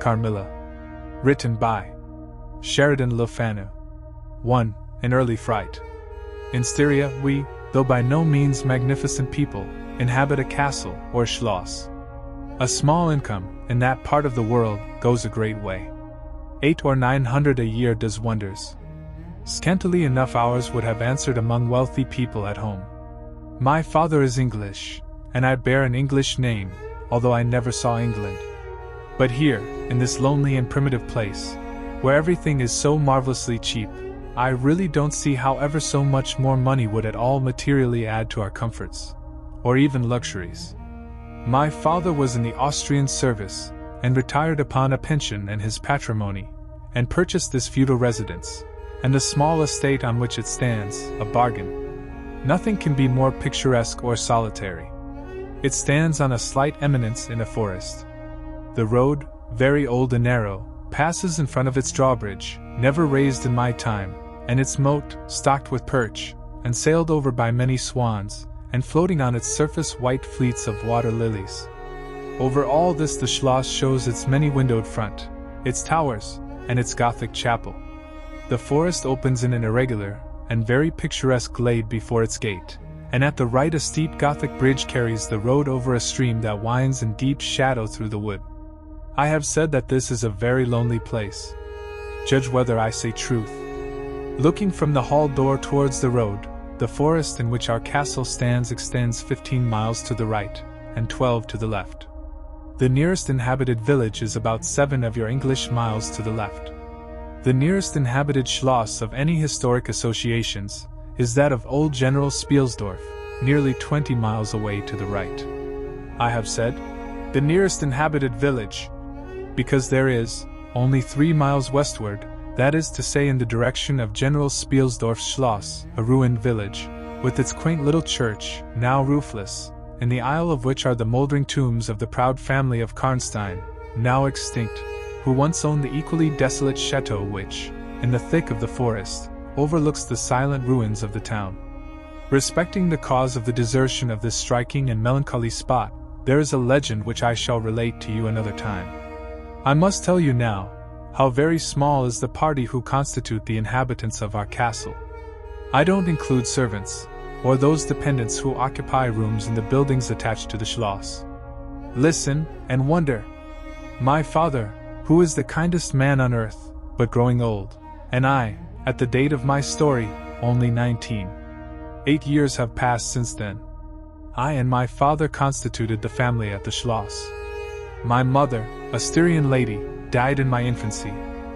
Carmilla. Written by Sheridan Le Fanu. 1. An early fright. In Styria, we, though by no means magnificent people, inhabit a castle or schloss. A small income, in that part of the world, goes a great way. 800 or 900 a year does wonders. Scantily enough ours would have answered among wealthy people at home. My father is English, and I bear an English name, although I never saw England. But here, in this lonely and primitive place, where everything is so marvelously cheap, I really don't see how ever so much more money would at all materially add to our comforts, or even luxuries. My father was in the Austrian service, and retired upon a pension and his patrimony, and purchased this feudal residence, and the small estate on which it stands, a bargain. Nothing can be more picturesque or solitary. It stands on a slight eminence in a forest. The road, very old and narrow, passes in front of its drawbridge, never raised in my time, and its moat, stocked with perch, and sailed over by many swans, and floating on its surface white fleets of water lilies. Over all this the schloss shows its many-windowed front, its towers, and its Gothic chapel. The forest opens in an irregular and very picturesque glade before its gate, and at the right a steep Gothic bridge carries the road over a stream that winds in deep shadow through the wood. I have said that this is a very lonely place. Judge whether I say truth. Looking from the hall door towards the road, the forest in which our castle stands extends 15 miles to the right, and 12 to the left. The nearest inhabited village is about 7 of your English miles to the left. The nearest inhabited schloss of any historic associations is that of old General Spielsdorf, nearly 20 miles away to the right. I have said, the nearest inhabited village, because there is, only 3 miles westward, that is to say in the direction of General Spielsdorf's Schloss, a ruined village, with its quaint little church, now roofless, in the aisle of which are the mouldering tombs of the proud family of Karnstein, now extinct, who once owned the equally desolate chateau which, in the thick of the forest, overlooks the silent ruins of the town. Respecting the cause of the desertion of this striking and melancholy spot, there is a legend which I shall relate to you another time. I must tell you now, how very small is the party who constitute the inhabitants of our castle. I don't include servants, or those dependents who occupy rooms in the buildings attached to the schloss. Listen, and wonder. My father, who is the kindest man on earth, but growing old, and I, at the date of my story, only 19. 8 years have passed since then. I and my father constituted the family at the schloss. My mother, a Styrian lady, died in my infancy,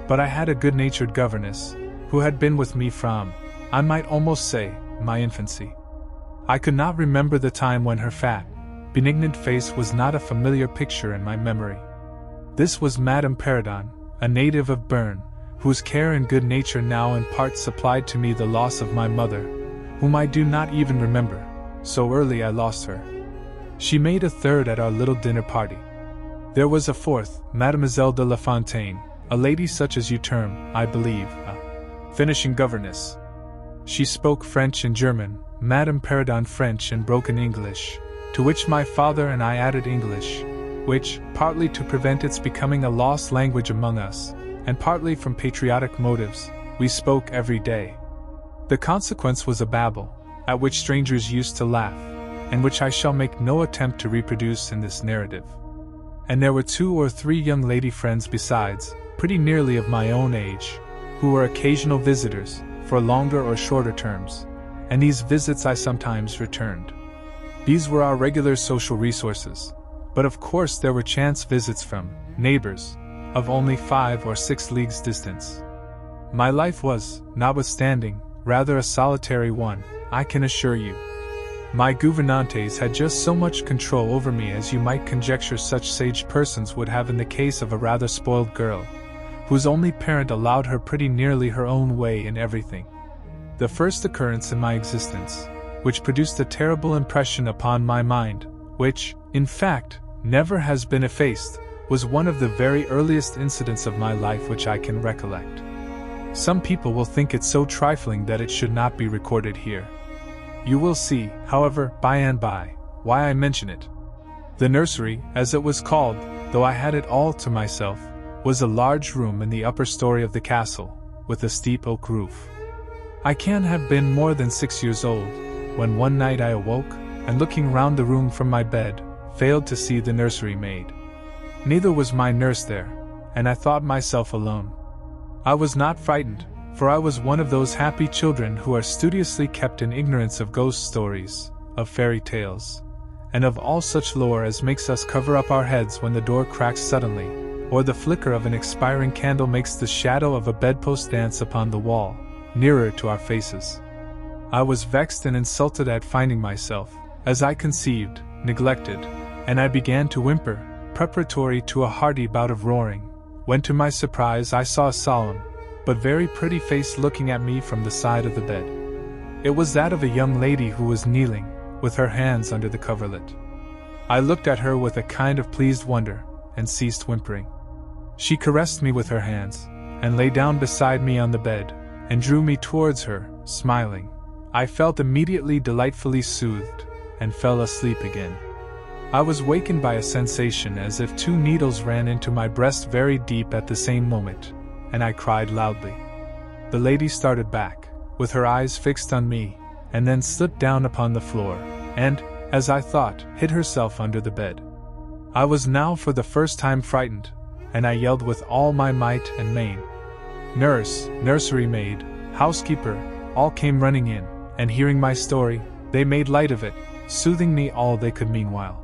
but I had a good-natured governess, who had been with me from, I might almost say, my infancy. I could not remember the time when her fat, benignant face was not a familiar picture in my memory. This was Madame Peridon, a native of Bern, whose care and good nature now in part supplied to me the loss of my mother, whom I do not even remember, so early I lost her. She made a third at our little dinner party. There was a fourth, Mademoiselle de La Fontaine, a lady such as you term, I believe, a finishing governess. She spoke French and German, Madame Peridon French and broken English, to which my father and I added English, which, partly to prevent its becoming a lost language among us, and partly from patriotic motives, we spoke every day. The consequence was a babble, at which strangers used to laugh, and which I shall make no attempt to reproduce in this narrative. And there were 2 or 3 young lady friends besides, pretty nearly of my own age, who were occasional visitors, for longer or shorter terms, and these visits I sometimes returned. These were our regular social resources, but of course there were chance visits from neighbors, of only 5 or 6 leagues distance. My life was, notwithstanding, rather a solitary one, I can assure you. My gouvernantes had just so much control over me as you might conjecture such sage persons would have in the case of a rather spoiled girl, whose only parent allowed her pretty nearly her own way in everything. The first occurrence in my existence, which produced a terrible impression upon my mind, which, in fact, never has been effaced, was one of the very earliest incidents of my life which I can recollect. Some people will think it so trifling that it should not be recorded here. You will see, however, by and by, why I mention it. The nursery, as it was called, though I had it all to myself, was a large room in the upper story of the castle, with a steep oak roof. I can't have been more than 6 years old, when one night I awoke, and looking round the room from my bed, failed to see the nursery maid. Neither was my nurse there, and I thought myself alone. I was not frightened, for I was one of those happy children who are studiously kept in ignorance of ghost stories, of fairy tales, and of all such lore as makes us cover up our heads when the door cracks suddenly, or the flicker of an expiring candle makes the shadow of a bedpost dance upon the wall, nearer to our faces. I was vexed and insulted at finding myself, as I conceived, neglected, and I began to whimper, preparatory to a hearty bout of roaring, when to my surprise I saw a solemn, but very pretty face looking at me from the side of the bed. It was that of a young lady who was kneeling, with her hands under the coverlet. I looked at her with a kind of pleased wonder, and ceased whimpering. She caressed me with her hands, and lay down beside me on the bed, and drew me towards her, smiling. I felt immediately delightfully soothed, and fell asleep again. I was wakened by a sensation as if 2 needles ran into my breast very deep at the same moment, and I cried loudly. The lady started back, with her eyes fixed on me, and then slipped down upon the floor, and, as I thought, hid herself under the bed. I was now for the first time frightened, and I yelled with all my might and main. Nurse, nursery maid, housekeeper, all came running in, and hearing my story, they made light of it, soothing me all they could meanwhile.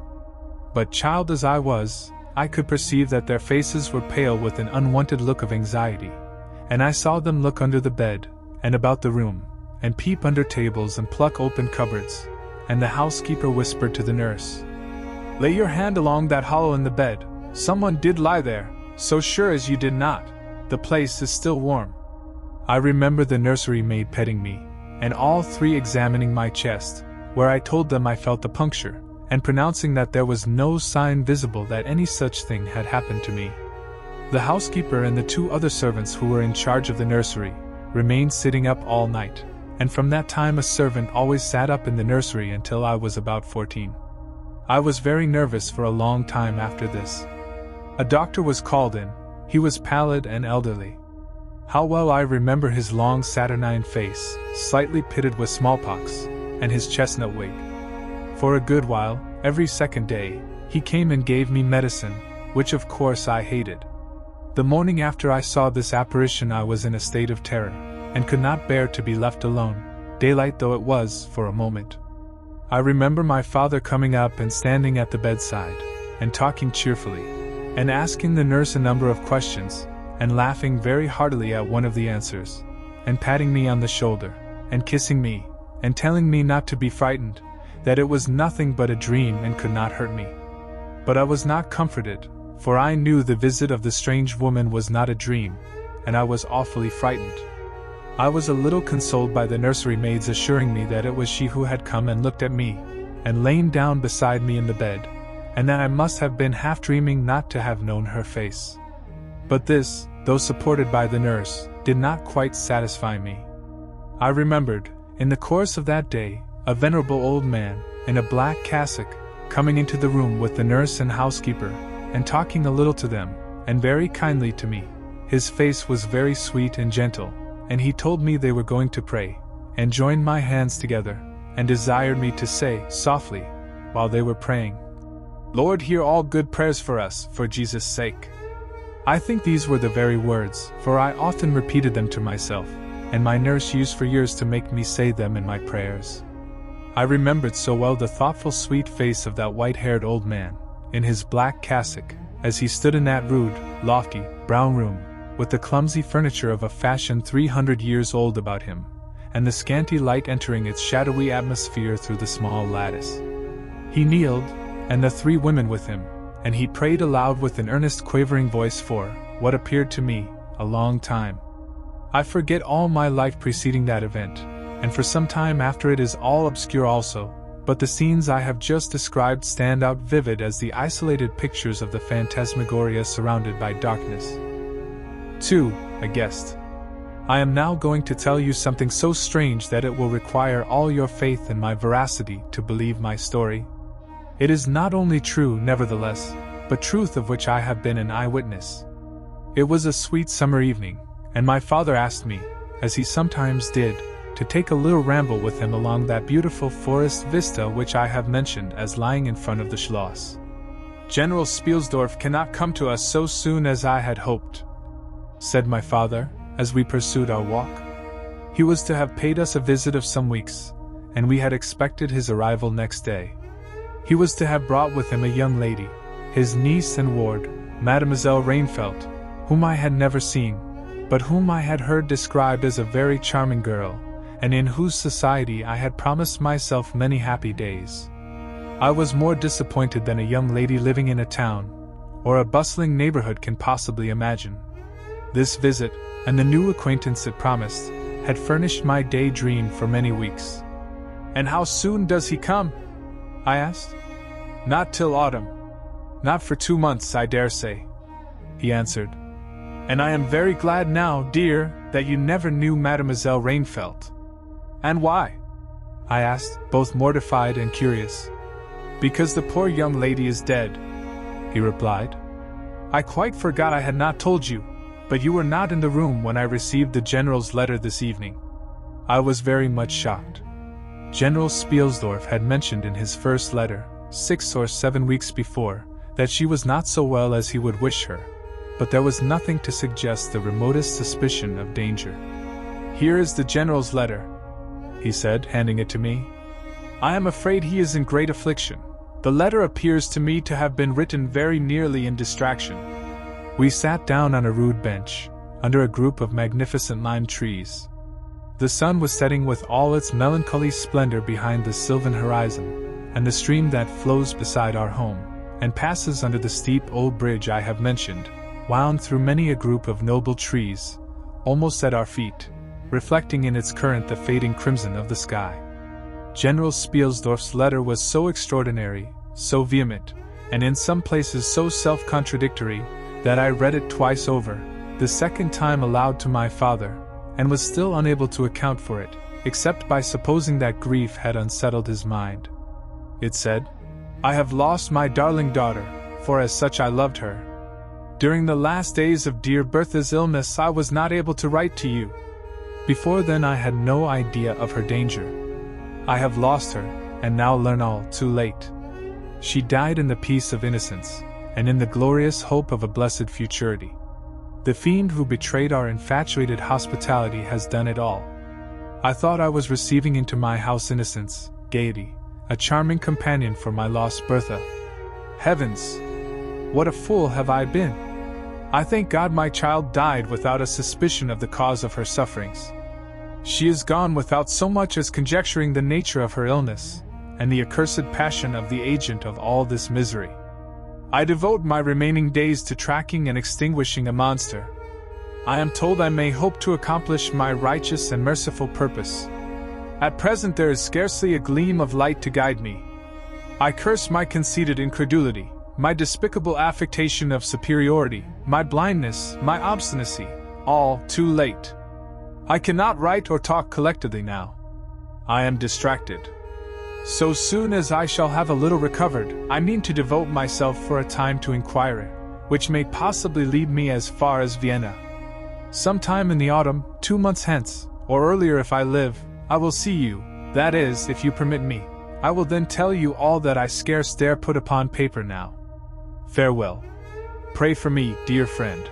But child as I was, I could perceive that their faces were pale with an unwonted look of anxiety, and I saw them look under the bed, and about the room, and peep under tables and pluck open cupboards, and the housekeeper whispered to the nurse, "Lay your hand along that hollow in the bed, someone did lie there, so sure as you did not, the place is still warm." I remember the nursery maid petting me, and all 3 examining my chest, where I told them I felt a puncture, and pronouncing that there was no sign visible that any such thing had happened to me. The housekeeper and the 2 other servants who were in charge of the nursery remained sitting up all night, and from that time a servant always sat up in the nursery until I was about 14. I was very nervous for a long time after this. A doctor was called in. He was pallid and elderly. How well I remember his long saturnine face, slightly pitted with smallpox, and his chestnut wig. For a good while, every second day, he came and gave me medicine, which of course I hated. The morning after I saw this apparition I was in a state of terror, and could not bear to be left alone, daylight though it was for a moment. I remember my father coming up and standing at the bedside, and talking cheerfully, and asking the nurse a number of questions, and laughing very heartily at one of the answers, and patting me on the shoulder, and kissing me, and telling me not to be frightened, that it was nothing but a dream and could not hurt me. But I was not comforted, for I knew the visit of the strange woman was not a dream, and I was awfully frightened. I was a little consoled by the nursery maid's assuring me that it was she who had come and looked at me, and lain down beside me in the bed, and that I must have been half dreaming not to have known her face. But this, though supported by the nurse, did not quite satisfy me. I remembered, in the course of that day, a venerable old man, in a black cassock, coming into the room with the nurse and housekeeper, and talking a little to them, and very kindly to me. His face was very sweet and gentle, and he told me they were going to pray, and joined my hands together, and desired me to say, softly, while they were praying, "Lord, hear all good prayers for us, for Jesus' sake." I think these were the very words, for I often repeated them to myself, and my nurse used for years to make me say them in my prayers. I remembered so well the thoughtful sweet face of that white-haired old man, in his black cassock, as he stood in that rude, lofty, brown room, with the clumsy furniture of a fashion 300 years old about him, and the scanty light entering its shadowy atmosphere through the small lattice. He kneeled, and the 3 women with him, and he prayed aloud with an earnest quavering voice for, what appeared to me, a long time. I forget all my life preceding that event, and for some time after it is all obscure also, but the scenes I have just described stand out vivid as the isolated pictures of the phantasmagoria surrounded by darkness. 2. A guest. I am now going to tell you something so strange that it will require all your faith in my veracity to believe my story. It is not only true, nevertheless, but truth of which I have been an eyewitness. It was a sweet summer evening, and my father asked me, as he sometimes did, to take a little ramble with him along that beautiful forest vista which I have mentioned as lying in front of the Schloss. "General Spielsdorf cannot come to us so soon as I had hoped," said my father, as we pursued our walk. "He was to have paid us a visit of some weeks, and we had expected his arrival next day. He was to have brought with him a young lady, his niece and ward, Mademoiselle Reinfeldt, whom I had never seen, but whom I had heard described as a very charming girl, and in whose society I had promised myself many happy days. I was more disappointed than a young lady living in a town, or a bustling neighborhood can possibly imagine. This visit, and the new acquaintance it promised, had furnished my daydream for many weeks. "And how soon does he come?" I asked. "Not till autumn. Not for 2 months, I dare say," he answered. "And I am very glad now, dear, that you never knew Mademoiselle Reinfeldt." "And why?" I asked, both mortified and curious. "Because the poor young lady is dead," he replied. "I quite forgot I had not told you, but you were not in the room when I received the General's letter this evening." I was very much shocked. General Spielsdorf had mentioned in his first letter, 6 or 7 weeks before, that she was not so well as he would wish her, but there was nothing to suggest the remotest suspicion of danger. "Here is the General's letter," he said, handing it to me. "I am afraid he is in great affliction. The letter appears to me to have been written very nearly in distraction." We sat down on a rude bench, under a group of magnificent lime trees. The sun was setting with all its melancholy splendor behind the sylvan horizon, and the stream that flows beside our home, and passes under the steep old bridge I have mentioned, wound through many a group of noble trees, almost at our feet, reflecting in its current the fading crimson of the sky. General Spielsdorf's letter was so extraordinary, so vehement, and in some places so self-contradictory, that I read it twice over, the second time aloud to my father, and was still unable to account for it, except by supposing that grief had unsettled his mind. It said, "I have lost my darling daughter, for as such I loved her. During the last days of dear Bertha's illness I was not able to write to you. Before then I had no idea of her danger. I have lost her, and now learn all too late. She died in the peace of innocence, and in the glorious hope of a blessed futurity. The fiend who betrayed our infatuated hospitality has done it all. I thought I was receiving into my house innocence, gaiety, a charming companion for my lost Bertha. Heavens! What a fool have I been! I thank God my child died without a suspicion of the cause of her sufferings. She is gone without so much as conjecturing the nature of her illness, and the accursed passion of the agent of all this misery. I devote my remaining days to tracking and extinguishing a monster. I am told I may hope to accomplish my righteous and merciful purpose. At present there is scarcely a gleam of light to guide me. I curse my conceited incredulity, my despicable affectation of superiority, my blindness, my obstinacy, all too late. I cannot write or talk collectedly now. I am distracted. So soon as I shall have a little recovered, I mean to devote myself for a time to inquiry, which may possibly lead me as far as Vienna. Sometime in the autumn, 2 months hence, or earlier if I live, I will see you, that is, if you permit me. I will then tell you all that I scarce dare put upon paper now. Farewell. Pray for me, dear friend."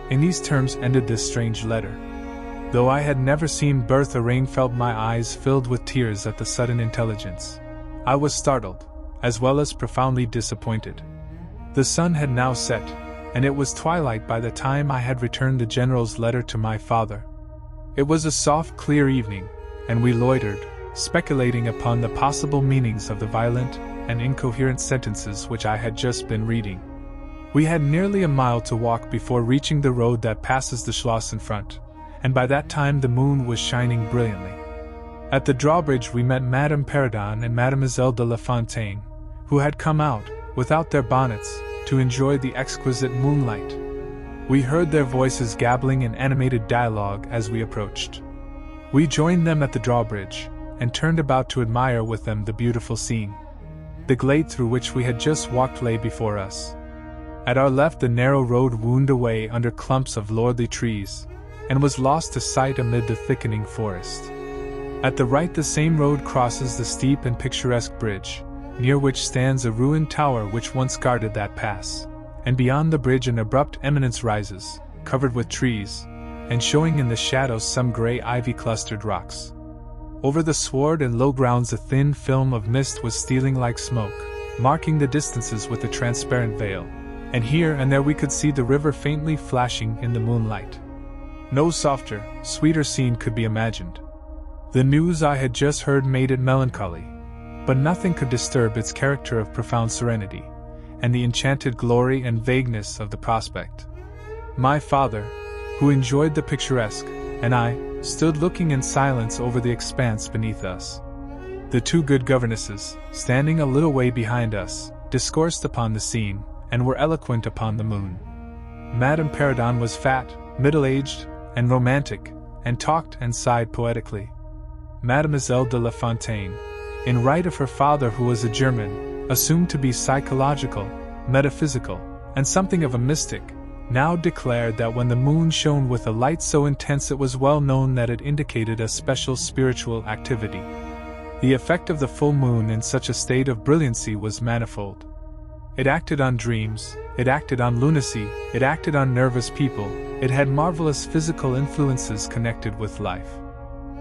In these terms ended this strange letter. Though I had never seen Bertha Reinfeldt, my eyes filled with tears at the sudden intelligence. I was startled, as well as profoundly disappointed. The sun had now set, and it was twilight by the time I had returned the General's letter to my father. It was a soft, clear evening, and we loitered, speculating upon the possible meanings of the violent and incoherent sentences which I had just been reading. We had nearly a mile to walk before reaching the road that passes the Schloss in front, and by that time the moon was shining brilliantly. At the drawbridge we met Madame Perrodon and Mademoiselle de La Fontaine, who had come out, without their bonnets, to enjoy the exquisite moonlight. We heard their voices gabbling in animated dialogue as we approached. We joined them at the drawbridge, and turned about to admire with them the beautiful scene. The glade through which we had just walked lay before us. At our left the narrow road wound away under clumps of lordly trees, and was lost to sight amid the thickening forest. At the right the same road crosses the steep and picturesque bridge, near which stands a ruined tower which once guarded that pass, and beyond the bridge an abrupt eminence rises, covered with trees, and showing in the shadows some grey ivy-clustered rocks. Over the sward and low grounds a thin film of mist was stealing like smoke, marking the distances with a transparent veil, and here and there we could see the river faintly flashing in the moonlight. No softer, sweeter scene could be imagined. The news I had just heard made it melancholy, but nothing could disturb its character of profound serenity, and the enchanted glory and vagueness of the prospect. My father, who enjoyed the picturesque, and I, stood looking in silence over the expanse beneath us. The two good governesses, standing a little way behind us, discoursed upon the scene, and were eloquent upon the moon. Madame Perrodon was fat, middle-aged, and romantic, and talked and sighed poetically. Mademoiselle de La Fontaine, in right of her father who was a German, assumed to be psychological, metaphysical, and something of a mystic, now declared that when the moon shone with a light so intense it was well known that it indicated a special spiritual activity. The effect of the full moon in such a state of brilliancy was manifold. It acted on dreams, it acted on lunacy, it acted on nervous people, it had marvelous physical influences connected with life.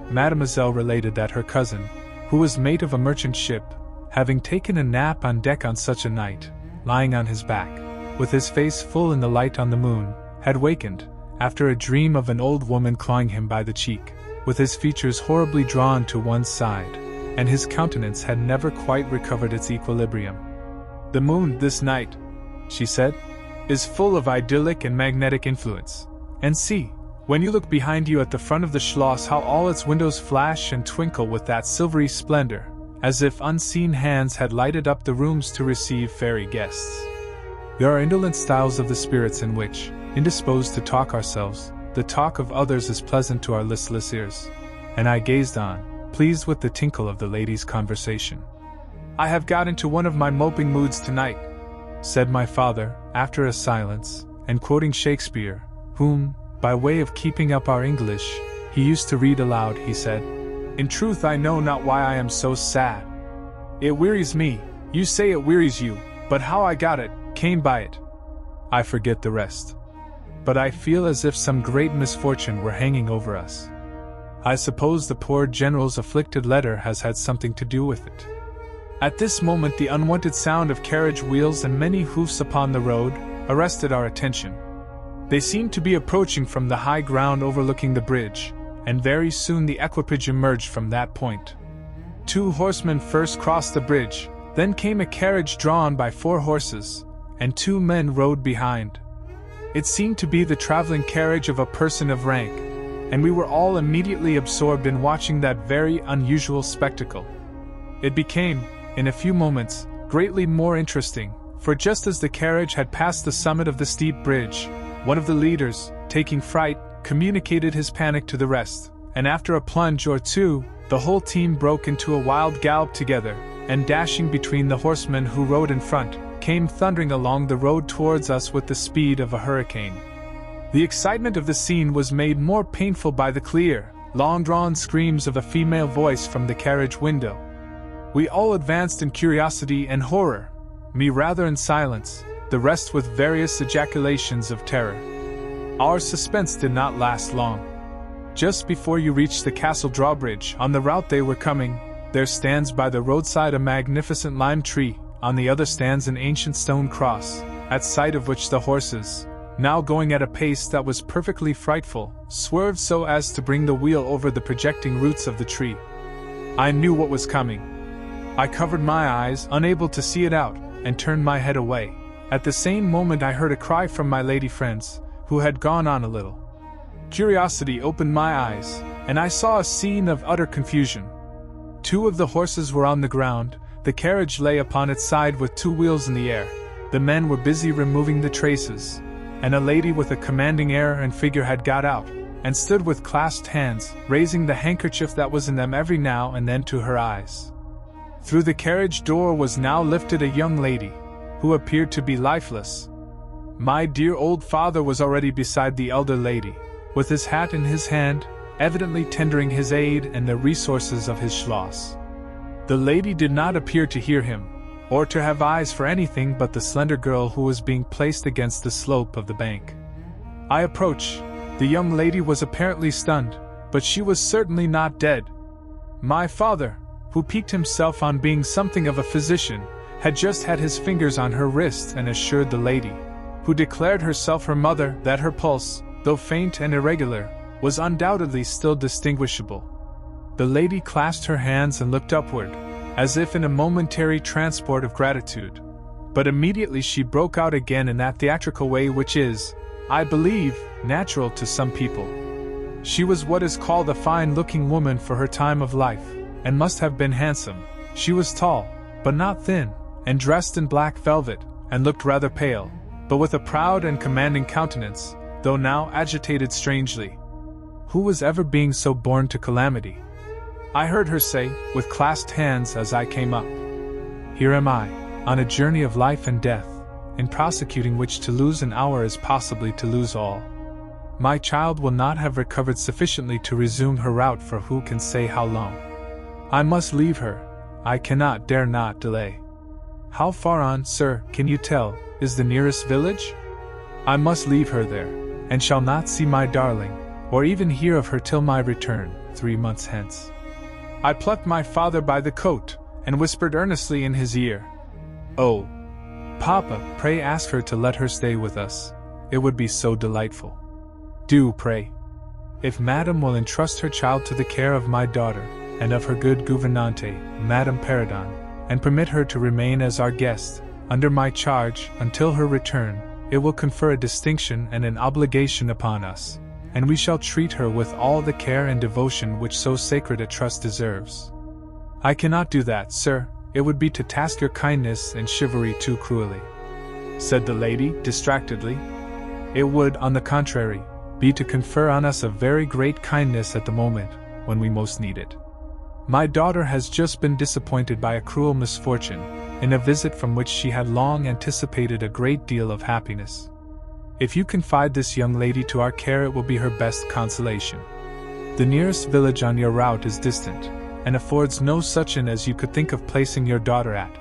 Mademoiselle related that her cousin, who was mate of a merchant ship, having taken a nap on deck on such a night, lying on his back, with his face full in the light on the moon, had wakened, after a dream of an old woman clawing him by the cheek, with his features horribly drawn to one side, and his countenance had never quite recovered its equilibrium. "The moon, this night," she said, "is full of idyllic and magnetic influence. And see, when you look behind you at the front of the Schloss, how all its windows flash and twinkle with that silvery splendor, as if unseen hands had lighted up the rooms to receive fairy guests. There are indolent styles of the spirits in which, indisposed to talk ourselves, the talk of others is pleasant to our listless ears." And I gazed on, pleased with the tinkle of the ladies' conversation. "I have got into one of my moping moods tonight," said my father, after a silence, and quoting Shakespeare, whom, by way of keeping up our English, he used to read aloud, he said, "In truth I know not why I am so sad. It wearies me, you say it wearies you, but how I got it, came by it. I forget the rest. But I feel as if some great misfortune were hanging over us. I suppose the poor General's afflicted letter has had something to do with it." At this moment the unwonted sound of carriage wheels and many hoofs upon the road arrested our attention. They seemed to be approaching from the high ground overlooking the bridge, and very soon the equipage emerged from that point. 2 horsemen first crossed the bridge, then came a carriage drawn by 4 horses, and 2 men rode behind. It seemed to be the traveling carriage of a person of rank, and we were all immediately absorbed in watching that very unusual spectacle. It became, in a few moments, greatly more interesting, for just as the carriage had passed the summit of the steep bridge, one of the leaders, taking fright, communicated his panic to the rest, and after a plunge or two, the whole team broke into a wild gallop together, and dashing between the horsemen who rode in front, came thundering along the road towards us with the speed of a hurricane. The excitement of the scene was made more painful by the clear, long-drawn screams of a female voice from the carriage window. We all advanced in curiosity and horror, me rather in silence, the rest with various ejaculations of terror. Our suspense did not last long. Just before you reach the castle drawbridge, on the route they were coming, there stands by the roadside a magnificent lime tree, on the other stands an ancient stone cross, at sight of which the horses, now going at a pace that was perfectly frightful, swerved so as to bring the wheel over the projecting roots of the tree. I knew what was coming. I covered my eyes, unable to see it out, and turned my head away. At the same moment I heard a cry from my lady friends, who had gone on a little. Curiosity opened my eyes, and I saw a scene of utter confusion. 2 of the horses were on the ground, the carriage lay upon its side with 2 wheels in the air, the men were busy removing the traces, and a lady with a commanding air and figure had got out, and stood with clasped hands, raising the handkerchief that was in them every now and then to her eyes. Through the carriage door was now lifted a young lady, who appeared to be lifeless. My dear old father was already beside the elder lady, with his hat in his hand, evidently tendering his aid and the resources of his schloss. The lady did not appear to hear him, or to have eyes for anything but the slender girl who was being placed against the slope of the bank. I approached. The young lady was apparently stunned, but she was certainly not dead. My father, who piqued himself on being something of a physician, had just had his fingers on her wrist and assured the lady, who declared herself her mother, that her pulse, though faint and irregular, was undoubtedly still distinguishable. The lady clasped her hands and looked upward, as if in a momentary transport of gratitude. But immediately she broke out again in that theatrical way which is, I believe, natural to some people. She was what is called a fine-looking woman for her time of life, and must have been handsome. She was tall, but not thin, and dressed in black velvet, and looked rather pale, but with a proud and commanding countenance, though now agitated strangely. Who was ever being so born to calamity? I heard her say, with clasped hands as I came up. Here am I, on a journey of life and death, in prosecuting which to lose an hour is possibly to lose all. My child will not have recovered sufficiently to resume her route for who can say how long. I must leave her. I cannot, dare not delay. How far on, sir, can you tell, is the nearest village? I must leave her there, and shall not see my darling, or even hear of her till my return, 3 months hence. I plucked my father by the coat, and whispered earnestly in his ear, Oh, Papa, pray ask her to let her stay with us. It would be so delightful. Do, pray. If Madame will entrust her child to the care of my daughter, and of her good gouvernante, Madame Perrodon, and permit her to remain as our guest, under my charge, until her return, it will confer a distinction and an obligation upon us, and we shall treat her with all the care and devotion which so sacred a trust deserves. I cannot do that, sir. It would be to task your kindness and chivalry too cruelly, said the lady, distractedly. It would, on the contrary, be to confer on us a very great kindness at the moment when we most need it. My daughter has just been disappointed by a cruel misfortune, in a visit from which she had long anticipated a great deal of happiness. If you confide this young lady to our care, it will be her best consolation. The nearest village on your route is distant, and affords no such inn as you could think of placing your daughter at.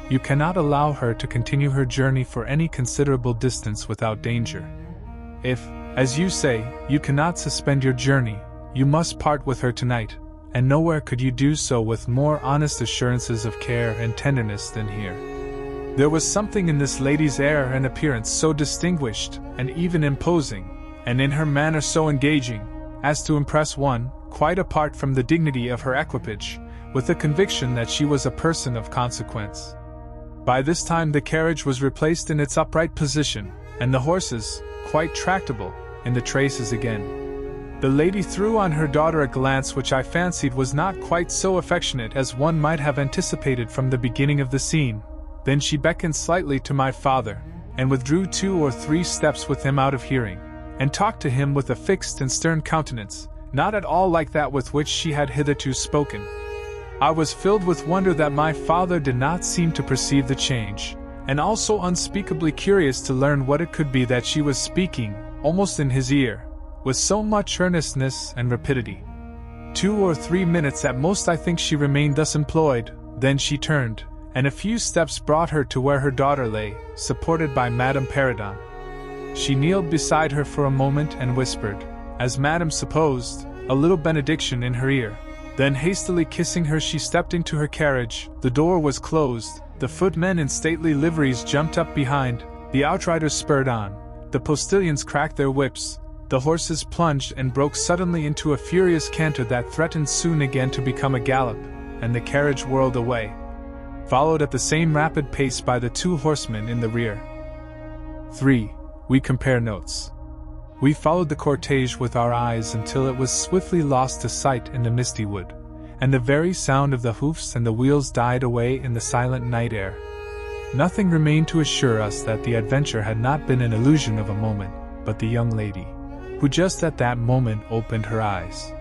You cannot allow her to continue her journey for any considerable distance without danger. If, as you say, you cannot suspend your journey, you must part with her tonight, and nowhere could you do so with more honest assurances of care and tenderness than here. There was something in this lady's air and appearance so distinguished and even imposing, and in her manner so engaging, as to impress one, quite apart from the dignity of her equipage, with the conviction that she was a person of consequence. By this time the carriage was replaced in its upright position, and the horses, quite tractable, in the traces again. The lady threw on her daughter a glance which I fancied was not quite so affectionate as one might have anticipated from the beginning of the scene. Then she beckoned slightly to my father, and withdrew 2 or 3 steps with him out of hearing, and talked to him with a fixed and stern countenance, not at all like that with which she had hitherto spoken. I was filled with wonder that my father did not seem to perceive the change, and also unspeakably curious to learn what it could be that she was speaking, almost in his ear, with so much earnestness and rapidity. 2 or 3 minutes at most I think she remained thus employed, then she turned, and a few steps brought her to where her daughter lay, supported by Madame Perrodon. She kneeled beside her for a moment and whispered, as Madame supposed, a little benediction in her ear. Then hastily kissing her she stepped into her carriage. The door was closed, the footmen in stately liveries jumped up behind, the outriders spurred on, the postilions cracked their whips, the horses plunged and broke suddenly into a furious canter that threatened soon again to become a gallop, and the carriage whirled away, followed at the same rapid pace by the 2 horsemen in the rear. 3. We compare notes. We followed the cortege with our eyes until it was swiftly lost to sight in the misty wood, and the very sound of the hoofs and the wheels died away in the silent night air. Nothing remained to assure us that the adventure had not been an illusion of a moment, but the young lady, who just at that moment opened her eyes.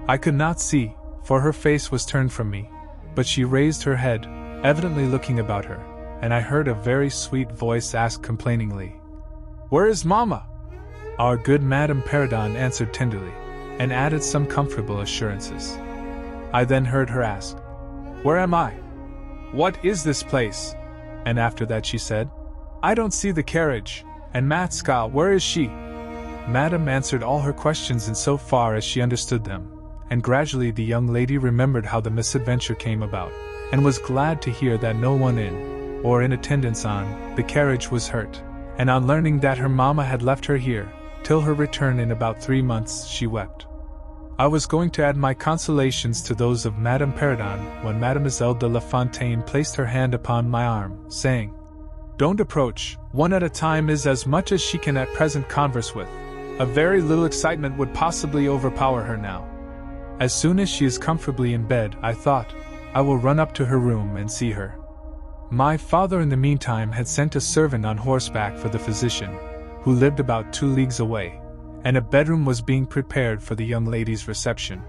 I could not see, for her face was turned from me, but she raised her head, evidently looking about her, and I heard a very sweet voice ask complainingly, Where is Mama?" Our good Madame Perrodon answered tenderly, and added some comfortable assurances. I then heard her ask, "Where am I? What is this place?" And after that she said, "I don't see the carriage, and Matska, where is she?" Madame answered all her questions in so far as she understood them, and gradually the young lady remembered how the misadventure came about, and was glad to hear that no one in, or in attendance on, the carriage was hurt, and on learning that her mamma had left her here, till her return in about 3 months, she wept. I was going to add my consolations to those of Madame Perrodon when Mademoiselle de La Fontaine placed her hand upon my arm, saying, "Don't approach, one at a time is as much as she can at present converse with. A very little excitement would possibly overpower her now. As soon as she is comfortably in bed, I thought, I will run up to her room and see her." My father in the meantime had sent a servant on horseback for the physician, who lived about 2 leagues away, and a bedroom was being prepared for the young lady's reception.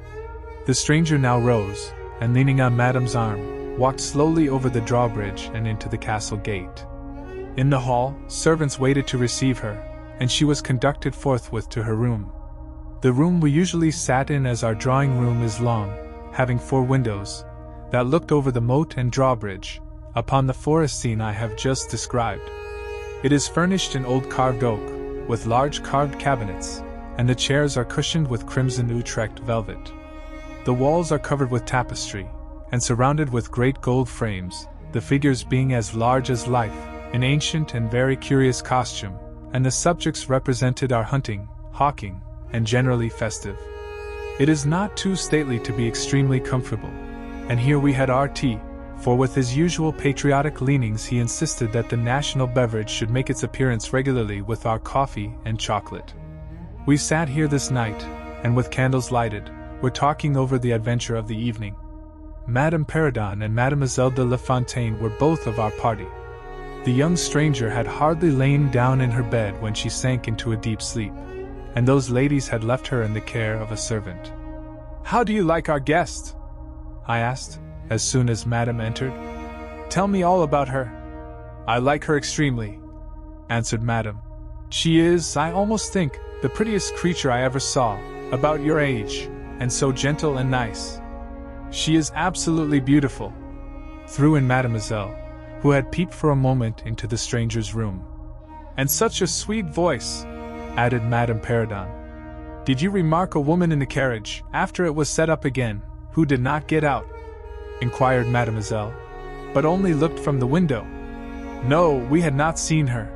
The stranger now rose, and leaning on Madame's arm, walked slowly over the drawbridge and into the castle gate. In the hall, servants waited to receive her, and she was conducted forthwith to her room. The room we usually sat in as our drawing room is long, having 4 windows, that looked over the moat and drawbridge, upon the forest scene I have just described. It is furnished in old carved oak, with large carved cabinets, and the chairs are cushioned with crimson Utrecht velvet. The walls are covered with tapestry, and surrounded with great gold frames, the figures being as large as life, in ancient and very curious costume, and the subjects represented are hunting, hawking, and generally festive. It is not too stately to be extremely comfortable, and here we had our tea, for with his usual patriotic leanings he insisted that the national beverage should make its appearance regularly with our coffee and chocolate. We sat here this night, and with candles lighted, were talking over the adventure of the evening. Madame Perrodon and Mademoiselle de La Fontaine were both of our party. The young stranger had hardly lain down in her bed when she sank into a deep sleep, and those ladies had left her in the care of a servant. "How do you like our guest?" I asked, as soon as Madame entered. "Tell me all about her." "I like her extremely," answered Madame. "She is, I almost think, the prettiest creature I ever saw, about your age, and so gentle and nice. She is absolutely beautiful," threw in Mademoiselle, who had peeped for a moment into the stranger's room. "And such a sweet voice," added Madame Perrodon. "Did you remark a woman in the carriage, after it was set up again, who did not get out?" inquired Mademoiselle, "but only looked from the window." "No, we had not seen her."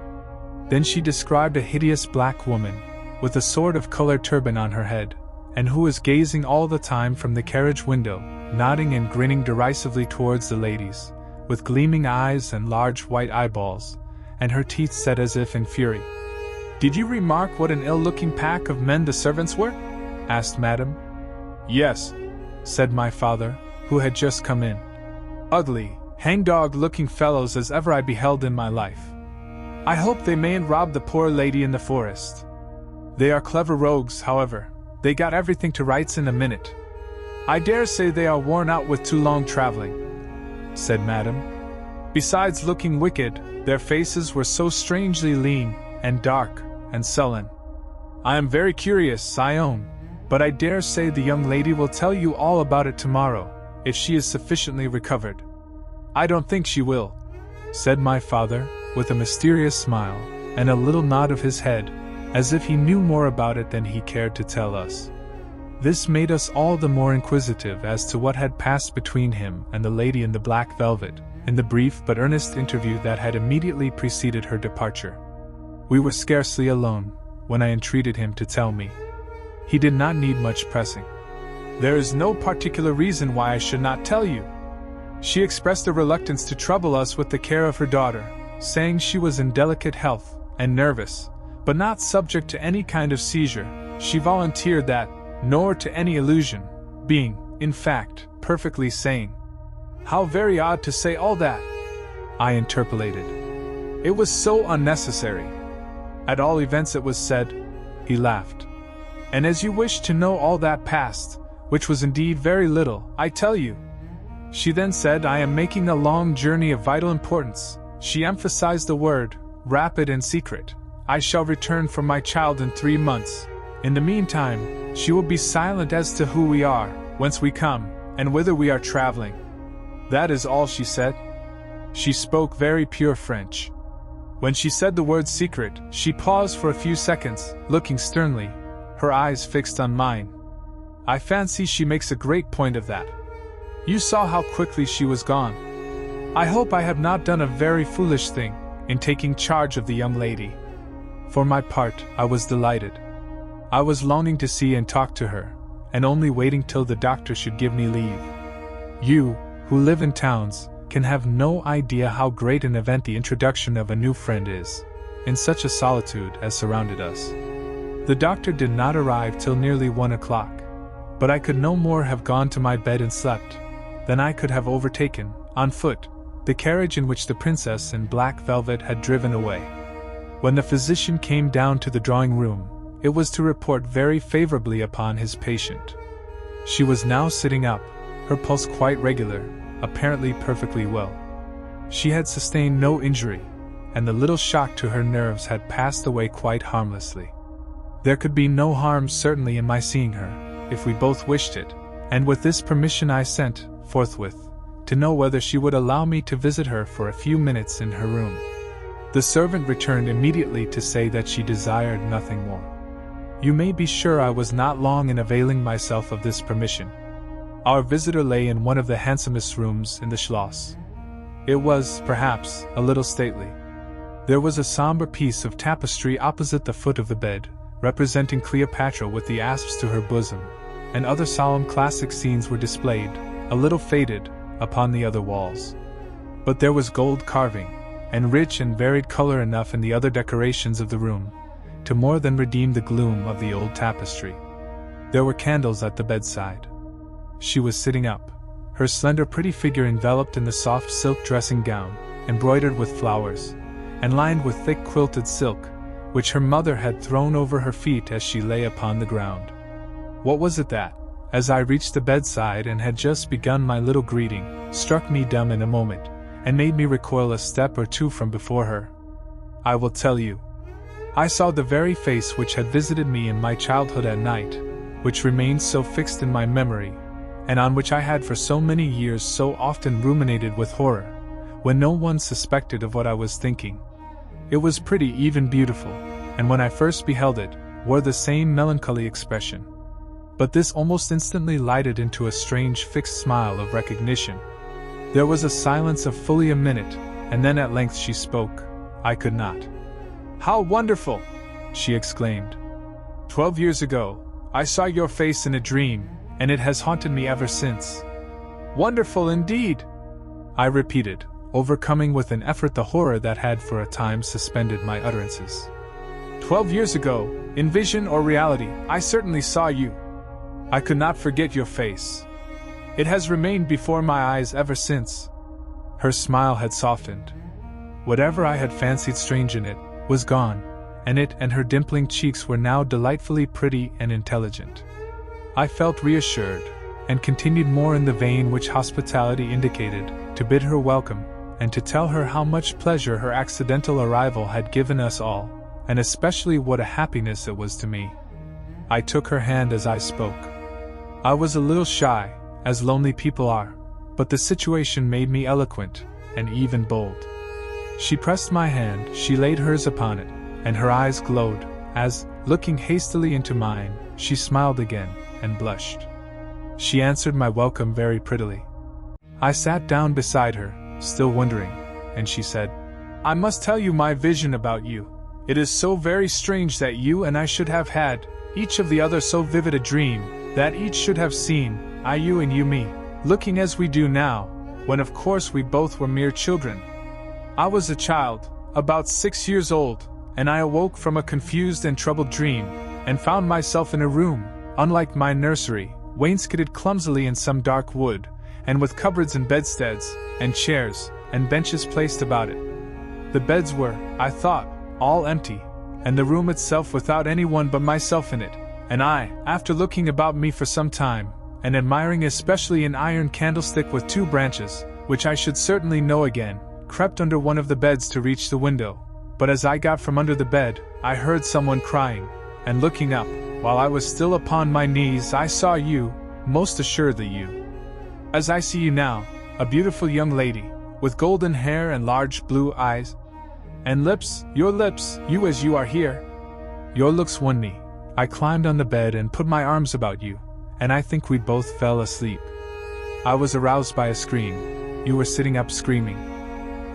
Then she described a hideous black woman, with a sort of colored turban on her head, and who was gazing all the time from the carriage window, nodding and grinning derisively towards the ladies, with gleaming eyes and large white eyeballs, and her teeth set as if in fury. "Did you remark what an ill-looking pack of men the servants were?" asked Madame. "Yes," said my father, who had just come in. "Ugly, hangdog-looking fellows as ever I beheld in my life. I hope they mayn't rob the poor lady in the forest. They are clever rogues, however. They got everything to rights in a minute. I dare say they are worn out with too long traveling," said Madame. "Besides looking wicked, their faces were so strangely lean, and dark, and sullen. I am very curious, I own, but I dare say the young lady will tell you all about it tomorrow, if she is sufficiently recovered." "I don't think she will," said my father, with a mysterious smile, and a little nod of his head, as if he knew more about it than he cared to tell us. This made us all the more inquisitive as to what had passed between him and the lady in the black velvet, in the brief but earnest interview that had immediately preceded her departure. We were scarcely alone, when I entreated him to tell me. He did not need much pressing. "There is no particular reason why I should not tell you. She expressed a reluctance to trouble us with the care of her daughter, saying she was in delicate health, and nervous, but not subject to any kind of seizure. She volunteered that, nor to any illusion, being, in fact, perfectly sane." "How very odd to say all that," I interpolated. "It was so unnecessary." "At all events it was said," he laughed. "And as you wish to know all that passed, which was indeed very little, I tell you. She then said, 'I am making a long journey of vital importance.' She emphasized the word, rapid and secret. I shall return for my child in 3 months. In the meantime, she will be silent as to who we are, whence we come, and whither we are traveling." That is all she said. She spoke very pure French. When she said the word secret, she paused for a few seconds, looking sternly, her eyes fixed on mine. I fancy she makes a great point of that. You saw how quickly she was gone. I hope I have not done a very foolish thing in taking charge of the young lady. For my part, I was delighted. I was longing to see and talk to her, and only waiting till the doctor should give me leave. You, who live in towns, can have no idea how great an event the introduction of a new friend is, in such a solitude as surrounded us. The doctor did not arrive till nearly 1 o'clock, but I could no more have gone to my bed and slept, than I could have overtaken, on foot, the carriage in which the princess in black velvet had driven away. When the physician came down to the drawing room, it was to report very favorably upon his patient. She was now sitting up, her pulse quite regular, apparently perfectly well. She had sustained no injury, and the little shock to her nerves had passed away quite harmlessly. There could be no harm certainly in my seeing her, if we both wished it, and with this permission I sent, forthwith, to know whether she would allow me to visit her for a few minutes in her room. The servant returned immediately to say that she desired nothing more. You may be sure I was not long in availing myself of this permission. Our visitor lay in one of the handsomest rooms in the Schloss. It was, perhaps, a little stately. There was a somber piece of tapestry opposite the foot of the bed, representing Cleopatra with the asps to her bosom, and other solemn classic scenes were displayed, a little faded, upon the other walls. But there was gold carving, and rich and varied color enough in the other decorations of the room, to more than redeem the gloom of the old tapestry. There were candles at the bedside. She was sitting up, her slender pretty figure enveloped in the soft silk dressing gown, embroidered with flowers, and lined with thick quilted silk, which her mother had thrown over her feet as she lay upon the ground. What was it that, as I reached the bedside and had just begun my little greeting, struck me dumb in a moment, and made me recoil a step or two from before her? I will tell you. I saw the very face which had visited me in my childhood at night, which remained so fixed in my memory, and on which I had for so many years so often ruminated with horror, when no one suspected of what I was thinking. It was pretty, even beautiful, and when I first beheld it, wore the same melancholy expression. But this almost instantly lighted into a strange fixed smile of recognition. There was a silence of fully a minute, and then at length she spoke. I could not. "How wonderful!" she exclaimed. "12 years ago, I saw your face in a dream, and it has haunted me ever since." "Wonderful indeed!" I repeated, overcoming with an effort the horror that had for a time suspended my utterances. 12 years ago, in vision or reality, I certainly saw you. I could not forget your face. It has remained before my eyes ever since." Her smile had softened. Whatever I had fancied strange in it was gone, and it and her dimpling cheeks were now delightfully pretty and intelligent. I felt reassured, and continued more in the vein which hospitality indicated, to bid her welcome, and to tell her how much pleasure her accidental arrival had given us all, and especially what a happiness it was to me. I took her hand as I spoke. I was a little shy, as lonely people are, but the situation made me eloquent, and even bold. She pressed my hand, she laid hers upon it, and her eyes glowed, as, looking hastily into mine, she smiled again, and blushed. She answered my welcome very prettily. I sat down beside her, still wondering, and she said, "I must tell you my vision about you. It is so very strange that you and I should have had, each of the other so vivid a dream, that each should have seen, I you and you me, looking as we do now, when of course we both were mere children. I was a child, about 6 years old, and I awoke from a confused and troubled dream, and found myself in a room, unlike my nursery, wainscoted clumsily in some dark wood, and with cupboards and bedsteads, and chairs, and benches placed about it. The beds were, I thought, all empty, and the room itself without anyone but myself in it, and I, after looking about me for some time, and admiring especially an iron candlestick with 2 branches, which I should certainly know again, crept under one of the beds to reach the window, But as I got from under the bed, I heard someone crying, and looking up, while I was still upon my knees, I saw you, most assuredly you. As I see you now, a beautiful young lady, with golden hair and large blue eyes. And lips, you as you are here. Your looks won me. I climbed on the bed and put my arms about you, and I think we both fell asleep. I was aroused by a scream. You were sitting up screaming.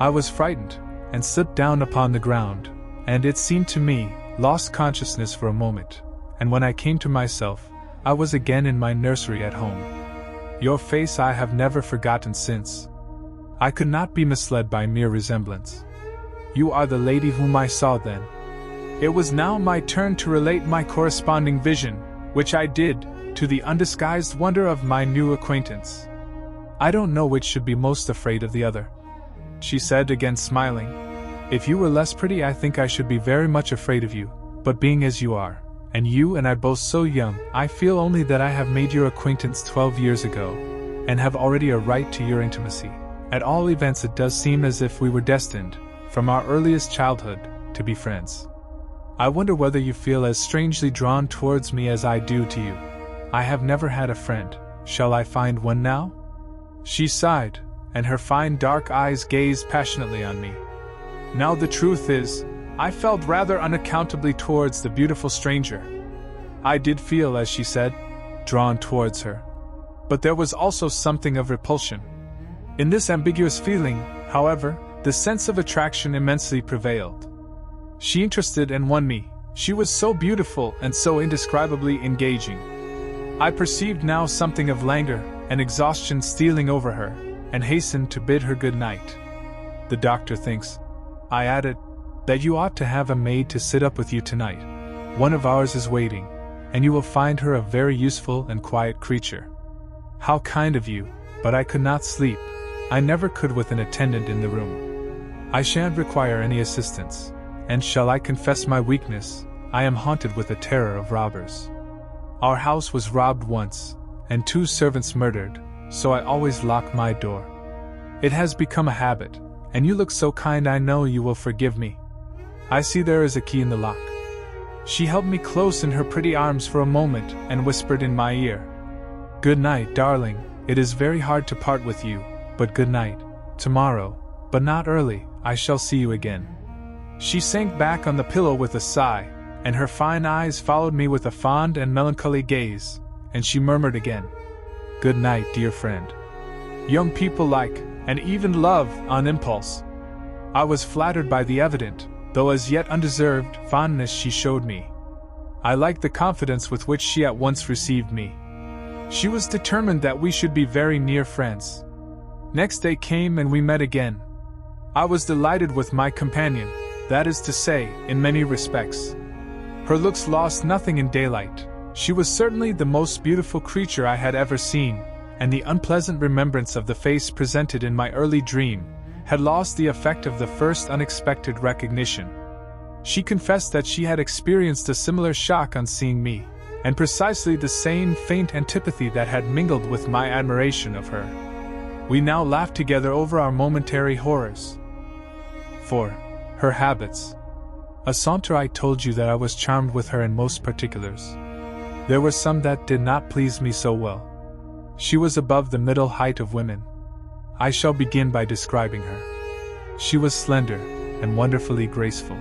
I was frightened, and slipped down upon the ground, and it seemed to me, lost consciousness for a moment, and when I came to myself, I was again in my nursery at home. Your face I have never forgotten since. I could not be misled by mere resemblance. You are the lady whom I saw then. It was now my turn to relate my corresponding vision, which I did, to the undisguised wonder of my new acquaintance. I don't know which should be most afraid of the other. She said, again smiling. If you were less pretty, I think I should be very much afraid of you, but being as you are, and you and I both so young, I feel only that I have made your acquaintance 12 years ago, and have already a right to your intimacy. At all events, it does seem as if we were destined, from our earliest childhood, to be friends. I wonder whether you feel as strangely drawn towards me as I do to you. I have never had a friend. Shall I find one now? She sighed, and her fine dark eyes gazed passionately on me. Now the truth is, I felt rather unaccountably towards the beautiful stranger. I did feel, as she said, drawn towards her. But there was also something of repulsion. In this ambiguous feeling, however, the sense of attraction immensely prevailed. She interested and won me. She was so beautiful and so indescribably engaging. I perceived now something of languor and exhaustion stealing over her, and hastened to bid her good night. The doctor thinks, I added, that you ought to have a maid to sit up with you tonight. One of ours is waiting, and you will find her a very useful and quiet creature. How kind of you, but I could not sleep. I never could with an attendant in the room. I shan't require any assistance, and shall I confess my weakness, I am haunted with a terror of robbers. Our house was robbed once, and 2 servants murdered, so I always lock my door. It has become a habit, and you look so kind I know you will forgive me. I see there is a key in the lock. She held me close in her pretty arms for a moment and whispered in my ear. Good night, darling, it is very hard to part with you, but good night. Tomorrow, but not early, I shall see you again. She sank back on the pillow with a sigh, and her fine eyes followed me with a fond and melancholy gaze, and she murmured again, Good night, dear friend. Young people like, and even love, on impulse. I was flattered by the evident, though as yet undeserved, fondness she showed me. I liked the confidence with which she at once received me. She was determined that we should be very near friends. Next day came and we met again. I was delighted with my companion, that is to say, in many respects. Her looks lost nothing in daylight. She was certainly the most beautiful creature I had ever seen, and the unpleasant remembrance of the face presented in my early dream had lost the effect of the first unexpected recognition. She confessed that she had experienced a similar shock on seeing me, and precisely the same faint antipathy that had mingled with my admiration of her. We now laughed together over our momentary horrors. 4. Her habits. A saunter. I told you that I was charmed with her in most particulars. There were some that did not please me so well. She was above the middle height of women. I shall begin by describing her. She was slender, and wonderfully graceful.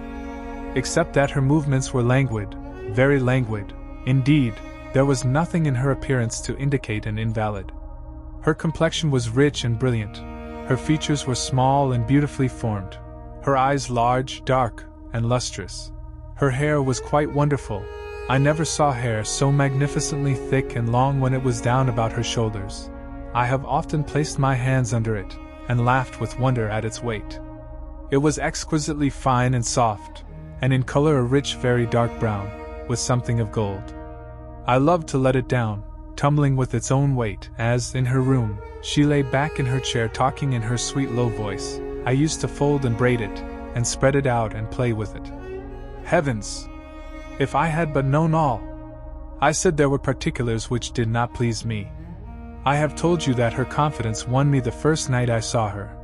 Except that her movements were languid, very languid. Indeed, there was nothing in her appearance to indicate an invalid. Her complexion was rich and brilliant. Her features were small and beautifully formed. Her eyes large, dark, and lustrous. Her hair was quite wonderful. I never saw hair so magnificently thick and long when it was down about her shoulders. I have often placed my hands under it, and laughed with wonder at its weight. It was exquisitely fine and soft, and in color a rich, very dark brown, with something of gold. I loved to let it down, tumbling with its own weight, as, in her room, she lay back in her chair talking in her sweet low voice. I used to fold and braid it, and spread it out and play with it. Heavens! If I had but known all! I said there were particulars which did not please me. I have told you that her confidence won me the first night I saw her,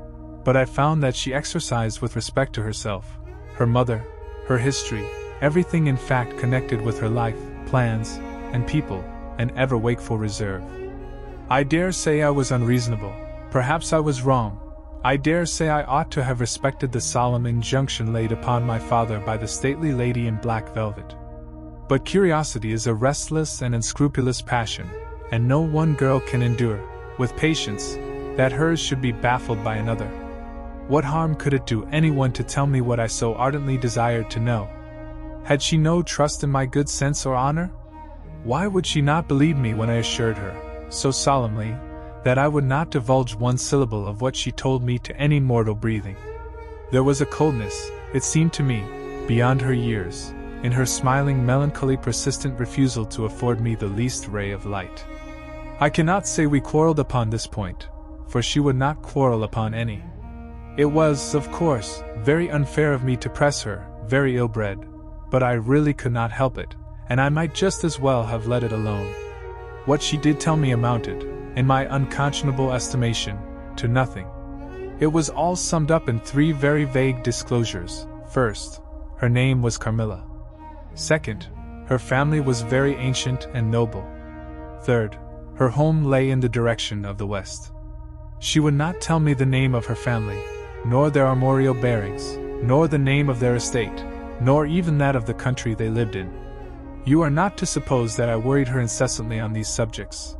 but I found that she exercised with respect to herself, her mother, her history, everything in fact connected with her life, plans, and people, an ever-wakeful reserve. I dare say I was unreasonable, perhaps I was wrong. I dare say I ought to have respected the solemn injunction laid upon my father by the stately lady in black velvet. But curiosity is a restless and unscrupulous passion, and no one girl can endure, with patience, that hers should be baffled by another. What harm could it do anyone to tell me what I so ardently desired to know? Had she no trust in my good sense or honor? Why would she not believe me when I assured her, so solemnly, that I would not divulge one syllable of what she told me to any mortal breathing? There was a coldness, it seemed to me, beyond her years, in her smiling, melancholy, persistent refusal to afford me the least ray of light. I cannot say we quarreled upon this point, for she would not quarrel upon any. It was, of course, very unfair of me to press her, very ill-bred, but I really could not help it, and I might just as well have let it alone. What she did tell me amounted, in my unconscionable estimation, to nothing. It was all summed up in 3 very vague disclosures. First, her name was Carmilla. Second, her family was very ancient and noble. Third, her home lay in the direction of the west. She would not tell me the name of her family, nor their armorial bearings, nor the name of their estate, nor even that of the country they lived in. You are not to suppose that I worried her incessantly on these subjects.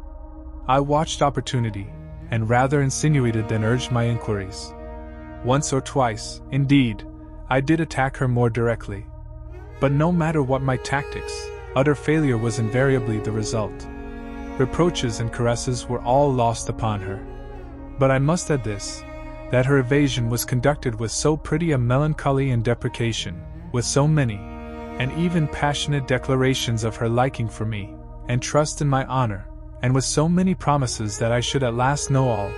I watched opportunity, and rather insinuated than urged my inquiries. Once or twice, indeed, I did attack her more directly. But no matter what my tactics, utter failure was invariably the result. Reproaches and caresses were all lost upon her. But I must add this, that her evasion was conducted with so pretty a melancholy and deprecation, with so many, and even passionate declarations of her liking for me, and trust in my honor, and with so many promises that I should at last know all,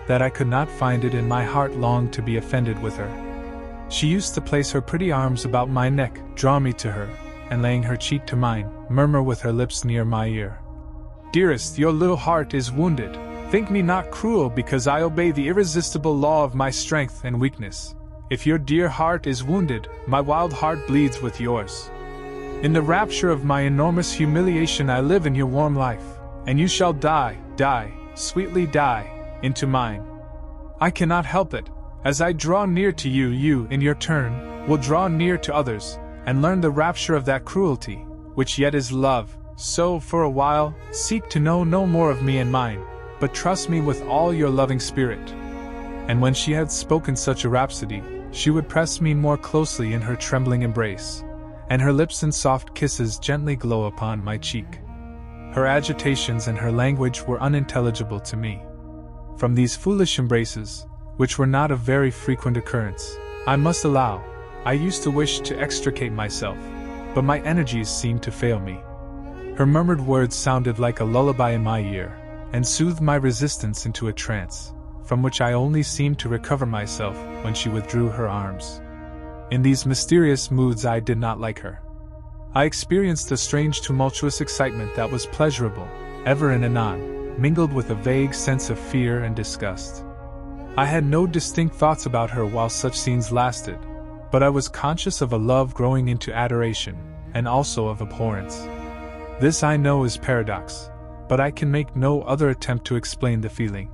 that I could not find it in my heart long to be offended with her. She used to place her pretty arms about my neck, draw me to her, and laying her cheek to mine, murmur with her lips near my ear, "Dearest, your little heart is wounded. Think me not cruel because I obey the irresistible law of my strength and weakness. If your dear heart is wounded, my wild heart bleeds with yours. In the rapture of my enormous humiliation I live in your warm life, and you shall die, sweetly die, into mine. I cannot help it. As I draw near to you, you, in your turn, will draw near to others, and learn the rapture of that cruelty, which yet is love. So, for a while, seek to know no more of me and mine, but trust me with all your loving spirit." And when she had spoken such a rhapsody, she would press me more closely in her trembling embrace, and her lips in soft kisses gently glow upon my cheek. Her agitations and her language were unintelligible to me. From these foolish embraces, which were not of very frequent occurrence, I must allow, I used to wish to extricate myself, but my energies seemed to fail me. Her murmured words sounded like a lullaby in my ear, and soothed my resistance into a trance, from which I only seemed to recover myself when she withdrew her arms. In these mysterious moods I did not like her. I experienced a strange tumultuous excitement that was pleasurable, ever and anon, mingled with a vague sense of fear and disgust. I had no distinct thoughts about her while such scenes lasted, but I was conscious of a love growing into adoration, and also of abhorrence. This I know is paradox, but I can make no other attempt to explain the feeling.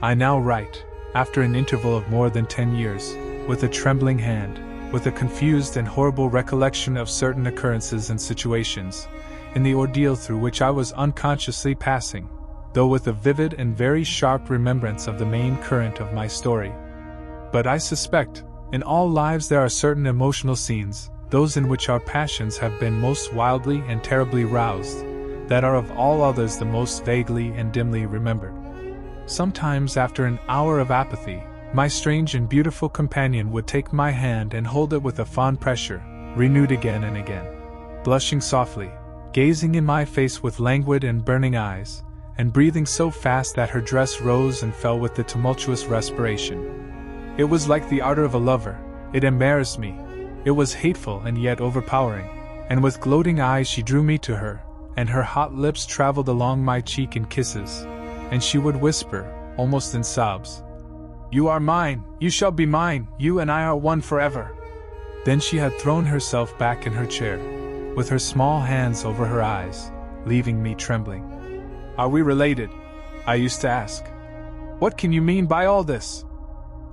I now write, after an interval of more than 10 years, with a trembling hand, with a confused and horrible recollection of certain occurrences and situations, in the ordeal through which I was unconsciously passing, though with a vivid and very sharp remembrance of the main current of my story. But I suspect, in all lives there are certain emotional scenes, those in which our passions have been most wildly and terribly roused, that are of all others the most vaguely and dimly remembered. Sometimes after an hour of apathy, my strange and beautiful companion would take my hand and hold it with a fond pressure, renewed again and again, blushing softly, gazing in my face with languid and burning eyes, and breathing so fast that her dress rose and fell with the tumultuous respiration. It was like the ardor of a lover. It embarrassed me. It was hateful and yet overpowering, and with gloating eyes she drew me to her, and her hot lips traveled along my cheek in kisses, and she would whisper, almost in sobs, "You are mine, you shall be mine, you and I are one forever." Then she had thrown herself back in her chair, with her small hands over her eyes, leaving me trembling. "Are we related?" I used to ask. "What can you mean by all this?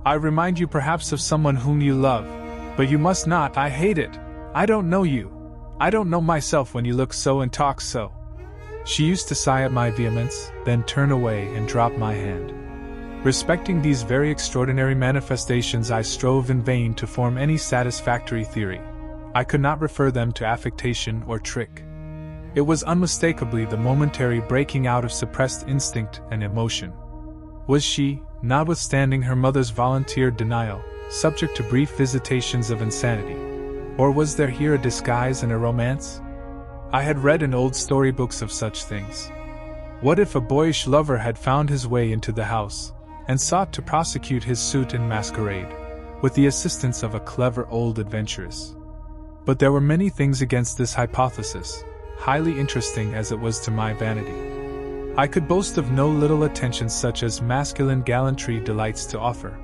I remind you perhaps of someone whom you love, but you must not. I hate it. I don't know you. I don't know myself when you look so and talk so." She used to sigh at my vehemence, then turn away and drop my hand. Respecting these very extraordinary manifestations, I strove in vain to form any satisfactory theory. I could not refer them to affectation or trick. It was unmistakably the momentary breaking out of suppressed instinct and emotion. Was she, notwithstanding her mother's volunteered denial, subject to brief visitations of insanity? Or was there here a disguise and a romance? I had read in old storybooks of such things. What if a boyish lover had found his way into the house, and sought to prosecute his suit in masquerade, with the assistance of a clever old adventuress? But there were many things against this hypothesis, highly interesting as it was to my vanity. I could boast of no little attentions such as masculine gallantry delights to offer.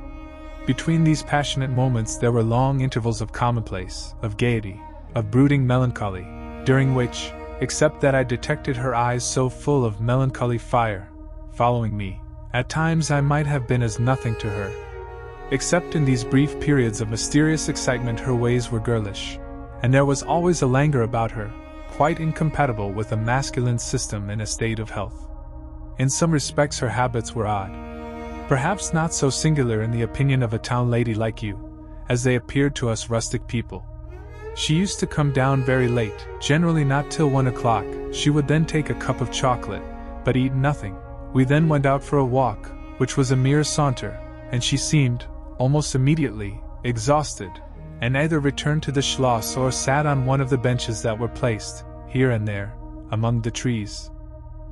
Between these passionate moments there were long intervals of commonplace, of gaiety, of brooding melancholy, during which, except that I detected her eyes so full of melancholy fire, following me, at times I might have been as nothing to her. Except in these brief periods of mysterious excitement her ways were girlish, and there was always a languor about her, quite incompatible with a masculine system in a state of health. In some respects her habits were odd, perhaps not so singular in the opinion of a town lady like you, as they appeared to us rustic people. She used to come down very late, generally not till 1 o'clock. She would then take a cup of chocolate, but eat nothing. We then went out for a walk, which was a mere saunter, and she seemed, almost immediately, exhausted, and either returned to the schloss or sat on one of the benches that were placed, here and there, among the trees.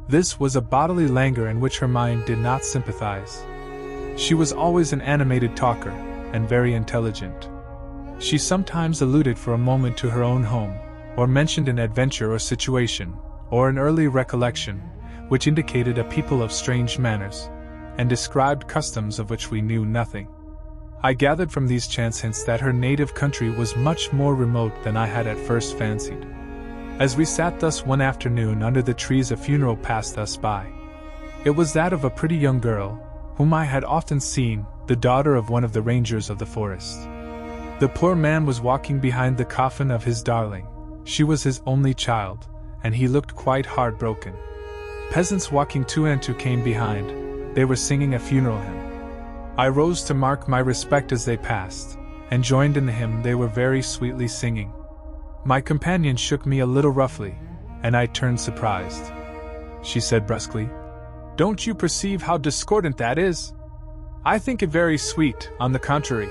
This was a bodily languor in which her mind did not sympathize. She was always an animated talker, and very intelligent. She sometimes alluded for a moment to her own home, or mentioned an adventure or situation, or an early recollection, which indicated a people of strange manners, and described customs of which we knew nothing. I gathered from these chance hints that her native country was much more remote than I had at first fancied. As we sat thus one afternoon under the trees, a funeral passed us by. It was that of a pretty young girl, whom I had often seen, the daughter of one of the rangers of the forest. The poor man was walking behind the coffin of his darling. She was his only child, and he looked quite heartbroken. Peasants walking two and two came behind. They were singing a funeral hymn. I rose to mark my respect as they passed, and joined in the hymn they were very sweetly singing. My companion shook me a little roughly, and I turned surprised. She said brusquely, "Don't you perceive how discordant that is? I think it very sweet, on the contrary,"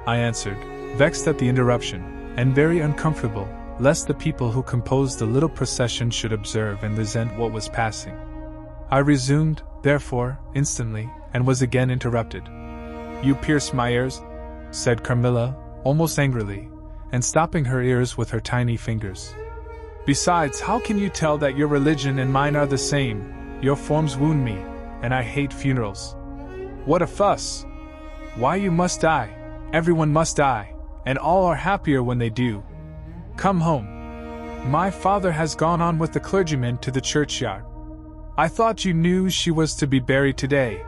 I answered, vexed at the interruption, and very uncomfortable, lest the people who composed the little procession should observe and resent what was passing. I resumed, therefore, instantly, and was again interrupted. "You pierce my ears," said Carmilla, almost angrily, and stopping her ears with her tiny fingers. "Besides, how can you tell that your religion and mine are the same? Your forms wound me, and I hate funerals. What a fuss! Why, you must die. Everyone must die, and all are happier when they do. Come home. My father has gone on with the clergyman to the churchyard. I thought you knew she was to be buried today."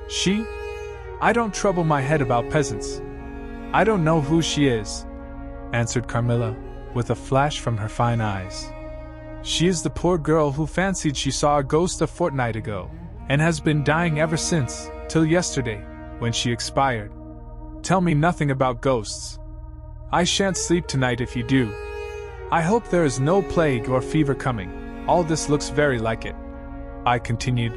"She? I don't trouble my head about peasants. I don't know who she is," answered Carmilla, with a flash from her fine eyes. "She is the poor girl who fancied she saw a ghost a fortnight ago, and has been dying ever since, till yesterday, when she expired. Tell me nothing about ghosts. I shan't sleep tonight if you do. I hope there is no plague or fever coming. All this looks very like it," I continued.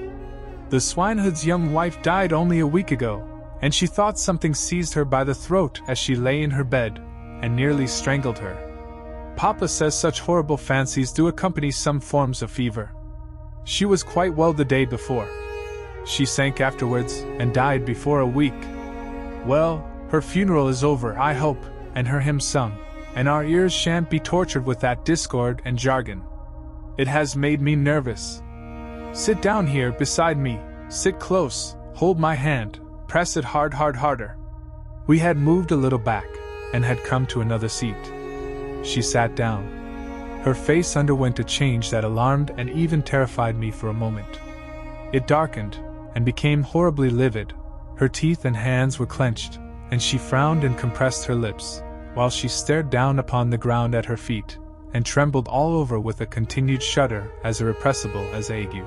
"The swineherd's young wife died only a week ago, and she thought something seized her by the throat as she lay in her bed, and nearly strangled her. Papa says such horrible fancies do accompany some forms of fever. She was quite well the day before. She sank afterwards, and died before a week. Well, her funeral is over, I hope, and her hymn sung, and our ears shan't be tortured with that discord and jargon. It has made me nervous. Sit down here beside me, sit close, hold my hand, press it harder." We had moved a little back, and had come to another seat. She sat down. Her face underwent a change that alarmed and even terrified me for a moment. It darkened, and became horribly livid. Her teeth and hands were clenched, and she frowned and compressed her lips, while she stared down upon the ground at her feet, and trembled all over with a continued shudder as irrepressible as ague.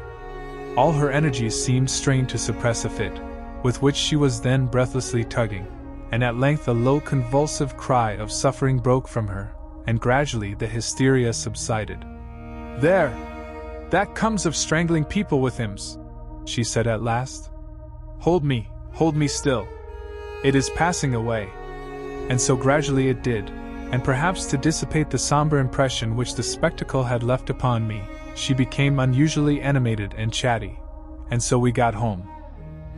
All her energies seemed strained to suppress a fit, with which she was then breathlessly tugging, and at length a low convulsive cry of suffering broke from her, and gradually the hysteria subsided. "There! That comes of strangling people with hymns," she said at last. Hold me still. It is passing away." And so gradually it did, and perhaps to dissipate the somber impression which the spectacle had left upon me, she became unusually animated and chatty, and so we got home.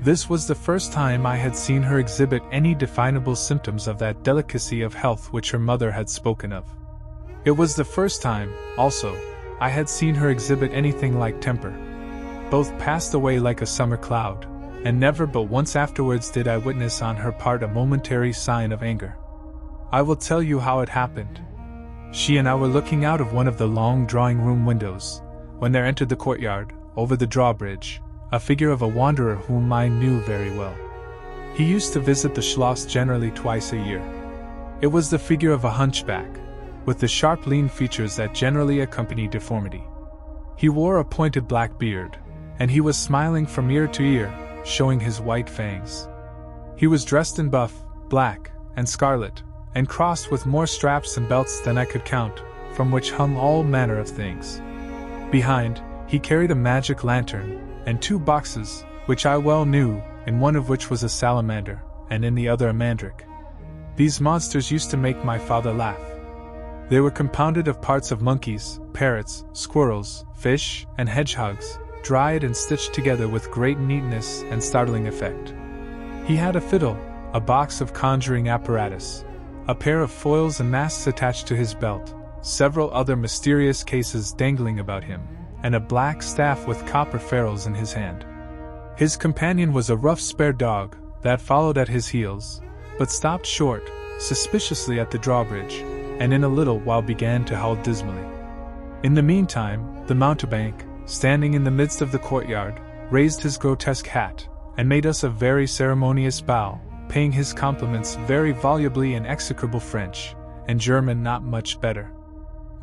This was the first time I had seen her exhibit any definable symptoms of that delicacy of health which her mother had spoken of. It was the first time, also, I had seen her exhibit anything like temper. Both passed away like a summer cloud, and never but once afterwards did I witness on her part a momentary sign of anger. I will tell you how it happened. She and I were looking out of one of the long drawing-room windows, when there entered the courtyard, over the drawbridge, a figure of a wanderer whom I knew very well. He used to visit the Schloss generally twice a year. It was the figure of a hunchback, with the sharp lean features that generally accompany deformity. He wore a pointed black beard, and he was smiling from ear to ear, showing his white fangs. He was dressed in buff, black, and scarlet, and crossed with more straps and belts than I could count, from which hung all manner of things. Behind, he carried a magic lantern, and 2 boxes, which I well knew, in one of which was a salamander, and in the other a mandrake. These monsters used to make my father laugh. They were compounded of parts of monkeys, parrots, squirrels, fish, and hedgehogs, dried and stitched together with great neatness and startling effect. He had a fiddle, a box of conjuring apparatus, a pair of foils and masks attached to his belt, several other mysterious cases dangling about him, and a black staff with copper ferrules in his hand. His companion was a rough spare dog, that followed at his heels, but stopped short, suspiciously at the drawbridge, and in a little while began to howl dismally. In the meantime, the mountebank, standing in the midst of the courtyard, raised his grotesque hat, and made us a very ceremonious bow, paying his compliments very volubly in execrable French, and German not much better.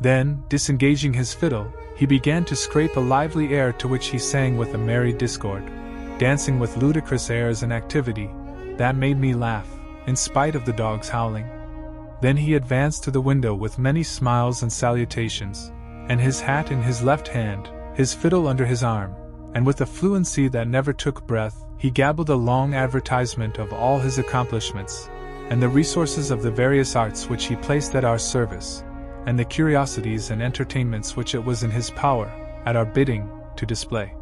Then, disengaging his fiddle, he began to scrape a lively air to which he sang with a merry discord, dancing with ludicrous airs and activity, that made me laugh, in spite of the dog's howling. Then he advanced to the window with many smiles and salutations, and his hat in his left hand, his fiddle under his arm, and with a fluency that never took breath, he gabbled a long advertisement of all his accomplishments, and the resources of the various arts which he placed at our service, and the curiosities and entertainments which it was in his power, at our bidding, to display.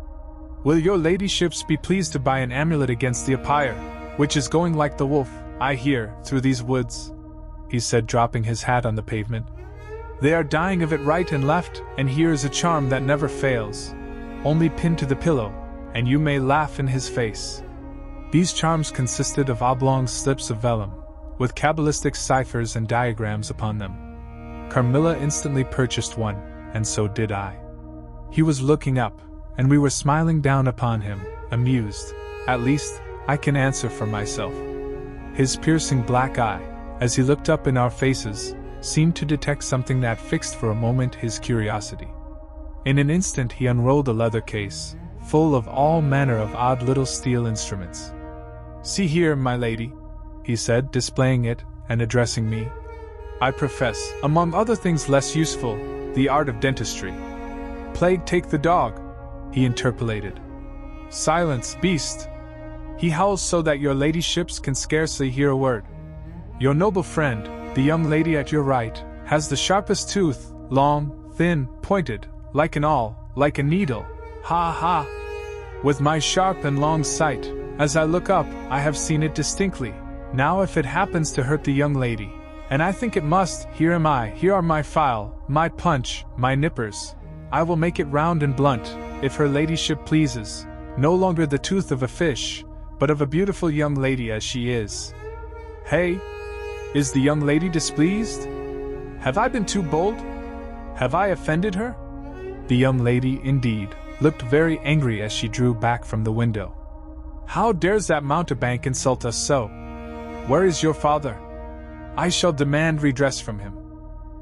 "Will your ladyships be pleased to buy an amulet against the empire, which is going like the wolf, I hear, through these woods?" he said, dropping his hat on the pavement. "They are dying of it right and left, and here is a charm that never fails, only pinned to the pillow, and you may laugh in his face." These charms consisted of oblong slips of vellum, with cabalistic ciphers and diagrams upon them. Carmilla instantly purchased one, and so did I. He was looking up, and we were smiling down upon him, amused. At least, I can answer for myself. His piercing black eye, as he looked up in our faces, seemed to detect something that fixed for a moment his curiosity. In an instant he unrolled a leather case, full of all manner of odd little steel instruments. "See here, my lady," he said, displaying it, and addressing me. "I profess, among other things less useful, the art of dentistry." "Plague take the dog," he interpolated. "Silence, beast! He howls so that your ladyships can scarcely hear a word. Your noble friend, the young lady at your right, has the sharpest tooth, long, thin, pointed, like an awl, like a needle. Ha ha! With my sharp and long sight, as I look up, I have seen it distinctly. Now if it happens to hurt the young lady, and I think it must, here am I, here are my file, my punch, my nippers. I will make it round and blunt, if her ladyship pleases, no longer the tooth of a fish, but of a beautiful young lady as she is. Hey? Is the young lady displeased? Have I been too bold? Have I offended her? The young lady, indeed, looked very angry as she drew back from the window. How dares that mountebank insult us so? Where is your father? I shall demand redress from him.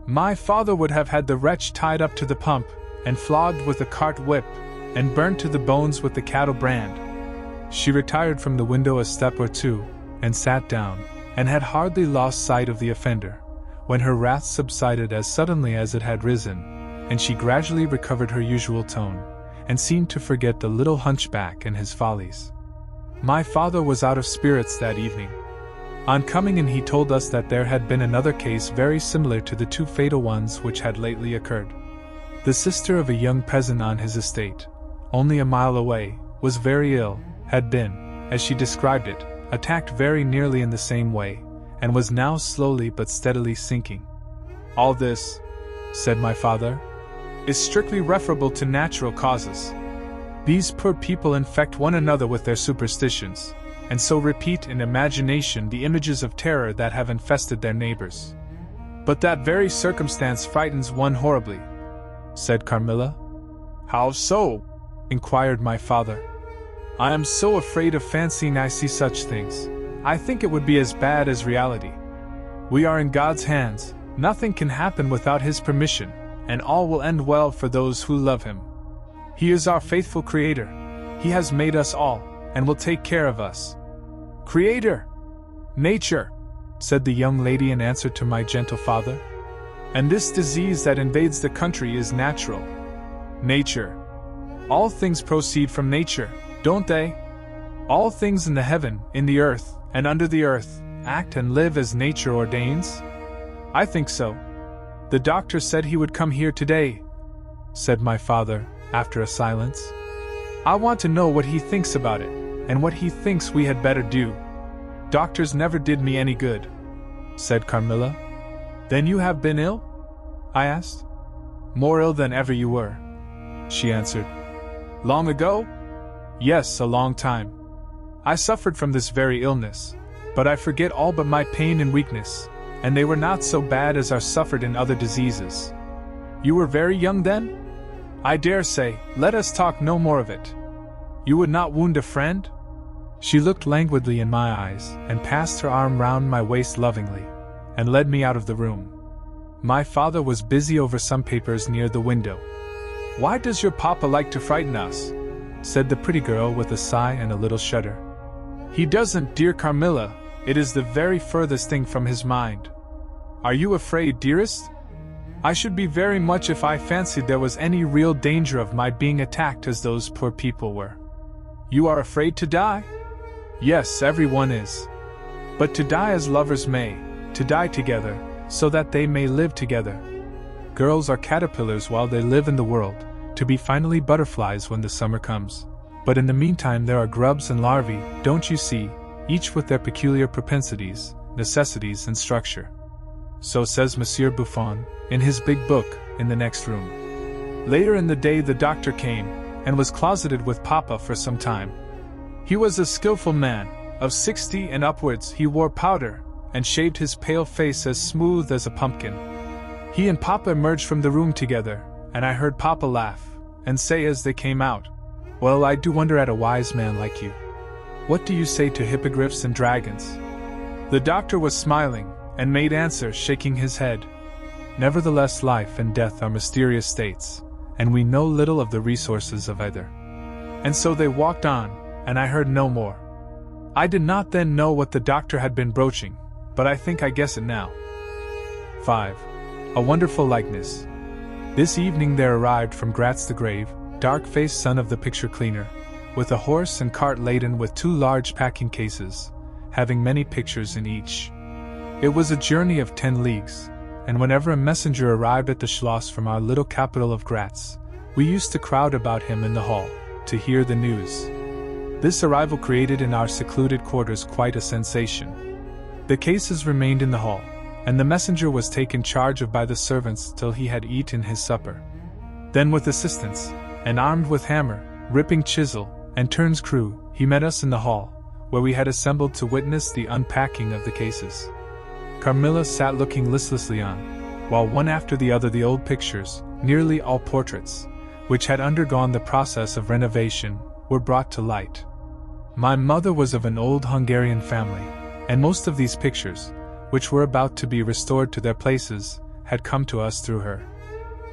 My father would have had the wretch tied up to the pump, and flogged with a cart whip, and burnt to the bones with the cattle brand. She retired from the window a step or two, and sat down, and had hardly lost sight of the offender, when her wrath subsided as suddenly as it had risen, and she gradually recovered her usual tone, and seemed to forget the little hunchback and his follies. My father was out of spirits that evening. On coming in, he told us that there had been another case very similar to the two fatal ones which had lately occurred. The sister of a young peasant on his estate, only a mile away, was very ill, had been, as she described it, attacked very nearly in the same way, and was now slowly but steadily sinking. All this, said my father, is strictly referable to natural causes. These poor people infect one another with their superstitions, and so repeat in imagination the images of terror that have infested their neighbors. But that very circumstance frightens one horribly, said Carmilla. How so? Inquired my father. I am so afraid of fancying I see such things. I think it would be as bad as reality. We are in God's hands, nothing can happen without His permission, and all will end well for those who love Him. He is our faithful Creator. He has made us all, and will take care of us. Creator! Nature! Said the young lady in answer to my gentle father. And this disease that invades the country is natural. Nature. All things proceed from nature, don't they? All things in the heaven, in the earth, and under the earth, act and live as nature ordains? I think so. The doctor said he would come here today, said my father, after a silence. I want to know what he thinks about it, and what he thinks we had better do. Doctors never did me any good, said Carmilla. Then you have been ill? I asked. More ill than ever you were, she answered. Long ago? Yes, a long time. I suffered from this very illness, but I forget all but my pain and weakness, and they were not so bad as are suffered in other diseases. You were very young then? I dare say, let us talk no more of it. You would not wound a friend? She looked languidly in my eyes, and passed her arm round my waist lovingly, and led me out of the room. My father was busy over some papers near the window. Why does your papa like to frighten us? Said the pretty girl with a sigh and a little shudder. He doesn't, dear Carmilla, it is the very furthest thing from his mind. Are you afraid, dearest? I should be very much if I fancied there was any real danger of my being attacked as those poor people were. You are afraid to die? Yes, everyone is. But to die as lovers may, to die together, so that they may live together. Girls are caterpillars while they live in the world, to be finally butterflies when the summer comes. But in the meantime there are grubs and larvae, don't you see, each with their peculiar propensities, necessities and structure. So says Monsieur Buffon, in his big book, in the next room. Later in the day the doctor came, and was closeted with Papa for some time. He was a skillful man, of 60 and upwards. He wore powder, and shaved his pale face as smooth as a pumpkin. He and Papa emerged from the room together, and I heard Papa laugh, and say as they came out, Well, I do wonder at a wise man like you. What do you say to hippogriffs and dragons? The doctor was smiling, and made answer, shaking his head. Nevertheless, life and death are mysterious states, and we know little of the resources of either. And so they walked on, and I heard no more. I did not then know what the doctor had been broaching, but I think I guess it now. 5. A wonderful likeness. This evening there arrived from Gratz the grave, dark-faced son of the picture cleaner, with a horse and cart laden with 2 large packing cases, having many pictures in each. It was a journey of 10 leagues, and whenever a messenger arrived at the Schloss from our little capital of Gratz, we used to crowd about him in the hall, to hear the news. This arrival created in our secluded quarters quite a sensation. The cases remained in the hall, and the messenger was taken charge of by the servants till he had eaten his supper. Then with assistants, and armed with hammer, ripping chisel, and turnscrew, he met us in the hall, where we had assembled to witness the unpacking of the cases. Carmilla sat looking listlessly on, while one after the other the old pictures, nearly all portraits, which had undergone the process of renovation, were brought to light. My mother was of an old Hungarian family, and most of these pictures, which were about to be restored to their places, had come to us through her.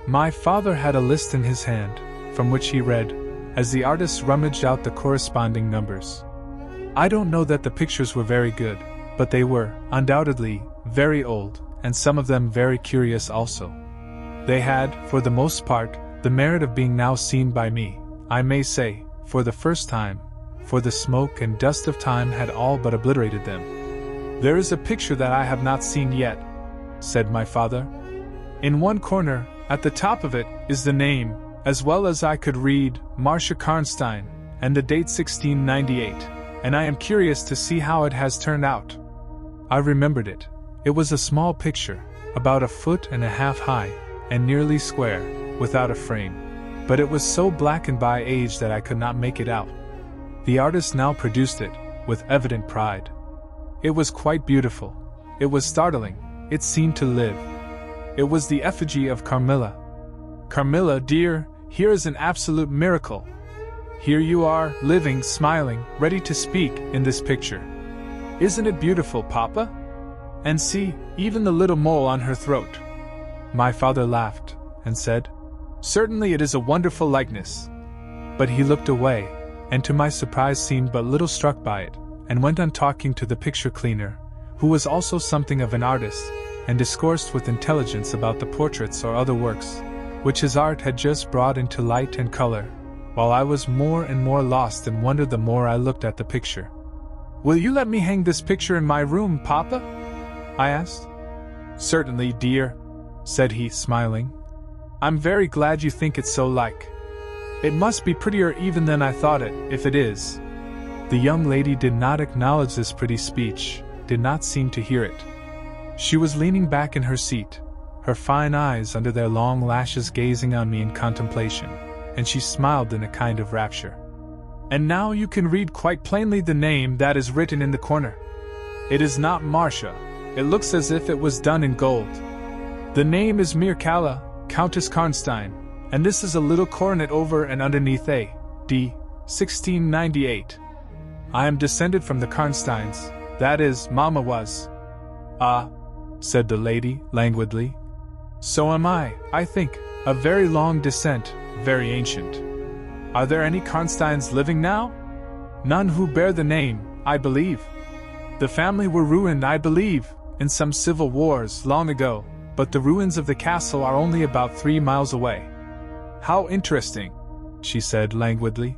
My father had a list in his hand, from which he read, as the artists rummaged out the corresponding numbers. I don't know that the pictures were very good, but they were, undoubtedly, very old, and some of them very curious also. They had, for the most part, the merit of being now seen by me, I may say, for the first time, for the smoke and dust of time had all but obliterated them. "There is a picture that I have not seen yet," said my father. "In one corner, at the top of it, is the name, as well as I could read, Marcia Karnstein, and the date 1698, and I am curious to see how it has turned out." I remembered it. It was a small picture, about 1.5 feet high, and nearly square, without a frame, but it was so blackened by age that I could not make it out. The artist now produced it, with evident pride. It was quite beautiful. It was startling. It seemed to live. It was the effigy of Carmilla. "Carmilla, dear, here is an absolute miracle. Here you are, living, smiling, ready to speak, in this picture. Isn't it beautiful, Papa? And see, even the little mole on her throat." My father laughed, and said, "Certainly it is a wonderful likeness." But he looked away, and to my surprise seemed but little struck by it, and went on talking to the picture cleaner, who was also something of an artist, and discoursed with intelligence about the portraits or other works, which his art had just brought into light and color, while I was more and more lost and wondered the more I looked at the picture. "Will you let me hang this picture in my room, Papa?" I asked. "Certainly, dear," said he, smiling. "I'm very glad you think it so like. It must be prettier even than I thought it, if it is." The young lady did not acknowledge this pretty speech, did not seem to hear it. She was leaning back in her seat, her fine eyes under their long lashes gazing on me in contemplation, and she smiled in a kind of rapture. "And now you can read quite plainly the name that is written in the corner. It is not Marcia. It looks as if it was done in gold. The name is Mircalla, Countess Karnstein, and this is a little coronet over and underneath A.D. 1698. I am descended from the Karnsteins, that is, Mama was." "Ah," said the lady, languidly. "So am I think, of very long descent, very ancient. Are there any Karnsteins living now?" "None who bear the name, I believe. The family were ruined, I believe, in some civil wars long ago, but the ruins of the castle are only about 3 miles away." "How interesting," she said languidly.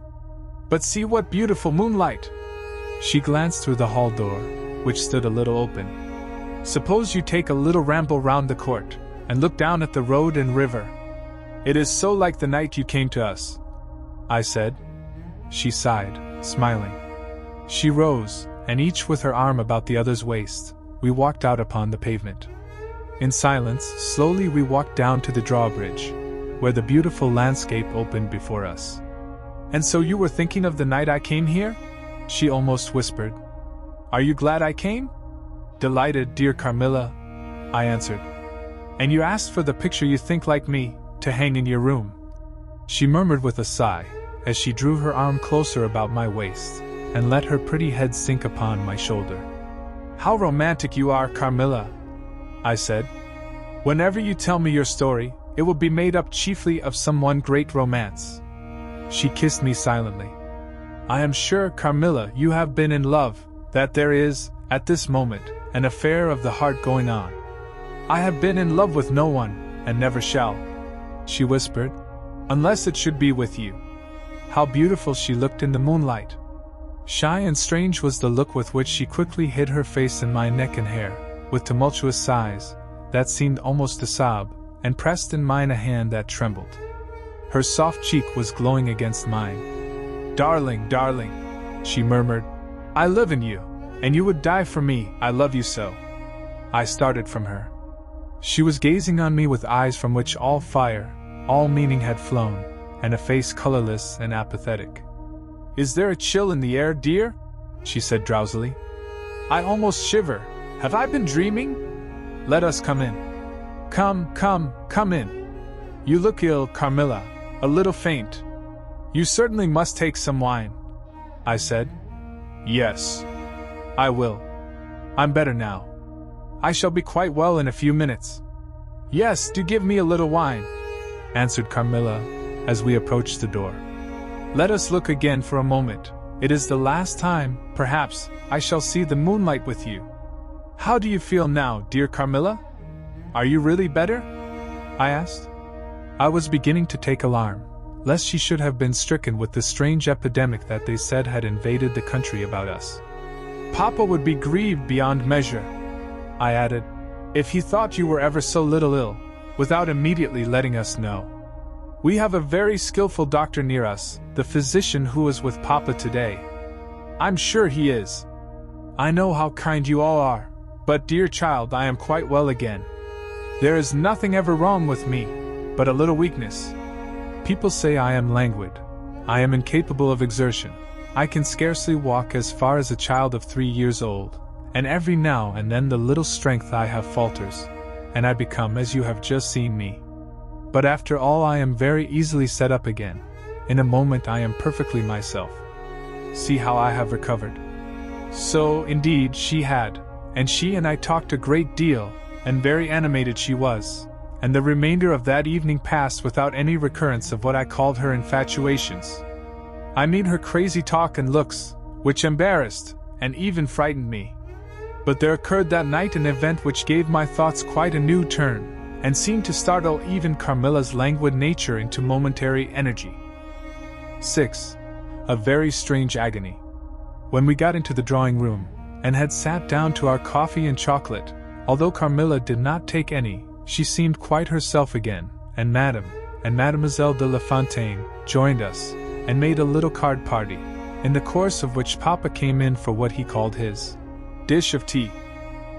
"But see what beautiful moonlight." She glanced through the hall door, which stood a little open. "Suppose you take a little ramble round the court, and look down at the road and river. It is so like the night you came to us," I said. She sighed, smiling. She rose, and each with her arm about the other's waist, we walked out upon the pavement. In silence, slowly we walked down to the drawbridge, where the beautiful landscape opened before us. "And so you were thinking of the night I came here?" she almost whispered. "Are you glad I came?" "Delighted, dear Carmilla," I answered. "And you asked for the picture you think like me, to hang in your room?" She murmured with a sigh, as she drew her arm closer about my waist, and let her pretty head sink upon my shoulder. "How romantic you are, Carmilla," I said. "Whenever you tell me your story, it will be made up chiefly of some one great romance." She kissed me silently. "I am sure, Carmilla, you have been in love, that there is, at this moment, an affair of the heart going on." "I have been in love with no one, and never shall," she whispered, "unless it should be with you." How beautiful she looked in the moonlight! Shy and strange was the look with which she quickly hid her face in my neck and hair, with tumultuous sighs, that seemed almost to sob, and pressed in mine a hand that trembled. Her soft cheek was glowing against mine. "Darling, darling," she murmured, "I live in you, and you would die for me, I love you so." I started from her. She was gazing on me with eyes from which all fire, all meaning had flown, and a face colorless and apathetic. "Is there a chill in the air, dear?" she said drowsily. "I almost shiver. Have I been dreaming?" let us come in. Come in. You look ill, Carmilla, a little faint. You certainly must take some wine, I said. Yes, I will. I'm better now. I shall be quite well in a few minutes. Yes, do give me a little wine, answered Carmilla, as we approached the door. Let us look again for a moment. It is the last time, perhaps, I shall see the moonlight with you. How do you feel now, dear Carmilla? Are you really better? I asked. I was beginning to take alarm, lest she should have been stricken with the strange epidemic that they said had invaded the country about us. Papa would be grieved beyond measure, I added, if he thought you were ever so little ill, without immediately letting us know. We have a very skillful doctor near us, the physician who was with Papa today. I'm sure he is. I know how kind you all are, but dear child, I am quite well again. There is nothing ever wrong with me, but a little weakness. People say I am languid. I am incapable of exertion. I can scarcely walk as far as a child of 3 years old, and every now and then the little strength I have falters, and I become as you have just seen me. But after all, I am very easily set up again. In a moment I am perfectly myself. See how I have recovered. So, indeed, she had, and she and I talked a great deal, and very animated she was, and the remainder of that evening passed without any recurrence of what I called her infatuations. I mean her crazy talk and looks, which embarrassed, and even frightened me. But there occurred that night an event which gave my thoughts quite a new turn, and seemed to startle even Carmilla's languid nature into momentary energy. 6. A very strange agony. When we got into the drawing room, and had sat down to our coffee and chocolate, although Carmilla did not take any, she seemed quite herself again, and Madame, and Mademoiselle de La Fontaine, joined us, and made a little card party, in the course of which Papa came in for what he called his dish of tea.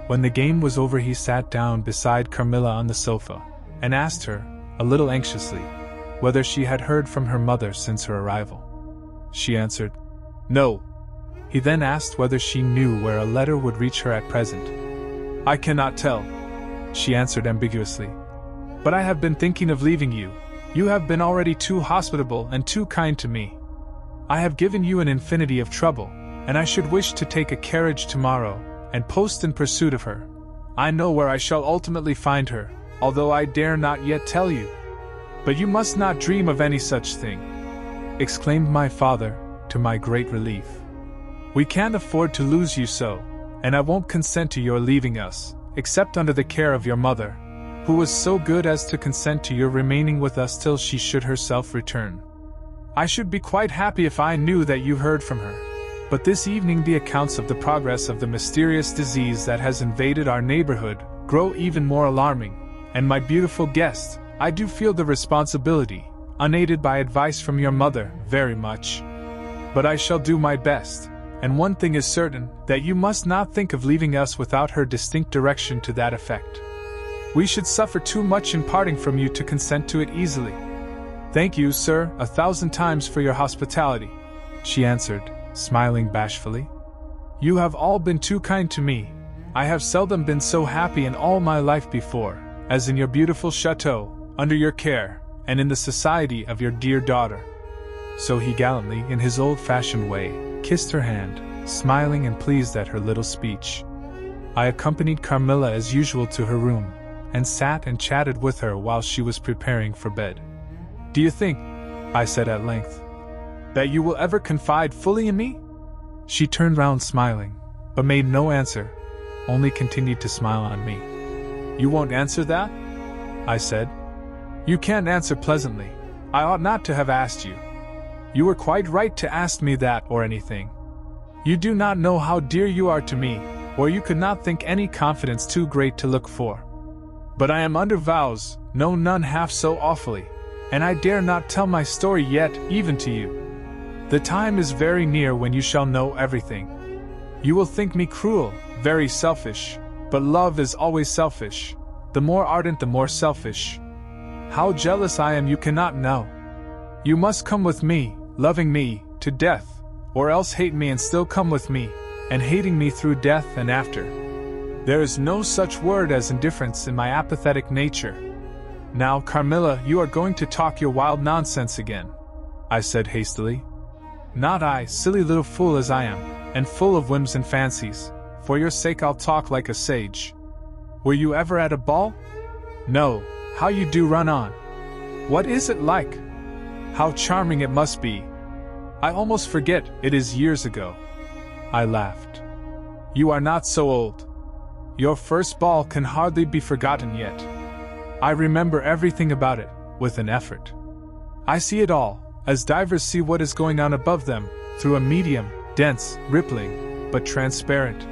When the game was over he sat down beside Carmilla on the sofa, and asked her, a little anxiously, whether she had heard from her mother since her arrival. She answered, no. He then asked whether she knew where a letter would reach her at present. I cannot tell, she answered ambiguously. But I have been thinking of leaving you. You have been already too hospitable and too kind to me. I have given you an infinity of trouble, and I should wish to take a carriage tomorrow, and post in pursuit of her. I know where I shall ultimately find her, although I dare not yet tell you. But you must not dream of any such thing, exclaimed my father, to my great relief. We can't afford to lose you so, and I won't consent to your leaving us, except under the care of your mother, who was so good as to consent to your remaining with us till she should herself return. I should be quite happy if I knew that you heard from her. But this evening the accounts of the progress of the mysterious disease that has invaded our neighborhood grow even more alarming, and my beautiful guest, I do feel the responsibility, unaided by advice from your mother, very much. But I shall do my best, and one thing is certain, that you must not think of leaving us without her distinct direction to that effect. We should suffer too much in parting from you to consent to it easily. Thank you, sir, 1,000 times for your hospitality, she answered, smiling bashfully. You have all been too kind to me. I have seldom been so happy in all my life before, as in your beautiful chateau, under your care, and in the society of your dear daughter. So he gallantly, in his old-fashioned way, kissed her hand, smiling and pleased at her little speech. I accompanied Carmilla as usual to her room, and sat and chatted with her while she was preparing for bed. Do you think, I said at length, that you will ever confide fully in me? She turned round smiling, but made no answer, only continued to smile on me. You won't answer that? I said. You can't answer pleasantly. I ought not to have asked you. You were quite right to ask me that or anything. You do not know how dear you are to me, or you could not think any confidence too great to look for. But I am under vows, no none half so awfully, and I dare not tell my story yet, even to you. The time is very near when you shall know everything. You will think me cruel, very selfish, but love is always selfish. The more ardent, the more selfish. How jealous I am you cannot know. You must come with me, loving me, to death, or else hate me and still come with me, and hating me through death and after. There is no such word as indifference in my apathetic nature. Now, Carmilla, you are going to talk your wild nonsense again, I said hastily. Not I, silly little fool as I am, and full of whims and fancies. For your sake I'll talk like a sage. Were you ever at a ball? No. How you do run on. What is it like? How charming it must be. I almost forget it is years ago. I laughed. You are not so old. Your first ball can hardly be forgotten yet. I remember everything about it, with an effort. I see it all, as divers see what is going on above them, through a medium, dense, rippling, but transparent.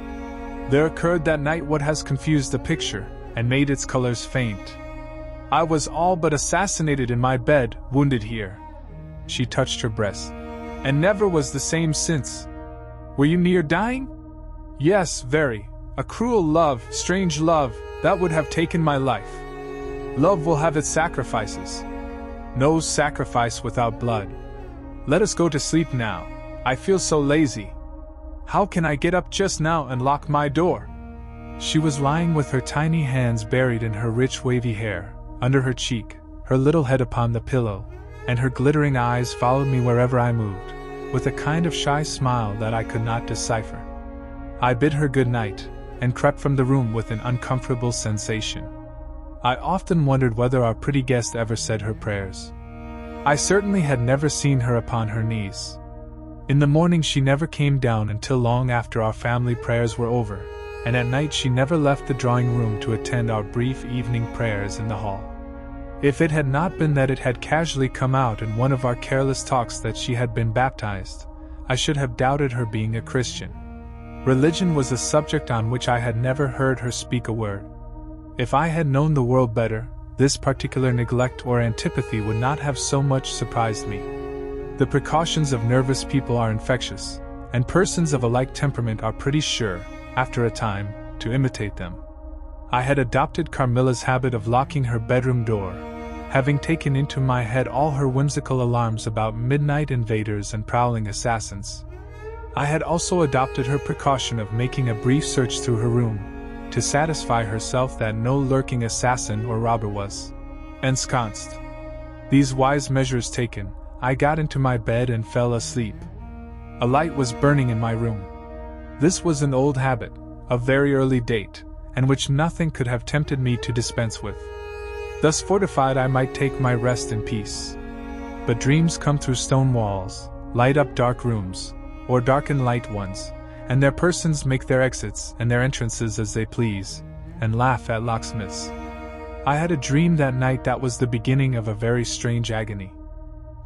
There occurred that night what has confused the picture, and made its colors faint. I was all but assassinated in my bed, wounded here. She touched her breast. And never was the same since. Were you near dying? Yes, very. A cruel love, strange love, that would have taken my life. Love will have its sacrifices. No sacrifice without blood. Let us go to sleep now. I feel so lazy. How can I get up just now and lock my door? She was lying with her tiny hands buried in her rich wavy hair, under her cheek, her little head upon the pillow, and her glittering eyes followed me wherever I moved, with a kind of shy smile that I could not decipher. I bid her good night, and crept from the room with an uncomfortable sensation. I often wondered whether our pretty guest ever said her prayers. I certainly had never seen her upon her knees. In the morning she never came down until long after our family prayers were over, and at night she never left the drawing room to attend our brief evening prayers in the hall. If it had not been that it had casually come out in one of our careless talks that she had been baptized, I should have doubted her being a Christian. Religion was a subject on which I had never heard her speak a word. If I had known the world better, this particular neglect or antipathy would not have so much surprised me. The precautions of nervous people are infectious, and persons of a like temperament are pretty sure, after a time, to imitate them. I had adopted Carmilla's habit of locking her bedroom door, having taken into my head all her whimsical alarms about midnight invaders and prowling assassins. I had also adopted her precaution of making a brief search through her room, to satisfy herself that no lurking assassin or robber was ensconced. These wise measures taken, I got into my bed and fell asleep. A light was burning in my room. This was an old habit, of very early date, and which nothing could have tempted me to dispense with. Thus fortified I might take my rest in peace. But dreams come through stone walls, light up dark rooms, or darken light ones, and their persons make their exits and their entrances as they please, and laugh at locksmiths. I had a dream that night that was the beginning of a very strange agony.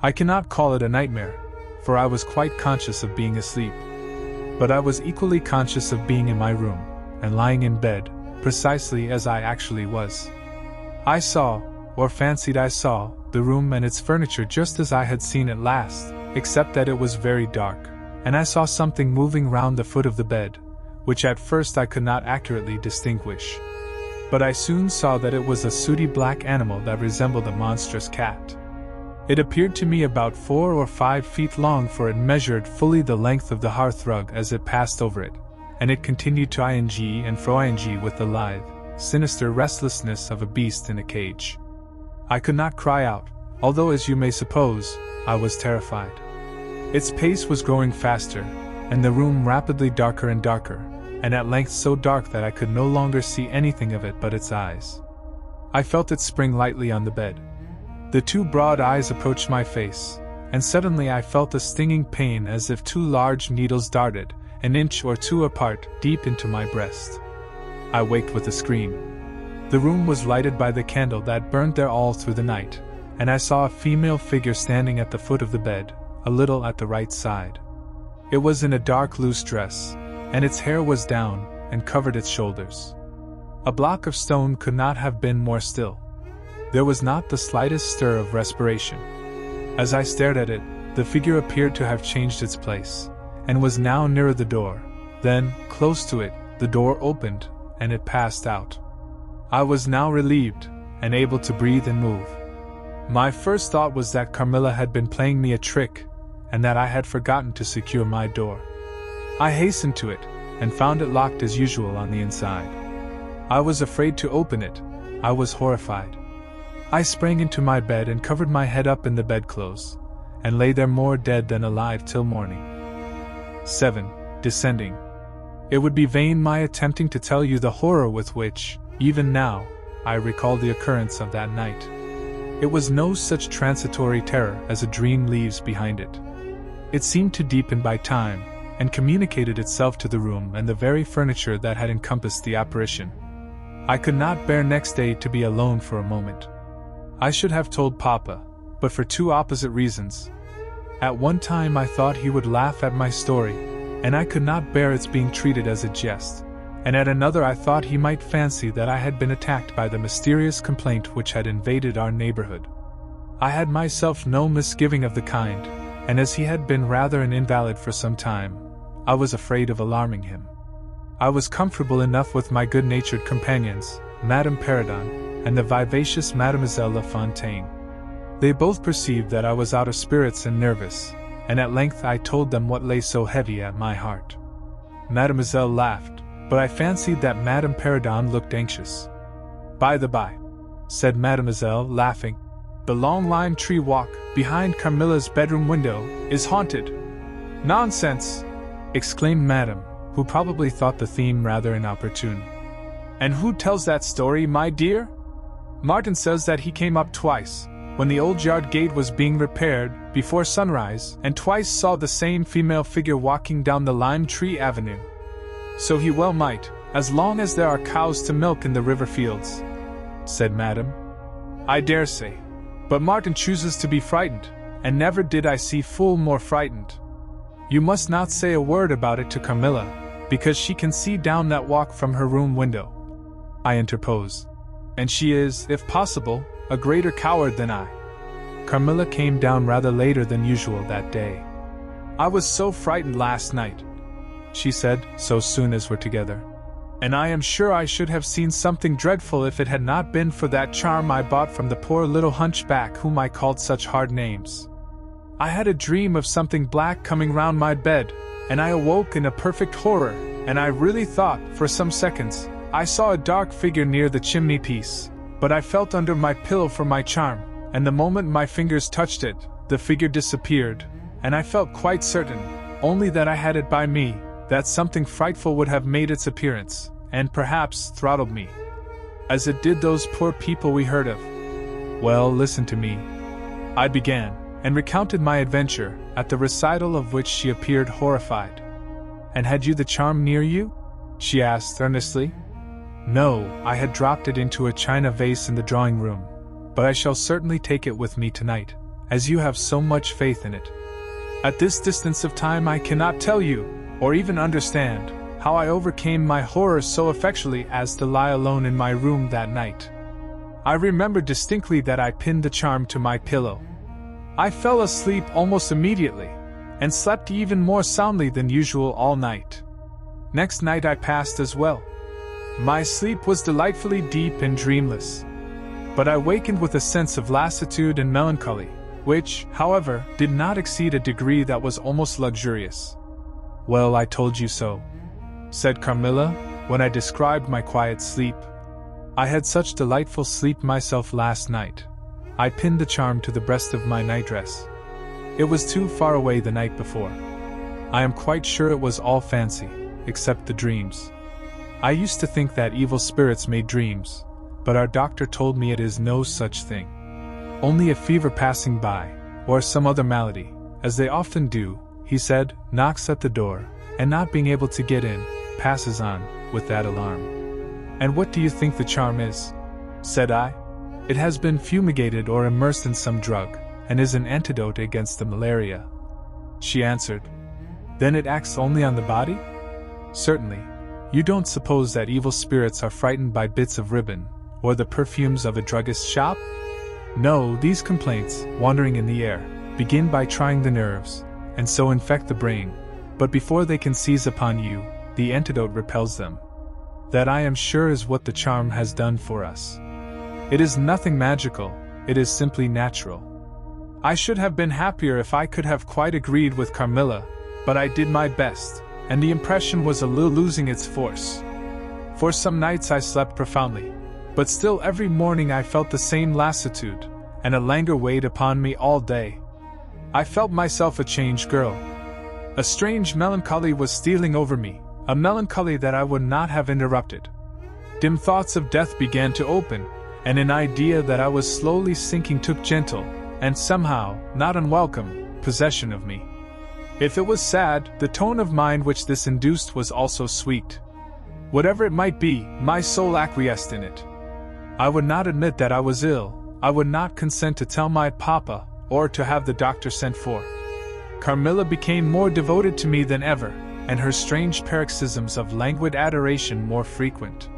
I cannot call it a nightmare, for I was quite conscious of being asleep. But I was equally conscious of being in my room, and lying in bed, precisely as I actually was. I saw, or fancied I saw, the room and its furniture just as I had seen it last, except that it was very dark, and I saw something moving round the foot of the bed, which at first I could not accurately distinguish. But I soon saw that it was a sooty black animal that resembled a monstrous cat. It appeared to me about 4 or 5 feet long, for it measured fully the length of the hearthrug as it passed over it, and it continued to ing and fro-ing with the lithe, sinister restlessness of a beast in a cage. I could not cry out, although as you may suppose, I was terrified. Its pace was growing faster, and the room rapidly darker and darker, and at length so dark that I could no longer see anything of it but its eyes. I felt it spring lightly on the bed. The 2 broad eyes approached my face, and suddenly I felt a stinging pain as if 2 large needles darted, an inch or 2 apart, deep into my breast. I waked with a scream. The room was lighted by the candle that burned there all through the night, and I saw a female figure standing at the foot of the bed, a little at the right side. It was in a dark loose dress, and its hair was down, and covered its shoulders. A block of stone could not have been more still. There was not the slightest stir of respiration. As I stared at it, the figure appeared to have changed its place, and was now nearer the door. Then, close to it, the door opened, and it passed out. I was now relieved, and able to breathe and move. My first thought was that Carmilla had been playing me a trick, and that I had forgotten to secure my door. I hastened to it, and found it locked as usual on the inside. I was afraid to open it. I was horrified. I sprang into my bed and covered my head up in the bedclothes, and lay there more dead than alive till morning. 7. Descending. It would be vain my attempting to tell you the horror with which, even now, I recall the occurrence of that night. It was no such transitory terror as a dream leaves behind it. It seemed to deepen by time, and communicated itself to the room and the very furniture that had encompassed the apparition. I could not bear next day to be alone for a moment. I should have told Papa, but for two opposite reasons. At one time I thought he would laugh at my story, and I could not bear its being treated as a jest, and at another I thought he might fancy that I had been attacked by the mysterious complaint which had invaded our neighborhood. I had myself no misgiving of the kind, and as he had been rather an invalid for some time, I was afraid of alarming him. I was comfortable enough with my good-natured companions, Madame Perrodon, and the vivacious Mademoiselle La Fontaine. They both perceived that I was out of spirits and nervous, and at length I told them what lay so heavy at my heart. Mademoiselle laughed, but I fancied that Madame Perrodon looked anxious. "By the by," said Mademoiselle, laughing, "the long lime tree walk, behind Carmilla's bedroom window, is haunted." "Nonsense!" exclaimed Madame, who probably thought the theme rather inopportune. "And who tells that story, my dear?" "Martin says that he came up twice, when the old yard gate was being repaired, before sunrise, and twice saw the same female figure walking down the lime tree avenue. So he well might, as long as there are cows to milk in the river fields," said Madame. "I dare say. But Martin chooses to be frightened, and never did I see fool more frightened." "You must not say a word about it to Carmilla, because she can see down that walk from her room window," I interposed. "And she is, if possible, a greater coward than I." Carmilla came down rather later than usual that day. "I was so frightened last night," she said, so soon as we're together. "And I am sure I should have seen something dreadful if it had not been for that charm I bought from the poor little hunchback whom I called such hard names. I had a dream of something black coming round my bed, and I awoke in a perfect horror, and I really thought, for some seconds, I saw a dark figure near the chimney-piece, but I felt under my pillow for my charm, and the moment my fingers touched it, the figure disappeared, and I felt quite certain, only that I had it by me, that something frightful would have made its appearance, and perhaps throttled me, as it did those poor people we heard of." "Well, listen to me," I began, and recounted my adventure, at the recital of which she appeared horrified. "And had you the charm near you?" she asked earnestly. "No, I had dropped it into a china vase in the drawing-room, but I shall certainly take it with me tonight, as you have so much faith in it. At this distance of time I cannot tell you, or even understand, how I overcame my horror so effectually as to lie alone in my room that night. I remember distinctly that I pinned the charm to my pillow. I fell asleep almost immediately, and slept even more soundly than usual all night. Next night I passed as well. My sleep was delightfully deep and dreamless, but I wakened with a sense of lassitude and melancholy, which, however, did not exceed a degree that was almost luxurious." "Well, I told you so," said Carmilla, when I described my quiet sleep. "I had such delightful sleep myself last night. I pinned the charm to the breast of my nightdress. It was too far away the night before. I am quite sure it was all fancy, except the dreams. I used to think that evil spirits made dreams, but our doctor told me it is no such thing. Only a fever passing by, or some other malady, as they often do, he said, knocks at the door, and not being able to get in, passes on, with that alarm." "And what do you think the charm is?" said I. "It has been fumigated or immersed in some drug, and is an antidote against the malaria," she answered. "Then it acts only on the body?" "Certainly. You don't suppose that evil spirits are frightened by bits of ribbon, or the perfumes of a druggist's shop? No, these complaints, wandering in the air, begin by trying the nerves, and so infect the brain, but before they can seize upon you, the antidote repels them. That I am sure is what the charm has done for us. It is nothing magical, it is simply natural. I should have been happier if I could have quite agreed with Carmilla, but I did my best, and the impression was a little losing its force. For some nights I slept profoundly, but still every morning I felt the same lassitude, and a languor weighed upon me all day. I felt myself a changed girl. A strange melancholy was stealing over me, a melancholy that I would not have interrupted. Dim thoughts of death began to open, and an idea that I was slowly sinking took gentle, and somehow, not unwelcome, possession of me. If it was sad, the tone of mind which this induced was also sweet. Whatever it might be, my soul acquiesced in it. I would not admit that I was ill, I would not consent to tell my papa, or to have the doctor sent for. Carmilla became more devoted to me than ever, and her strange paroxysms of languid adoration more frequent.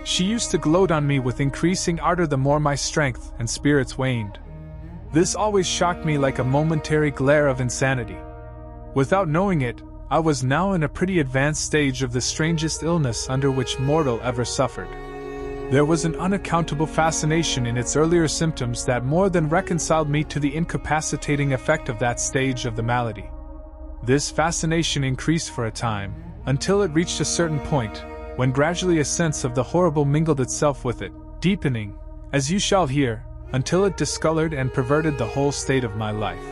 She used to gloat on me with increasing ardor the more my strength and spirits waned. This always shocked me like a momentary glare of insanity. Without knowing it, I was now in a pretty advanced stage of the strangest illness under which mortal ever suffered. There was an unaccountable fascination in its earlier symptoms that more than reconciled me to the incapacitating effect of that stage of the malady. This fascination increased for a time, until it reached a certain point, when gradually a sense of the horrible mingled itself with it, deepening, as you shall hear, until it discolored and perverted the whole state of my life.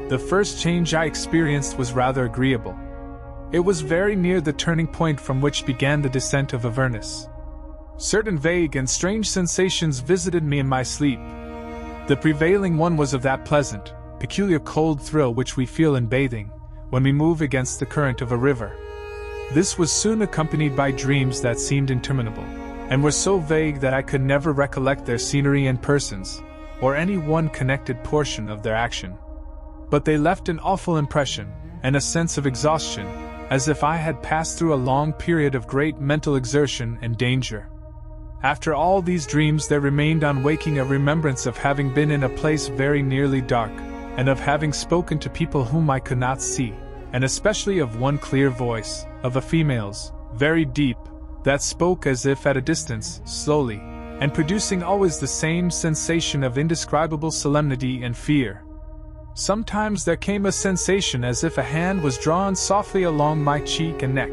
The first change I experienced was rather agreeable. It was very near the turning point from which began the descent of Avernus. Certain vague and strange sensations visited me in my sleep. The prevailing one was of that pleasant, peculiar cold thrill which we feel in bathing, when we move against the current of a river. This was soon accompanied by dreams that seemed interminable, and were so vague that I could never recollect their scenery and persons, or any one connected portion of their action. But they left an awful impression, and a sense of exhaustion, as if I had passed through a long period of great mental exertion and danger. After all these dreams there remained on waking a remembrance of having been in a place very nearly dark, and of having spoken to people whom I could not see, and especially of one clear voice, of a female's, very deep, that spoke as if at a distance, slowly, and producing always the same sensation of indescribable solemnity and fear. Sometimes there came a sensation as if a hand was drawn softly along my cheek and neck.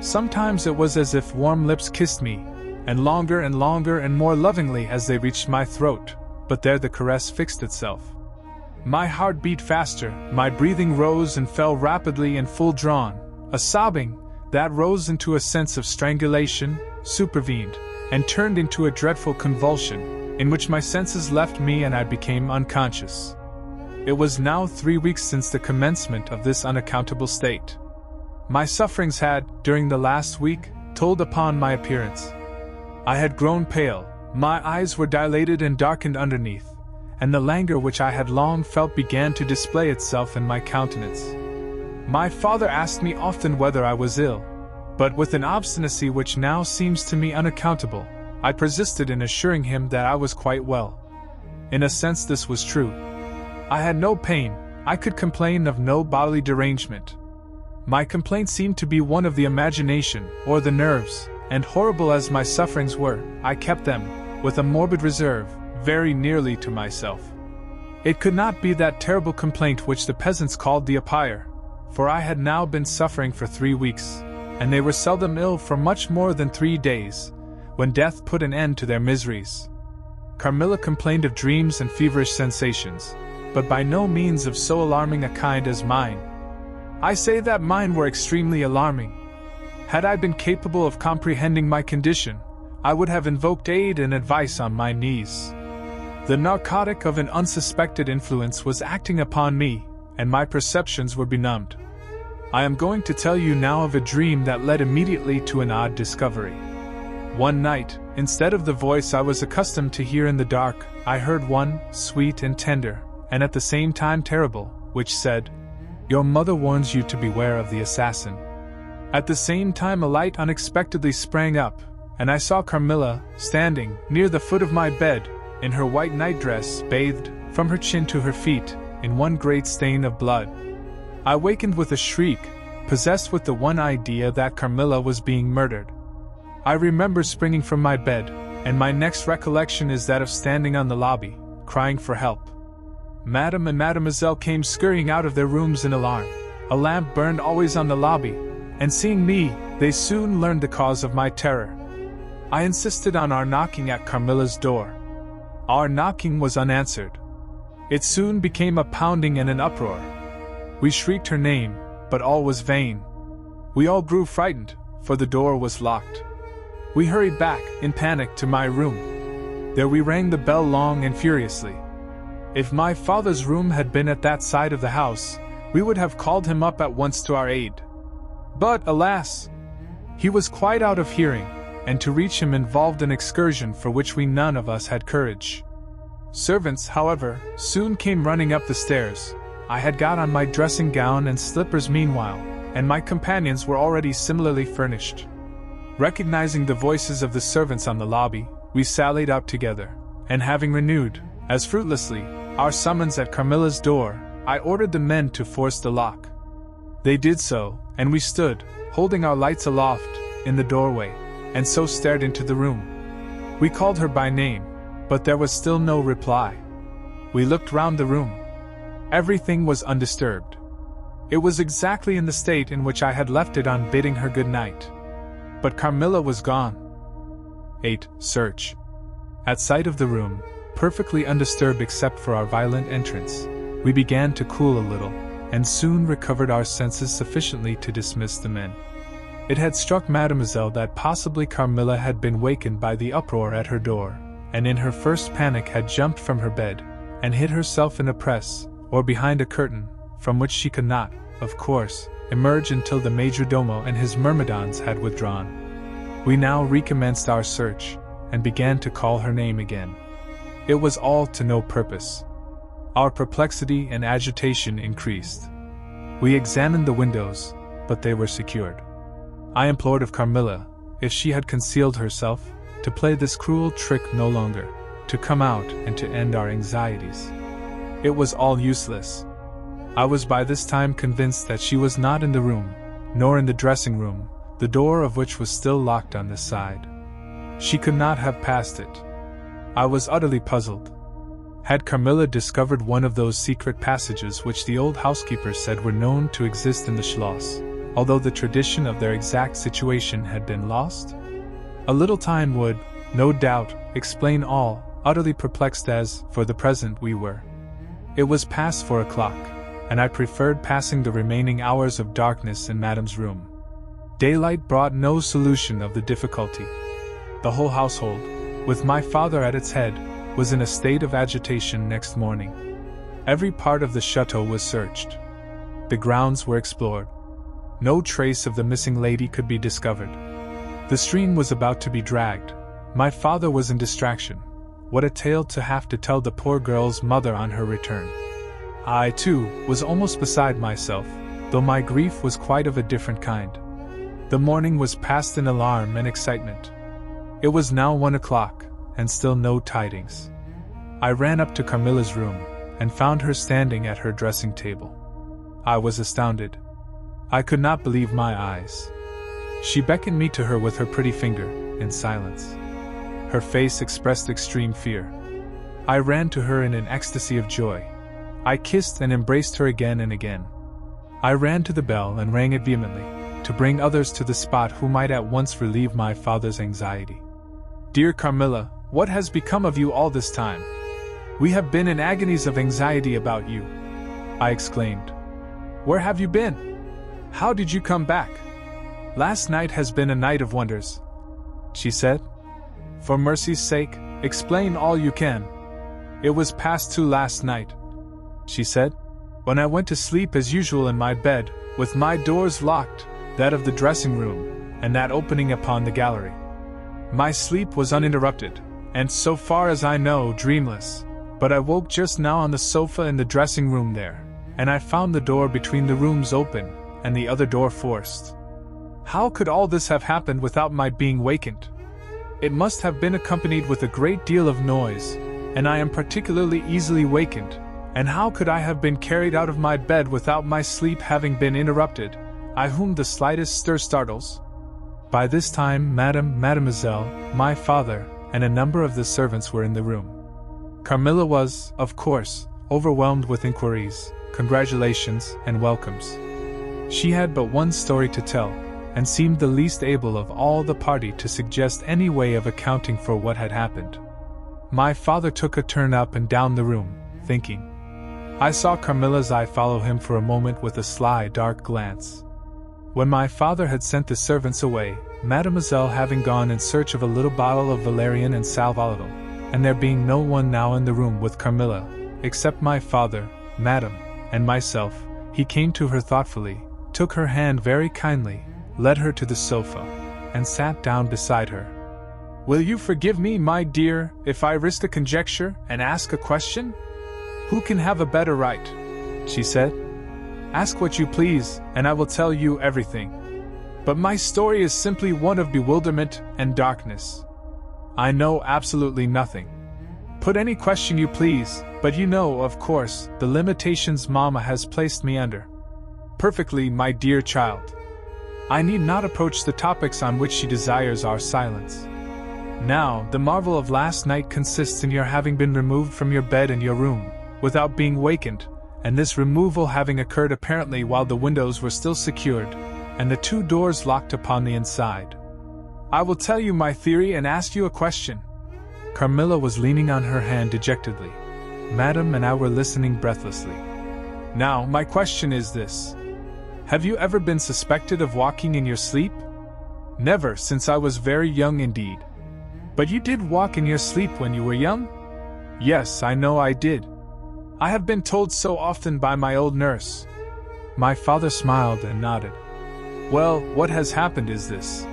Sometimes it was as if warm lips kissed me, and longer and more lovingly as they reached my throat, but there the caress fixed itself. My heart beat faster, my breathing rose and fell rapidly and full drawn, a sobbing, that rose into a sense of strangulation, supervened, and turned into a dreadful convulsion, in which my senses left me and I became unconscious. It was now 3 weeks since the commencement of this unaccountable state. My sufferings had, during the last week, told upon my appearance. I had grown pale, my eyes were dilated and darkened underneath, and the languor which I had long felt began to display itself in my countenance. My father asked me often whether I was ill, but with an obstinacy which now seems to me unaccountable, I persisted in assuring him that I was quite well. In a sense this was true. I had no pain, I could complain of no bodily derangement. My complaint seemed to be one of the imagination, or the nerves, and horrible as my sufferings were, I kept them, with a morbid reserve, very nearly to myself. It could not be that terrible complaint which the peasants called the apire, for I had now been suffering for 3 weeks, and they were seldom ill for much more than 3 days, when death put an end to their miseries. Carmilla complained of dreams and feverish sensations, but by no means of so alarming a kind as mine. I say that mine were extremely alarming. Had I been capable of comprehending my condition, I would have invoked aid and advice on my knees. The narcotic of an unsuspected influence was acting upon me, and my perceptions were benumbed. I am going to tell you now of a dream that led immediately to an odd discovery. One night, instead of the voice I was accustomed to hear in the dark, I heard one, sweet and tender, and at the same time terrible, which said, "Your mother warns you to beware of the assassin." At the same time a light unexpectedly sprang up, and I saw Carmilla, standing, near the foot of my bed, in her white nightdress, bathed, from her chin to her feet, in one great stain of blood. I wakened with a shriek, possessed with the one idea that Carmilla was being murdered. I remember springing from my bed, and my next recollection is that of standing on the lobby, crying for help. Madame and Mademoiselle came scurrying out of their rooms in alarm. A lamp burned always on the lobby, and seeing me, They soon learned the cause of my terror. I insisted on our knocking at Carmilla's door. Our knocking was unanswered. It soon became a pounding and an uproar. We shrieked her name, but all was vain. We all grew frightened, for the door was locked. We hurried back, in panic, to my room. There we rang the bell long and furiously. If my father's room had been at that side of the house, we would have called him up at once to our aid. But, alas! He was quite out of hearing, and to reach him involved an excursion for which we none of us had courage. Servants, however, soon came running up the stairs. I had got on my dressing gown and slippers meanwhile, and my companions were already similarly furnished. Recognizing the voices of the servants on the lobby, we sallied out together, and having renewed, as fruitlessly, our summons at Carmilla's door, I ordered the men to force the lock. They did so, and we stood, holding our lights aloft, in the doorway, and so stared into the room. We called her by name, but there was still no reply. We looked round the room. Everything was undisturbed. It was exactly in the state in which I had left it on bidding her good night. But Carmilla was gone. 8. Search. At sight of the room, perfectly undisturbed except for our violent entrance, we began to cool a little, and soon recovered our senses sufficiently to dismiss the men. It had struck Mademoiselle that possibly Carmilla had been wakened by the uproar at her door, and in her first panic had jumped from her bed, and hid herself in a press, or behind a curtain, from which she could not, of course, emerge until the majordomo and his myrmidons had withdrawn. We now recommenced our search, and began to call her name again. It was all to no purpose. Our perplexity and agitation increased. We examined the windows, but they were secured. I implored of Carmilla, if she had concealed herself, to play this cruel trick no longer, to come out and to end our anxieties. It was all useless. I was by this time convinced that she was not in the room, nor in the dressing room, the door of which was still locked on this side. She could not have passed it. I was utterly puzzled. Had Carmilla discovered one of those secret passages which the old housekeeper said were known to exist in the Schloss, although the tradition of their exact situation had been lost? A little time would, no doubt, explain all, utterly perplexed as, for the present, we were. It was past 4 o'clock, and I preferred passing the remaining hours of darkness in Madame's room. Daylight brought no solution of the difficulty. The whole household, with my father at its head, was in a state of agitation next morning. Every part of the chateau was searched. The grounds were explored. No trace of the missing lady could be discovered. The stream was about to be dragged. My father was in distraction. What a tale to have to tell the poor girl's mother on her return. I, too, was almost beside myself, though my grief was quite of a different kind. The morning was passed in alarm and excitement. It was now 1 o'clock, and still no tidings. I ran up to Carmilla's room, and found her standing at her dressing table. I was astounded. I could not believe my eyes. She beckoned me to her with her pretty finger, in silence. Her face expressed extreme fear. I ran to her in an ecstasy of joy. I kissed and embraced her again and again. I ran to the bell and rang it vehemently, to bring others to the spot who might at once relieve my father's anxiety. "Dear Carmilla, what has become of you all this time? We have been in agonies of anxiety about you," I exclaimed. "Where have you been? How did you come back? Last night has been a night of wonders," she said. "For mercy's sake, explain all you can." "It was past 2 last night," she said, "when I went to sleep as usual in my bed, with my doors locked, that of the dressing room, and that opening upon the gallery. My sleep was uninterrupted, and so far as I know, dreamless, but I woke just now on the sofa in the dressing room there, and I found the door between the rooms open, and the other door forced. How could all this have happened without my being wakened? It must have been accompanied with a great deal of noise, and I am particularly easily wakened, and how could I have been carried out of my bed without my sleep having been interrupted, I whom the slightest stir startles?" By this time Mademoiselle, my father, and a number of the servants were in the room. Carmilla was, of course, overwhelmed with inquiries, congratulations, and welcomes. She had but one story to tell, and seemed the least able of all the party to suggest any way of accounting for what had happened. My father took a turn up and down the room, thinking. I saw Carmilla's eye follow him for a moment with a sly, dark glance. When my father had sent the servants away, Mademoiselle having gone in search of a little bottle of valerian and sal volatile, and there being no one now in the room with Carmilla, except my father, Madame, and myself, he came to her thoughtfully, took her hand very kindly, led her to the sofa, and sat down beside her. "Will you forgive me, my dear, if I risk a conjecture and ask a question? Who can have a better right?" she said. "Ask what you please, and I will tell you everything. But my story is simply one of bewilderment and darkness. I know absolutely nothing. Put any question you please, but you know, of course, the limitations Mama has placed me under." "Perfectly, my dear child. I need not approach the topics on which she desires our silence. Now, the marvel of last night consists in your having been removed from your bed in your room, without being wakened, and this removal having occurred apparently while the windows were still secured, and the two doors locked upon the inside. I will tell you my theory and ask you a question." Carmilla was leaning on her hand dejectedly. Madame and I were listening breathlessly. "Now, my question is this. Have you ever been suspected of walking in your sleep?" "Never, since I was very young indeed." "But you did walk in your sleep when you were young?" "Yes, I know I did. I have been told so often by my old nurse." My father smiled and nodded. "Well, what has happened is this.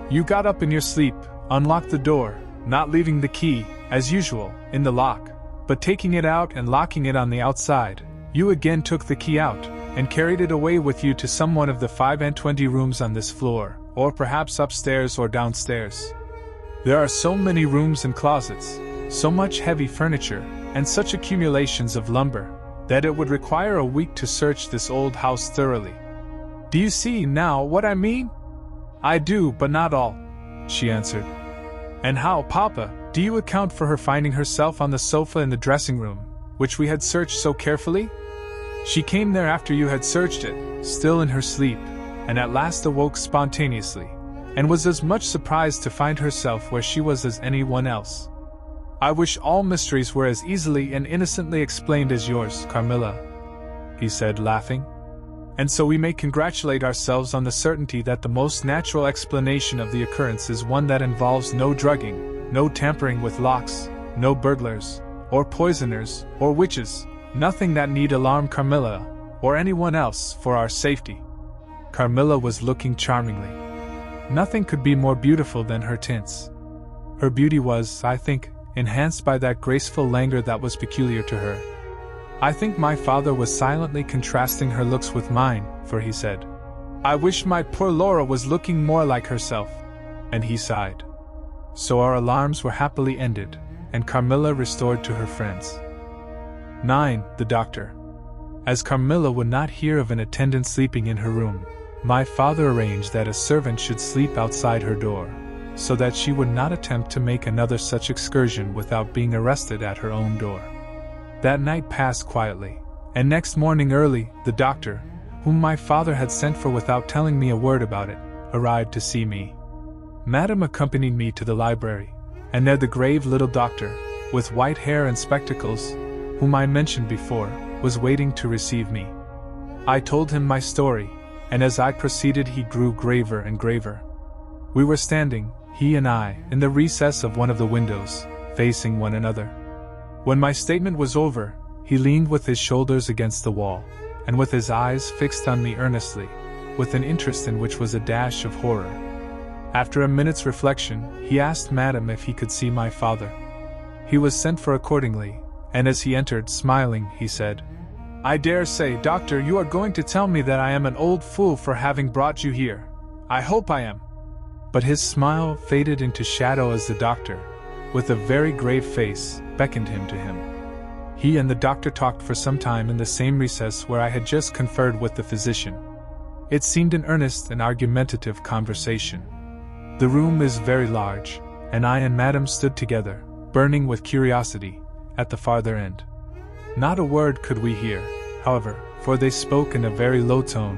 You got up in your sleep, unlocked the door, not leaving the key, as usual, in the lock, but taking it out and locking it on the outside. You again took the key out, and carried it away with you to some one of the 25 rooms on this floor, or perhaps upstairs or downstairs. There are so many rooms and closets, so much heavy furniture, and such accumulations of lumber, that it would require a week to search this old house thoroughly. Do you see now what I mean?" "I do, but not all," she answered. "And how, Papa, do you account for her finding herself on the sofa in the dressing room, which we had searched so carefully? She came there after you had searched it, still in her sleep, and at last awoke spontaneously, and was as much surprised to find herself where she was as anyone else. I wish all mysteries were as easily and innocently explained as yours, Carmilla," he said, laughing. "And so we may congratulate ourselves on the certainty that the most natural explanation of the occurrence is one that involves no drugging, no tampering with locks, no burglars, or poisoners, or witches, nothing that need alarm Carmilla, or anyone else, for our safety." Carmilla was looking charmingly. Nothing could be more beautiful than her tints. Her beauty was, I think, enhanced by that graceful languor that was peculiar to her. I think my father was silently contrasting her looks with mine, for he said, "I wish my poor Laura was looking more like herself," and he sighed. So our alarms were happily ended, and Carmilla restored to her friends. 9. The doctor. As Carmilla would not hear of an attendant sleeping in her room, my father arranged that a servant should sleep outside her door, so that she would not attempt to make another such excursion without being arrested at her own door. That night passed quietly, and next morning early, the doctor, whom my father had sent for without telling me a word about it, arrived to see me. Madame accompanied me to the library, and there the grave little doctor, with white hair and spectacles, whom I mentioned before, was waiting to receive me. I told him my story, and as I proceeded he grew graver and graver. We were standing, he and I, in the recess of one of the windows, facing one another. When my statement was over, he leaned with his shoulders against the wall, and with his eyes fixed on me earnestly, with an interest in which was a dash of horror. After a minute's reflection, he asked Madame if he could see my father. He was sent for accordingly, and as he entered, smiling, he said, "I dare say, Doctor, you are going to tell me that I am an old fool for having brought you here. I hope I am." But his smile faded into shadow as the doctor, with a very grave face, beckoned him to him. He and the doctor talked for some time in the same recess where I had just conferred with the physician. It seemed an earnest and argumentative conversation. The room is very large, and I and Madame stood together, burning with curiosity, at the farther end. Not a word could we hear, however, for they spoke in a very low tone,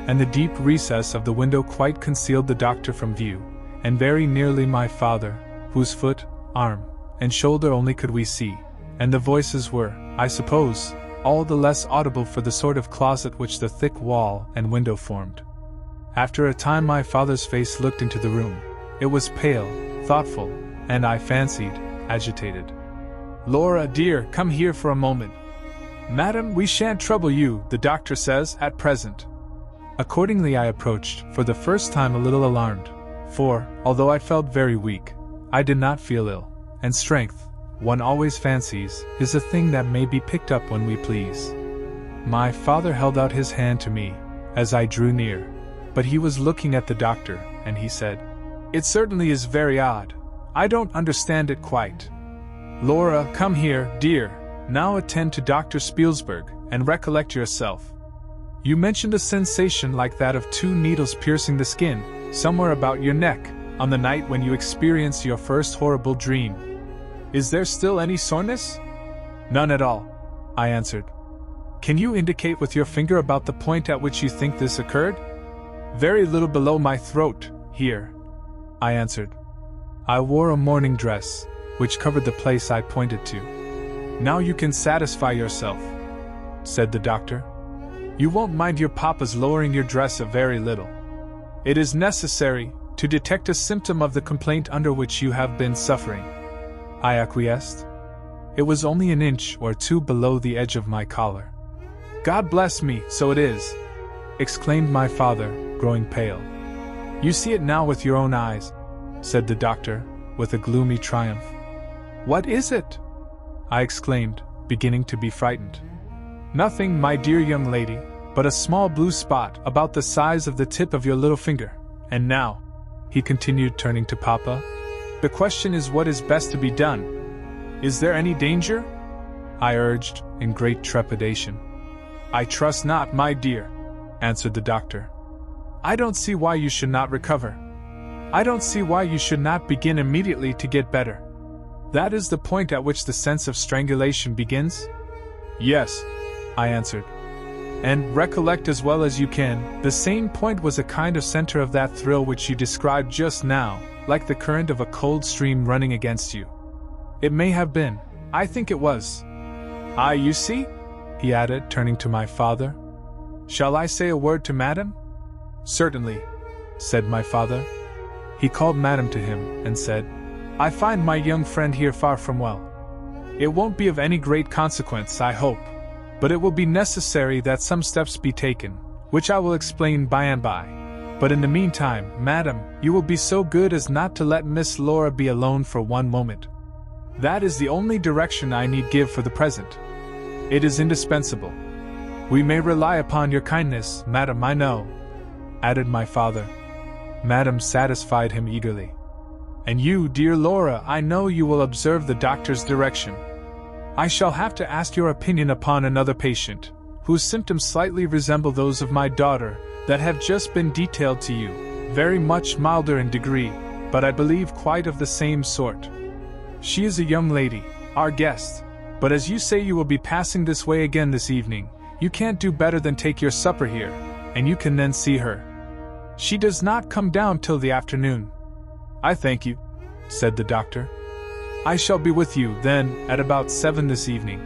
and the deep recess of the window quite concealed the doctor from view, and very nearly my father, whose foot, arm, and shoulder only could we see, and the voices were, I suppose, all the less audible for the sort of closet which the thick wall and window formed. After a time my father's face looked into the room. It was pale, thoughtful, and I fancied, agitated. "Laura, dear, come here for a moment." "Madam, we shan't trouble you, the doctor says, at present." Accordingly I approached, for the first time a little alarmed, for, although I felt very weak, I did not feel ill, and strength, one always fancies, is a thing that may be picked up when we please. My father held out his hand to me, as I drew near, but he was looking at the doctor, and he said, "It certainly is very odd. I don't understand it quite. Laura, come here, dear, now attend to Dr. Spielsberg, and recollect yourself. You mentioned a sensation like that of 2 needles piercing the skin, somewhere about your neck, on the night when you experienced your first horrible dream. Is there still any soreness?" "None at all," I answered. "Can you indicate with your finger about the point at which you think this occurred?" "Very little below my throat, here," I answered. I wore a morning dress, which covered the place I pointed to. "Now you can satisfy yourself," said the doctor. "You won't mind your papa's lowering your dress a very little. It is necessary, to detect a symptom of the complaint under which you have been suffering." I acquiesced. It was only an inch or 2 below the edge of my collar. "God bless me, so it is!" exclaimed my father, growing pale. "You see it now with your own eyes," said the doctor, with a gloomy triumph. "What is it?" I exclaimed, beginning to be frightened. "Nothing, my dear young lady, but a small blue spot about the size of the tip of your little finger. And now," he continued, turning to Papa, "the question is what is best to be done. Is there any danger?" I urged, in great trepidation. "I trust not, my dear," answered the doctor. "I don't see why you should not recover. I don't see why you should not begin immediately to get better. That is the point at which the sense of strangulation begins?" "Yes," I answered. "And recollect as well as you can, the same point was a kind of center of that thrill which you described just now, like the current of a cold stream running against you." "It may have been. I think it was." "Ah, you see?" he added, turning to my father. "Shall I say a word to Madam?" "Certainly," said my father. He called Madam to him, and said, "I find my young friend here far from well. It won't be of any great consequence, I hope, but it will be necessary that some steps be taken, which I will explain by and by. But in the meantime, Madam, you will be so good as not to let Miss Laura be alone for one moment. That is the only direction I need give for the present. It is indispensable. We may rely upon your kindness, Madam, I know," added my father. Madam satisfied him eagerly. "And you, dear Laura, I know you will observe the doctor's direction. I shall have to ask your opinion upon another patient, whose symptoms slightly resemble those of my daughter, that have just been detailed to you, very much milder in degree, but I believe quite of the same sort. She is a young lady, our guest, but as you say you will be passing this way again this evening, you can't do better than take your supper here, and you can then see her. She does not come down till the afternoon." "I thank you," said the doctor. "I shall be with you, then, at about 7 this evening."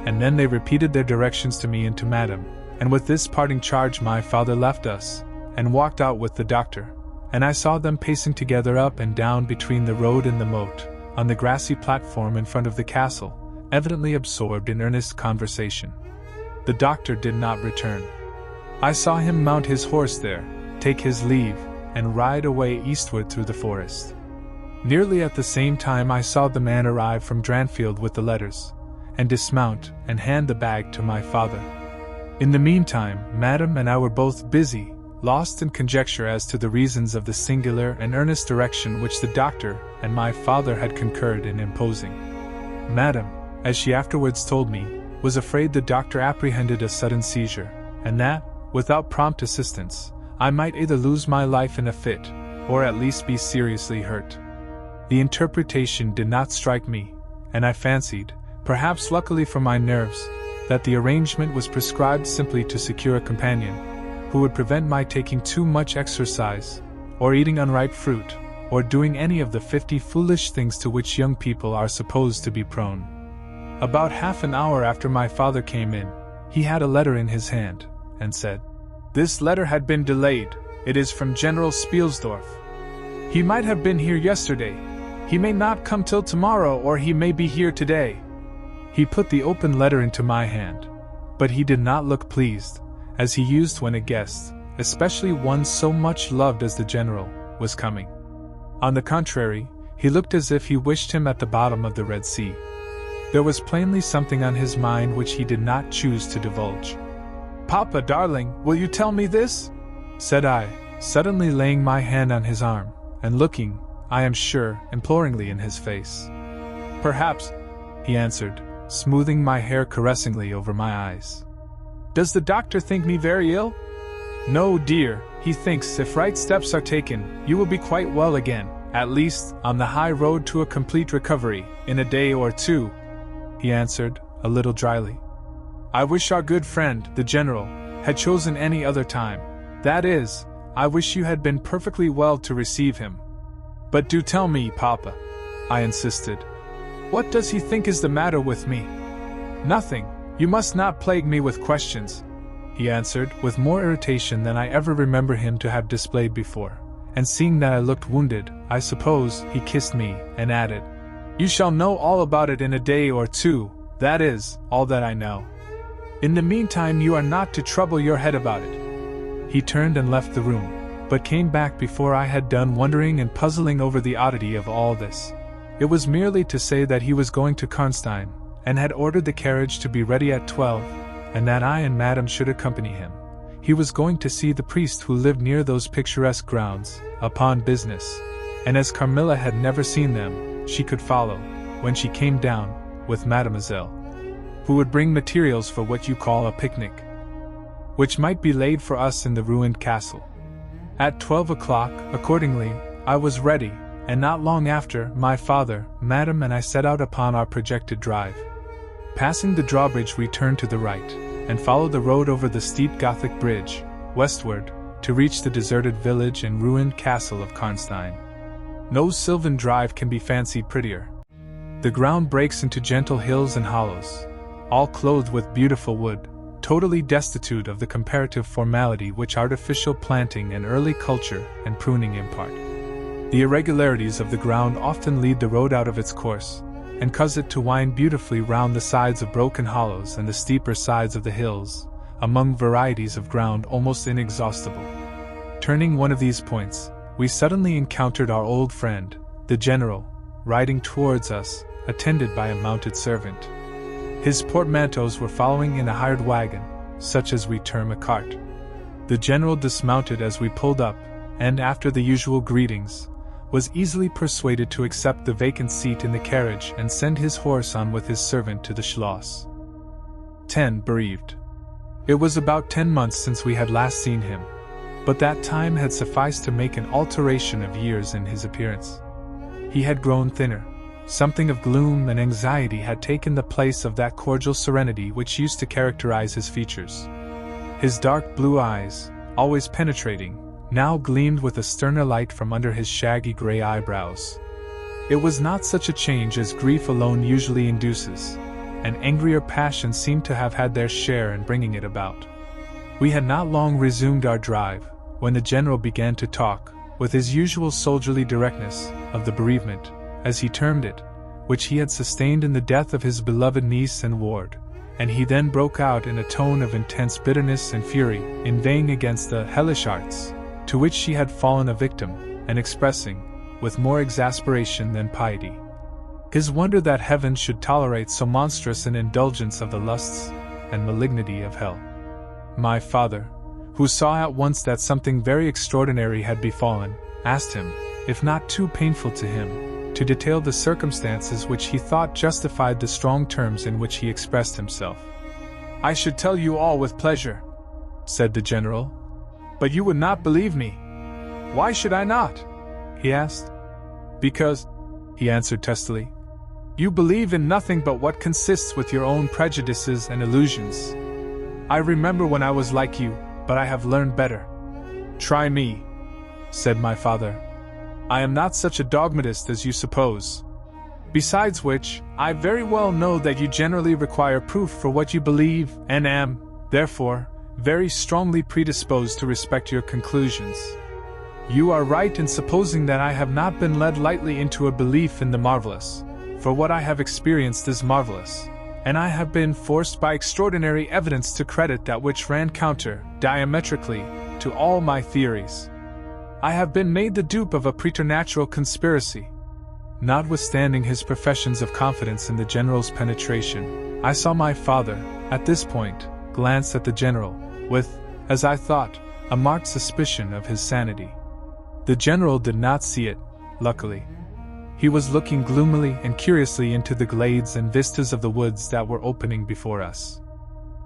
And then they repeated their directions to me and to Madam, and with this parting charge my father left us, and walked out with the doctor, and I saw them pacing together up and down between the road and the moat, on the grassy platform in front of the castle, evidently absorbed in earnest conversation. The doctor did not return. I saw him mount his horse there, take his leave, and ride away eastward through the forest. Nearly at the same time I saw the man arrive from Dranfield with the letters, and dismount and hand the bag to my father. In the meantime, Madam and I were both busy, lost in conjecture as to the reasons of the singular and earnest direction which the doctor and my father had concurred in imposing. Madam, as she afterwards told me, was afraid the doctor apprehended a sudden seizure, and that, without prompt assistance, I might either lose my life in a fit, or at least be seriously hurt. The interpretation did not strike me, and I fancied, perhaps luckily for my nerves, that the arrangement was prescribed simply to secure a companion, who would prevent my taking too much exercise, or eating unripe fruit, or doing any of the 50 foolish things to which young people are supposed to be prone. About half an hour after my father came in, he had a letter in his hand, and said, "This letter had been delayed. It is from General Spielsdorf. He might have been here yesterday. He may not come till tomorrow, or he may be here today." He put the open letter into my hand, but he did not look pleased, as he used when a guest, especially one so much loved as the general, was coming. On the contrary, he looked as if he wished him at the bottom of the Red Sea. There was plainly something on his mind which he did not choose to divulge. "Papa, darling, will you tell me this?" said I, suddenly laying my hand on his arm, and looking, I am sure, imploringly in his face. "Perhaps," he answered, smoothing my hair caressingly over my eyes. "Does the doctor think me very ill?" "No, dear, he thinks if right steps are taken, you will be quite well again, at least, on the high road to a complete recovery, in a day or two," he answered, a little dryly. "I wish our good friend, the general, had chosen any other time. That is, I wish you had been perfectly well to receive him." "But do tell me, Papa," I insisted. "What does he think is the matter with me?" "Nothing. You must not plague me with questions," he answered, with more irritation than I ever remember him to have displayed before, and seeing that I looked wounded, I suppose, he kissed me, and added, "You shall know all about it in a day or two, that is, all that I know. In the meantime you are not to trouble your head about it." He turned and left the room, but came back before I had done wondering and puzzling over the oddity of all this. It was merely to say that he was going to Karnstein, and had ordered the carriage to be ready at 12, and that I and Madame should accompany him. He was going to see the priest who lived near those picturesque grounds, upon business, and as Carmilla had never seen them, she could follow, when she came down, with Mademoiselle, who would bring materials for what you call a picnic, which might be laid for us in the ruined castle. At 12 o'clock, accordingly, I was ready, and not long after, my father, Madame and I set out upon our projected drive. Passing the drawbridge we turned to the right, and followed the road over the steep Gothic bridge, westward, to reach the deserted village and ruined castle of Karnstein. No sylvan drive can be fancied prettier. The ground breaks into gentle hills and hollows, all clothed with beautiful wood, totally destitute of the comparative formality which artificial planting and early culture and pruning impart. The irregularities of the ground often lead the road out of its course, and cause it to wind beautifully round the sides of broken hollows and the steeper sides of the hills, among varieties of ground almost inexhaustible. Turning one of these points, we suddenly encountered our old friend, the general, riding towards us, attended by a mounted servant. His portmanteaus were following in a hired wagon, such as we term a cart. The general dismounted as we pulled up, and after the usual greetings, was easily persuaded to accept the vacant seat in the carriage and send his horse on with his servant to the Schloss. 10. Bereaved. It was about 10 months since we had last seen him, but that time had sufficed to make an alteration of years in his appearance. He had grown thinner. Something of gloom and anxiety had taken the place of that cordial serenity which used to characterize his features. His dark blue eyes, always penetrating, now gleamed with a sterner light from under his shaggy gray eyebrows. It was not such a change as grief alone usually induces, and angrier passions seemed to have had their share in bringing it about. We had not long resumed our drive, when the general began to talk, with his usual soldierly directness, of the bereavement, as he termed it, which he had sustained in the death of his beloved niece and ward, and he then broke out in a tone of intense bitterness and fury, inveighing against the hellish arts to which she had fallen a victim, and expressing, with more exasperation than piety, his wonder that heaven should tolerate so monstrous an indulgence of the lusts and malignity of hell. My father, who saw at once that something very extraordinary had befallen, asked him, if not too painful to him, to detail the circumstances which he thought justified the strong terms in which he expressed himself. "I should tell you all with pleasure," said the general, "but you would not believe me." "Why should I not?" he asked. "Because," he answered testily, "you believe in nothing but what consists with your own prejudices and illusions. I remember when I was like you, but I have learned better. Try me, said my father. I am not such a dogmatist as you suppose. Besides which, I very well know that you generally require proof for what you believe, and am, therefore, very strongly predisposed to respect your conclusions. You are right in supposing that I have not been led lightly into a belief in the marvelous, for what I have experienced is marvelous, and I have been forced by extraordinary evidence to credit that which ran counter, diametrically, to all my theories. I have been made the dupe of a preternatural conspiracy. Notwithstanding his professions of confidence in the general's penetration, I saw my father, at this point, glance at the general, with, as I thought, a marked suspicion of his sanity. The general did not see it, luckily. He was looking gloomily and curiously into the glades and vistas of the woods that were opening before us.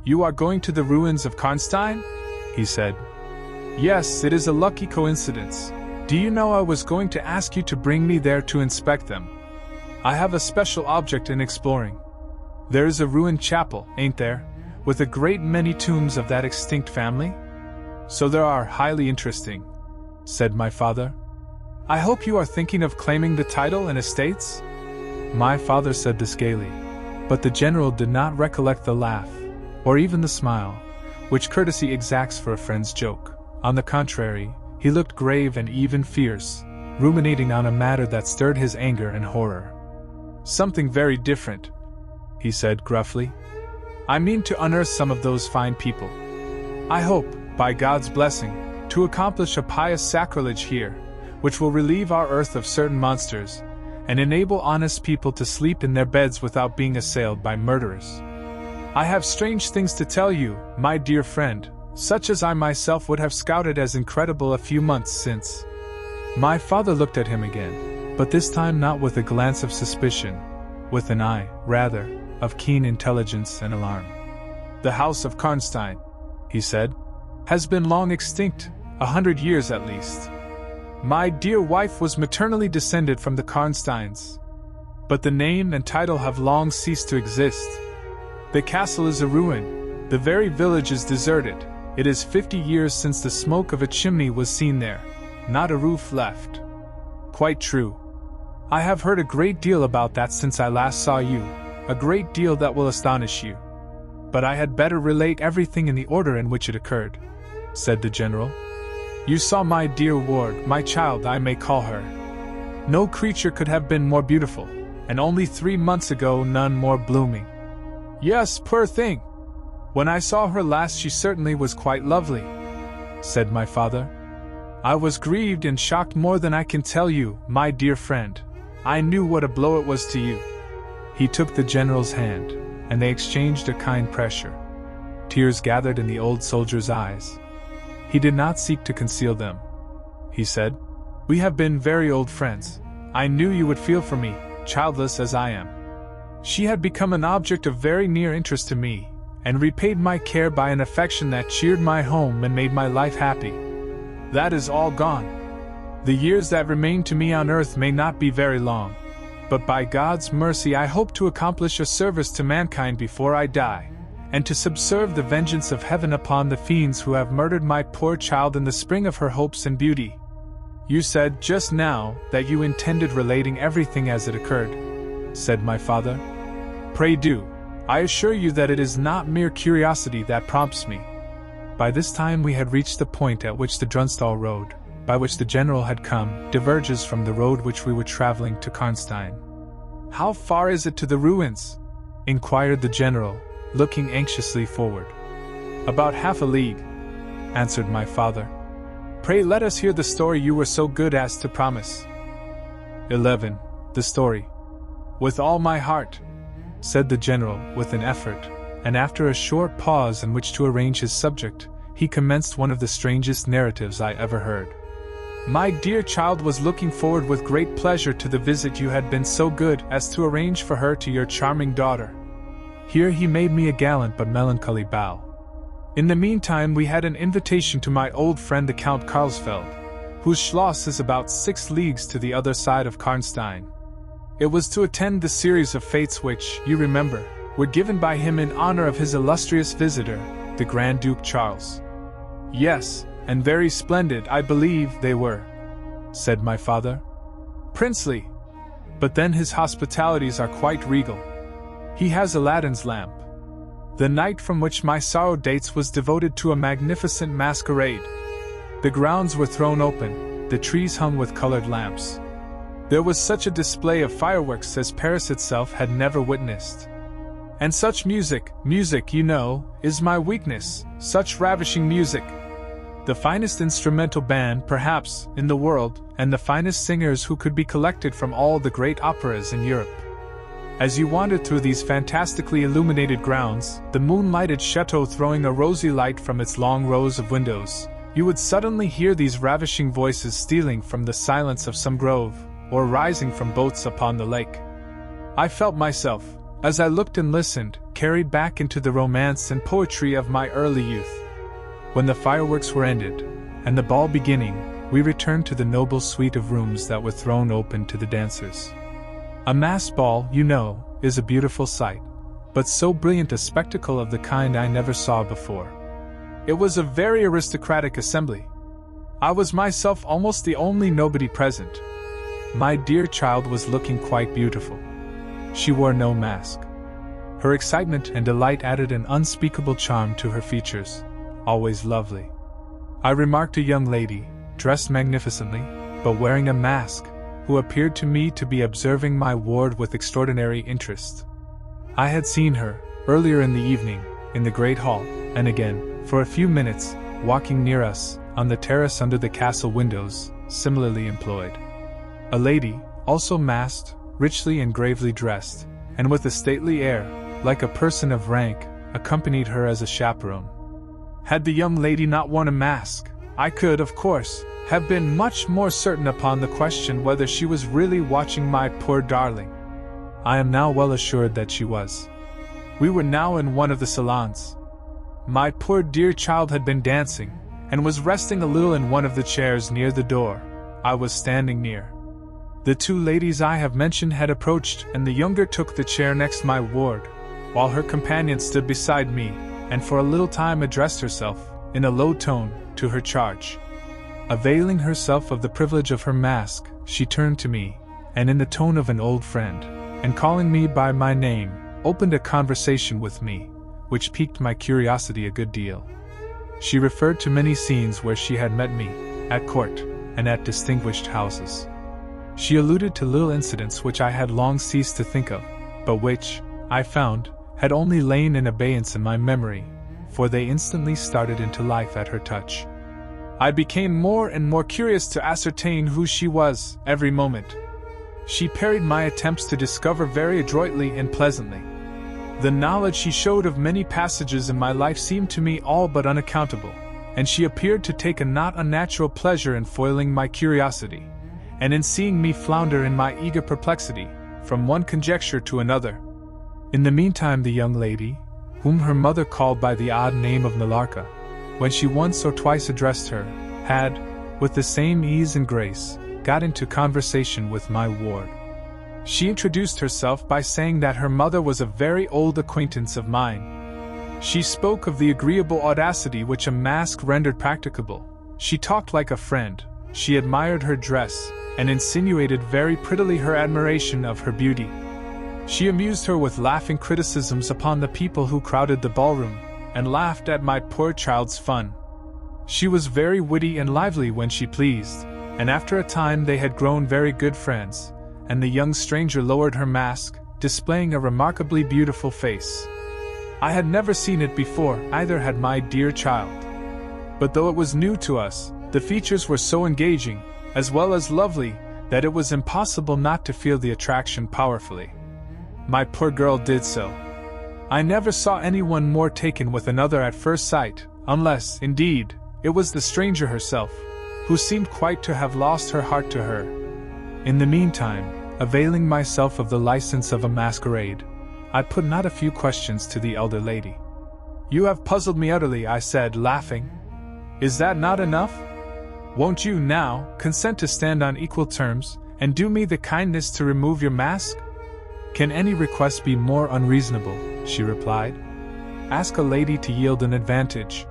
"You are going to the ruins of Karnstein?" he said. "Yes, it is a lucky coincidence. Do you know I was going to ask you to bring me there to inspect them? I have a special object in exploring. There is a ruined chapel, ain't there, with a great many tombs of that extinct family?" "So there are, highly interesting," said my father. "I hope you are thinking of claiming the title and estates?" My father said this gaily, but the general did not recollect the laugh, or even the smile, which courtesy exacts for a friend's joke. On the contrary, he looked grave and even fierce, ruminating on a matter that stirred his anger and horror. "Something very different," he said gruffly. "I mean to unearth some of those fine people. I hope, by God's blessing, to accomplish a pious sacrilege here, which will relieve our earth of certain monsters, and enable honest people to sleep in their beds without being assailed by murderers. I have strange things to tell you, my dear friend, such as I myself would have scouted as incredible a few months since." My father looked at him again, but this time not with a glance of suspicion, with an eye, rather, of keen intelligence and alarm. "The house of Karnstein," he said, "has been long extinct, 100 years at least. My dear wife was maternally descended from the Karnsteins, but the name and title have long ceased to exist. The castle is a ruin, the very village is deserted. It is 50 years since the smoke of a chimney was seen there, not a roof left." "Quite true. I have heard a great deal about that since I last saw you, a great deal that will astonish you. But I had better relate everything in the order in which it occurred," said the general. "You saw my dear ward, my child I may call her. No creature could have been more beautiful, and only 3 months ago none more blooming." "Yes, poor thing! When I saw her last she certainly was quite lovely," said my father. "I was grieved and shocked more than I can tell you, my dear friend. I knew what a blow it was to you." He took the general's hand, and they exchanged a kind pressure. Tears gathered in the old soldier's eyes. He did not seek to conceal them. He said, "We have been very old friends. I knew you would feel for me, childless as I am." She had become an object of very near interest to me, and repaid my care by an affection that cheered my home and made my life happy. That is all gone. The years that remain to me on earth may not be very long, but by God's mercy I hope to accomplish a service to mankind before I die, and to subserve the vengeance of heaven upon the fiends who have murdered my poor child in the spring of her hopes and beauty. "You said just now that you intended relating everything as it occurred," said my father. "Pray do. I assure you that it is not mere curiosity that prompts me." By this time we had reached the point at which the Drunstall road, by which the general had come, diverges from the road which we were traveling to Karnstein. "How far is it to the ruins?" inquired the general, looking anxiously forward. "About half a league," answered my father. "Pray let us hear the story you were so good as to promise." 11. The story. "With all my heart," said the general, with an effort, and after a short pause in which to arrange his subject, he commenced one of the strangest narratives I ever heard. "My dear child was looking forward with great pleasure to the visit you had been so good as to arrange for her to your charming daughter." Here he made me a gallant but melancholy bow. "In the meantime we had an invitation to my old friend the Count Karlsfeld, whose schloss is about 6 leagues to the other side of Karnstein. It was to attend the series of fêtes which, you remember, were given by him in honor of his illustrious visitor, the Grand Duke Charles. Yes, and very splendid, I believe they were, said my father. Princely. But then his hospitalities are quite regal. He has Aladdin's lamp. The night from which my sorrow dates was devoted to a magnificent masquerade. The grounds were thrown open, the trees hung with colored lamps. There was such a display of fireworks as Paris itself had never witnessed. And such music, you know, is my weakness, such ravishing music. The finest instrumental band, perhaps, in the world, and the finest singers who could be collected from all the great operas in Europe. As you wandered through these fantastically illuminated grounds, the moon-lighted chateau throwing a rosy light from its long rows of windows, you would suddenly hear these ravishing voices stealing from the silence of some grove, or rising from boats upon the lake. I felt myself, as I looked and listened, carried back into the romance and poetry of my early youth. When the fireworks were ended, and the ball beginning, we returned to the noble suite of rooms that were thrown open to the dancers. A masked ball, you know, is a beautiful sight, but so brilliant a spectacle of the kind I never saw before. It was a very aristocratic assembly. I was myself almost the only nobody present. My dear child was looking quite beautiful. She wore no mask. Her excitement and delight added an unspeakable charm to her features, always lovely. I remarked a young lady, dressed magnificently, but wearing a mask, who appeared to me to be observing my ward with extraordinary interest. I had seen her, earlier in the evening, in the great hall, and again, for a few minutes, walking near us, on the terrace under the castle windows, similarly employed. A lady, also masked, richly and gravely dressed, and with a stately air, like a person of rank, accompanied her as a chaperone. Had the young lady not worn a mask, I could, of course, have been much more certain upon the question whether she was really watching my poor darling. I am now well assured that she was. We were now in one of the salons. My poor dear child had been dancing, and was resting a little in one of the chairs near the door. I was standing near. The two ladies I have mentioned had approached, and the younger took the chair next my ward, while her companion stood beside me, and for a little time addressed herself, in a low tone, to her charge. Availing herself of the privilege of her mask, she turned to me, and in the tone of an old friend, and calling me by my name, opened a conversation with me, which piqued my curiosity a good deal. She referred to many scenes where she had met me, at court, and at distinguished houses. She alluded to little incidents which I had long ceased to think of, but which, I found, had only lain in abeyance in my memory, for they instantly started into life at her touch. I became more and more curious to ascertain who she was, every moment. She parried my attempts to discover very adroitly and pleasantly. The knowledge she showed of many passages in my life seemed to me all but unaccountable, and she appeared to take a not unnatural pleasure in foiling my curiosity, and in seeing me flounder in my eager perplexity, from one conjecture to another. In the meantime the young lady, whom her mother called by the odd name of Millarca, when she once or twice addressed her, had, with the same ease and grace, got into conversation with my ward. She introduced herself by saying that her mother was a very old acquaintance of mine. She spoke of the agreeable audacity which a mask rendered practicable. She talked like a friend. She admired her dress, and insinuated very prettily her admiration of her beauty. She amused her with laughing criticisms upon the people who crowded the ballroom, and laughed at my poor child's fun. She was very witty and lively when she pleased, and after a time they had grown very good friends, and the young stranger lowered her mask, displaying a remarkably beautiful face. I had never seen it before, either had my dear child. But though it was new to us, the features were so engaging, as well as lovely, that it was impossible not to feel the attraction powerfully. My poor girl did so. I never saw anyone more taken with another at first sight, unless, indeed, it was the stranger herself, who seemed quite to have lost her heart to her. In the meantime, availing myself of the license of a masquerade, I put not a few questions to the elder lady. "You have puzzled me utterly," I said, laughing. "Is that not enough? Won't you, now, consent to stand on equal terms, and do me the kindness to remove your mask?" "Can any request be more unreasonable?" she replied. "Ask a lady to yield an advantage.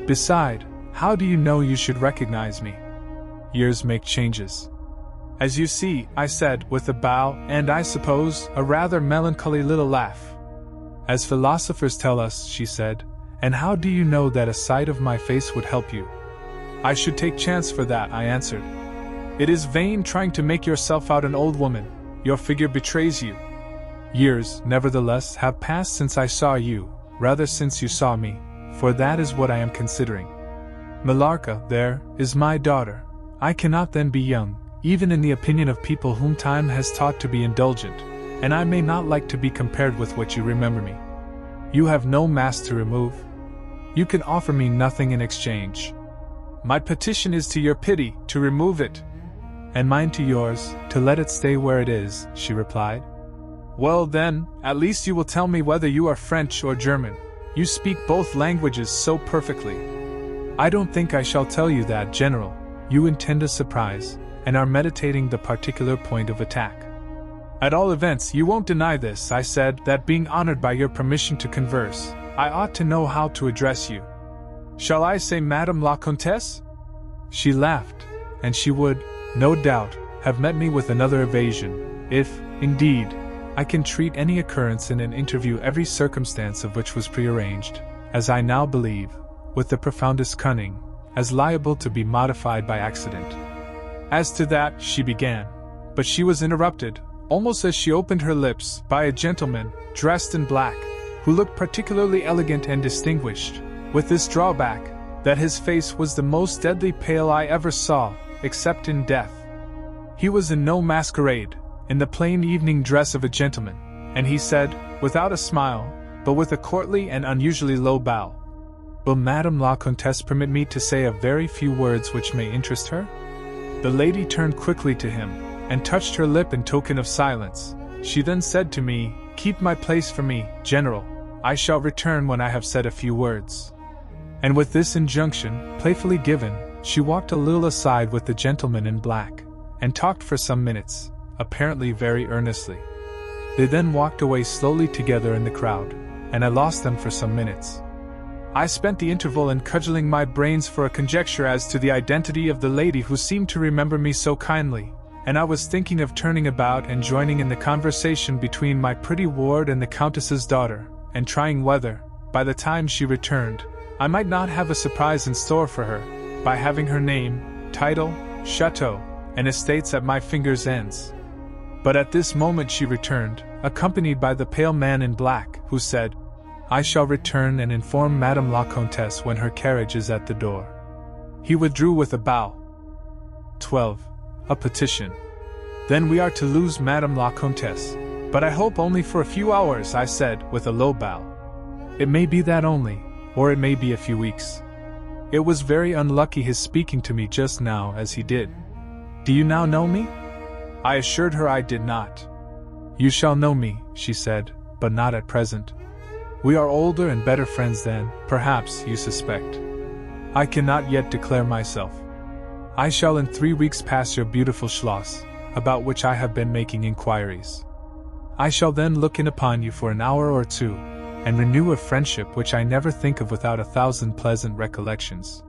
Beside, How do you know you should recognize me? Years make changes. As you see, I said, with a bow, and I suppose, a rather melancholy little laugh. As philosophers tell us, she said, and how do you know that a sight of my face would help you? I should take chance for that, I answered. It is vain trying to make yourself out an old woman. Your figure betrays you. Years, nevertheless, have passed since I saw you, rather since you saw me, for that is what I am considering. Millarca, there, is my daughter. I cannot then be young, even in the opinion of people whom time has taught to be indulgent, and I may not like to be compared with what you remember me. You have no mask to remove. You can offer me nothing in exchange. My petition is to your pity, to remove it. And mine to yours, to let it stay where it is, she replied. Well then, at least you will tell me whether you are French or German. You speak both languages so perfectly. I don't think I shall tell you that, General. You intend a surprise, and are meditating the particular point of attack. At all events, you won't deny this, I said, that being honored by your permission to converse, I ought to know how to address you. Shall I say Madame la Comtesse? She laughed, and she would, no doubt, have met me with another evasion, if, indeed, I can treat any occurrence in an interview, every circumstance of which was prearranged, as I now believe, with the profoundest cunning, as liable to be modified by accident. As to that, she began, but she was interrupted, almost as she opened her lips, by a gentleman, dressed in black, who looked particularly elegant and distinguished, with this drawback, that his face was the most deadly pale I ever saw, except in death. He was in no masquerade, in the plain evening dress of a gentleman, and he said, without a smile, but with a courtly and unusually low bow, Will Madame la Comtesse permit me to say a very few words which may interest her? The lady turned quickly to him, and touched her lip in token of silence. She then said to me, Keep my place for me, General. I shall return when I have said a few words. And with this injunction, playfully given, she walked a little aside with the gentleman in black, and talked for some minutes, apparently very earnestly. They then walked away slowly together in the crowd, and I lost them for some minutes. I spent the interval in cudgeling my brains for a conjecture as to the identity of the lady who seemed to remember me so kindly, and I was thinking of turning about and joining in the conversation between my pretty ward and the Countess's daughter, and trying whether, by the time she returned, I might not have a surprise in store for her, by having her name, title, chateau, and estates at my fingers' ends. But at this moment she returned, accompanied by the pale man in black, who said, I shall return and inform Madame la Comtesse when her carriage is at the door. He withdrew with a bow. 12. A petition. Then we are to lose Madame la Comtesse. But I hope only for a few hours, I said, with a low bow. It may be that only, or it may be a few weeks. It was very unlucky his speaking to me just now as he did. Do you now know me? I assured her I did not. You shall know me, she said, but not at present. We are older and better friends than, perhaps, you suspect. I cannot yet declare myself. I shall in 3 weeks pass your beautiful Schloss, about which I have been making inquiries. I shall then look in upon you for an hour or two, and renew a friendship which I never think of without 1,000 pleasant recollections.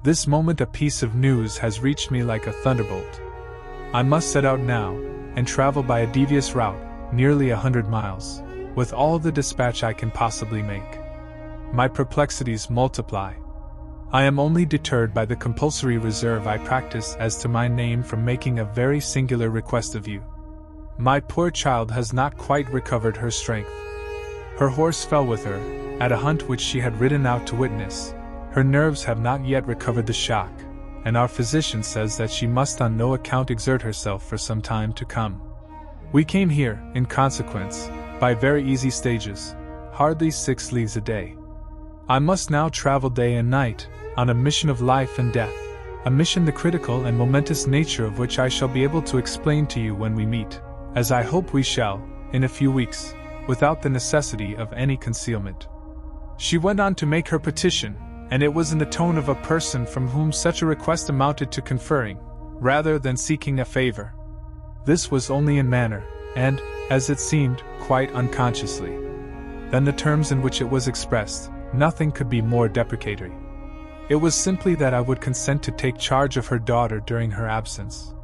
This moment a piece of news has reached me like a thunderbolt. I must set out now, and travel by a devious route, nearly 100 miles. With all the dispatch I can possibly make. My perplexities multiply. I am only deterred by the compulsory reserve I practice as to my name from making a very singular request of you. My poor child has not quite recovered her strength. Her horse fell with her, at a hunt which she had ridden out to witness. Her nerves have not yet recovered the shock, and our physician says that she must on no account exert herself for some time to come. We came here, in consequence, by very easy stages, hardly 6 leagues a day. I must now travel day and night, on a mission of life and death, a mission the critical and momentous nature of which I shall be able to explain to you when we meet, as I hope we shall, in a few weeks, without the necessity of any concealment. She went on to make her petition, and it was in the tone of a person from whom such a request amounted to conferring, rather than seeking a favor. This was only in manner, and, as it seemed, quite unconsciously. Than the terms in which it was expressed, nothing could be more deprecatory. it was simply that I would consent to take charge of her daughter during her absence.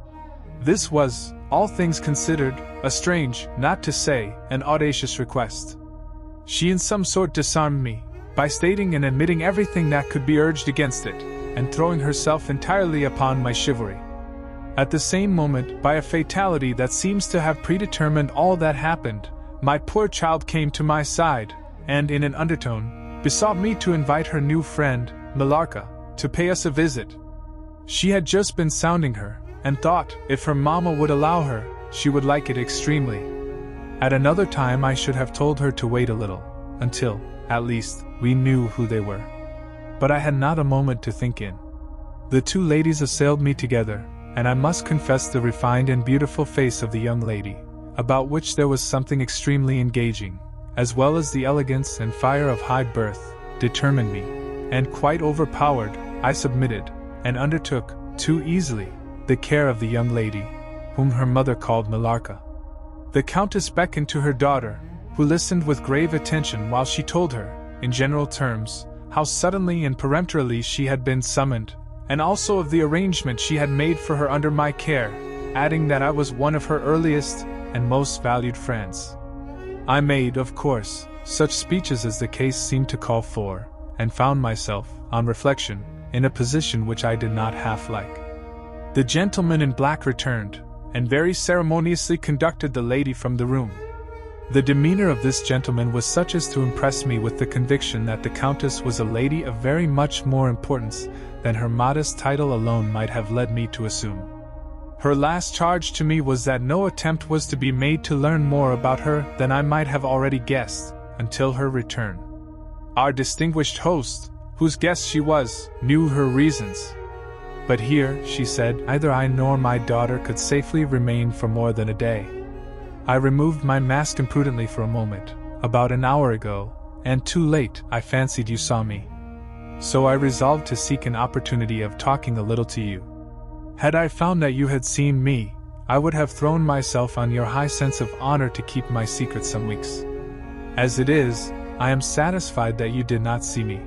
This was, all things considered, a strange, not to say, an audacious request. She in some sort disarmed me, by stating and admitting everything that could be urged against it, and throwing herself entirely upon my chivalry. At the same moment, by a fatality that seems to have predetermined all that happened, my poor child came to my side, and in an undertone, besought me to invite her new friend, Millarca, to pay us a visit. She had just been sounding her, and thought, if her mamma would allow her, she would like it extremely. At another time I should have told her to wait a little, until, at least, we knew who they were. But I had not a moment to think in. The two ladies assailed me together, and I must confess the refined and beautiful face of the young lady, about which there was something extremely engaging, as well as the elegance and fire of high birth, determined me, and quite overpowered, I submitted, and undertook, too easily, the care of the young lady, whom her mother called Millarca. The Countess beckoned to her daughter, who listened with grave attention while she told her, in general terms, how suddenly and peremptorily she had been summoned, and also of the arrangement she had made for her under my care, adding that I was one of her earliest and most valued friends. I made, of course, such speeches as the case seemed to call for, and found myself, on reflection, in a position which I did not half like. The gentleman in black returned, and very ceremoniously conducted the lady from the room. The demeanor of this gentleman was such as to impress me with the conviction that the Countess was a lady of very much more importance than her modest title alone might have led me to assume. Her last charge to me was that no attempt was to be made to learn more about her than I might have already guessed, until her return. Our distinguished host, whose guest she was, knew her reasons. But here, she said, neither I nor my daughter could safely remain for more than a day. I removed my mask imprudently for a moment, about an hour ago, and too late, I fancied you saw me. So I resolved to seek an opportunity of talking a little to you. Had I found that you had seen me, I would have thrown myself on your high sense of honor to keep my secret some weeks. As it is, I am satisfied that you did not see me.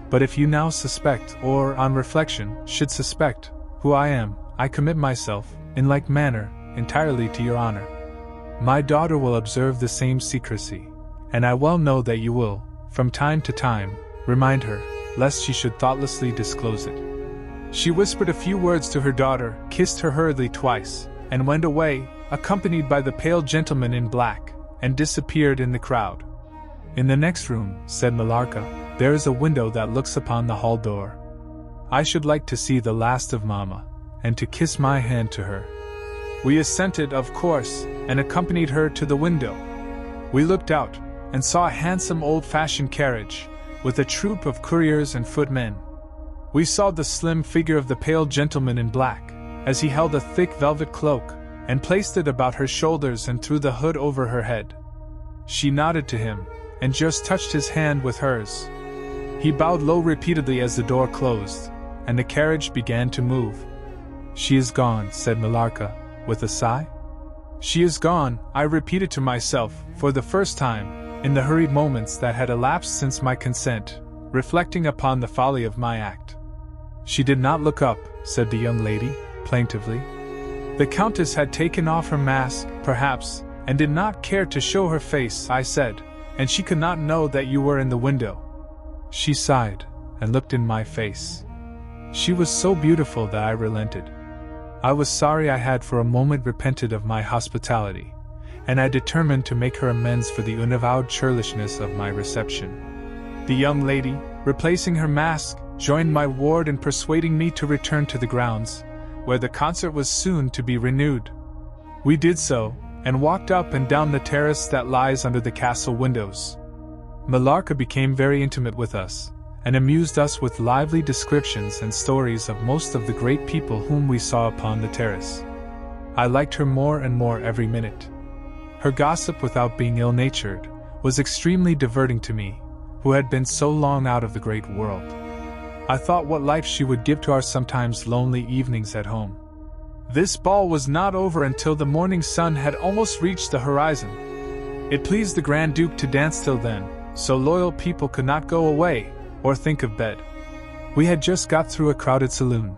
But if you now suspect, or, on reflection, should suspect, who I am, I commit myself, in like manner, entirely to your honor. My daughter will observe the same secrecy, and I well know that you will, from time to time, remind her, lest she should thoughtlessly disclose it. She whispered a few words to her daughter, kissed her hurriedly twice, and went away, accompanied by the pale gentleman in black, and disappeared in the crowd. In the next room, said Millarca, there is a window that looks upon the hall door. I should like to see the last of Mamma, and to kiss my hand to her. We assented, of course, and accompanied her to the window. We looked out, and saw a handsome old-fashioned carriage, with a troop of couriers and footmen. We saw the slim figure of the pale gentleman in black, as he held a thick velvet cloak, and placed it about her shoulders and threw the hood over her head. She nodded to him, and just touched his hand with hers. He bowed low repeatedly as the door closed, and the carriage began to move. She is gone, said Millarca, with a sigh. She is gone, I repeated to myself, for the first time, in the hurried moments that had elapsed since my consent, reflecting upon the folly of my act. She did not look up, said the young lady, plaintively. The Countess had taken off her mask, perhaps, and did not care to show her face, I said, and she could not know that you were in the window. She sighed, and looked in my face. She was so beautiful that I relented. I was sorry I had for a moment repented of my hospitality, and I determined to make her amends for the unavowed churlishness of my reception. The young lady, replacing her mask, joined my ward in persuading me to return to the grounds, where the concert was soon to be renewed. We did so, and walked up and down the terrace that lies under the castle windows. Millarca became very intimate with us, and amused us with lively descriptions and stories of most of the great people whom we saw upon the terrace. I liked her more and more every minute. Her gossip, without being ill-natured, was extremely diverting to me, who had been so long out of the great world. I thought what life she would give to our sometimes lonely evenings at home. This ball was not over until the morning sun had almost reached the horizon. It pleased the Grand Duke to dance till then, so loyal people could not go away, or think of bed. We had just got through a crowded saloon,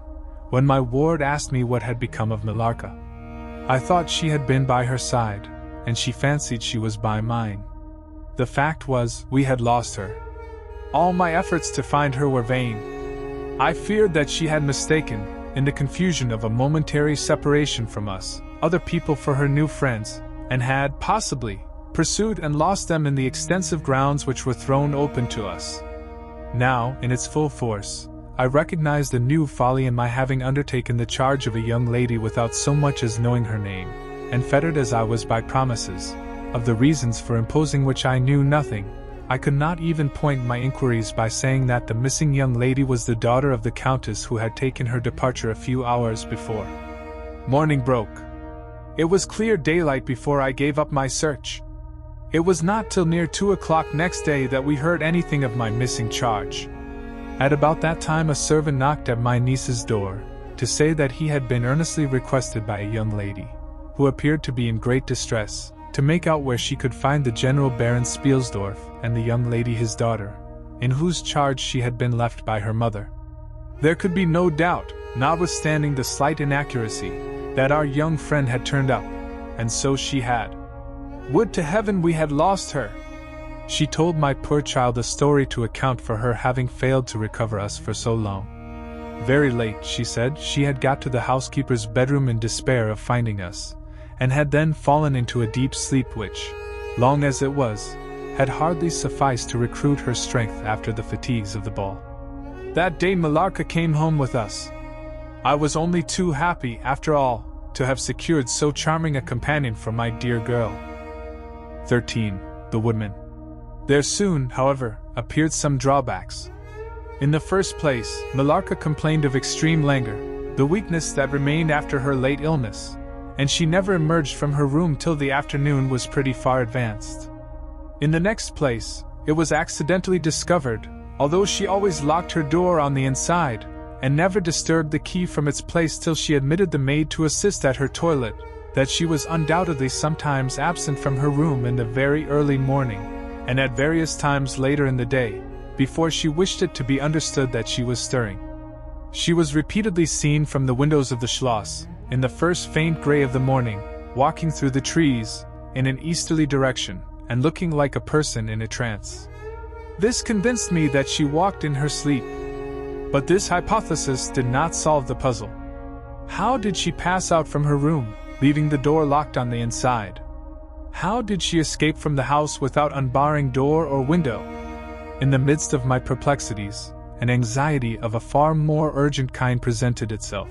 when my ward asked me what had become of Millarca. I thought she had been by her side, and she fancied she was by mine. The fact was, we had lost her. All my efforts to find her were vain. I feared that she had mistaken, in the confusion of a momentary separation from us, other people for her new friends, and had, possibly, pursued and lost them in the extensive grounds which were thrown open to us. Now, in its full force, I recognized a new folly in my having undertaken the charge of a young lady without so much as knowing her name, and fettered as I was by promises, of the reasons for imposing which I knew nothing. I could not even point my inquiries by saying that the missing young lady was the daughter of the countess who had taken her departure a few hours before. Morning broke. It was clear daylight before I gave up my search. It was not till near 2 o'clock next day that we heard anything of my missing charge. At about that time a servant knocked at my niece's door, to say that he had been earnestly requested by a young lady, who appeared to be in great distress, to make out where she could find the General Baron Spielsdorf and the young lady his daughter, in whose charge she had been left by her mother. There could be no doubt, notwithstanding the slight inaccuracy, that our young friend had turned up, and so she had. Would to heaven we had lost her! She told my poor child a story to account for her having failed to recover us for so long. Very late, she said, she had got to the housekeeper's bedroom in despair of finding us, and had then fallen into a deep sleep which, long as it was, had hardly sufficed to recruit her strength after the fatigues of the ball. That day Millarca came home with us. I was only too happy, after all, to have secured so charming a companion for my dear girl. 13. The Woodman. There soon, however, appeared some drawbacks. In the first place, Millarca complained of extreme languor, the weakness that remained after her late illness, and she never emerged from her room till the afternoon was pretty far advanced. In the next place, it was accidentally discovered, although she always locked her door on the inside, and never disturbed the key from its place till she admitted the maid to assist at her toilet, that she was undoubtedly sometimes absent from her room in the very early morning, and at various times later in the day, before she wished it to be understood that she was stirring. She was repeatedly seen from the windows of the Schloss, in the first faint grey of the morning, walking through the trees, in an easterly direction, and looking like a person in a trance. This convinced me that she walked in her sleep. But this hypothesis did not solve the puzzle. How did she pass out from her room, leaving the door locked on the inside? How did she escape from the house without unbarring door or window? In the midst of my perplexities, an anxiety of a far more urgent kind presented itself.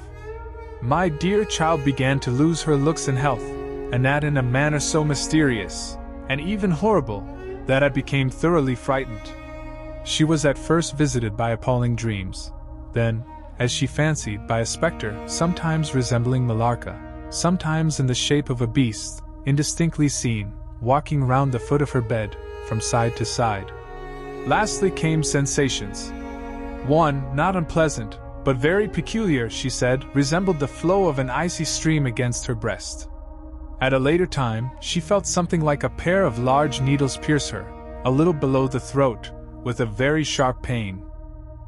My dear child began to lose her looks and health, and that in a manner so mysterious, and even horrible, that I became thoroughly frightened. She was at first visited by appalling dreams, then, as she fancied, by a spectre, sometimes resembling Millarca, sometimes in the shape of a beast, indistinctly seen, walking round the foot of her bed, from side to side. Lastly came sensations. One, not unpleasant, but very peculiar, she said, resembled the flow of an icy stream against her breast. At a later time, she felt something like a pair of large needles pierce her, a little below the throat, with a very sharp pain.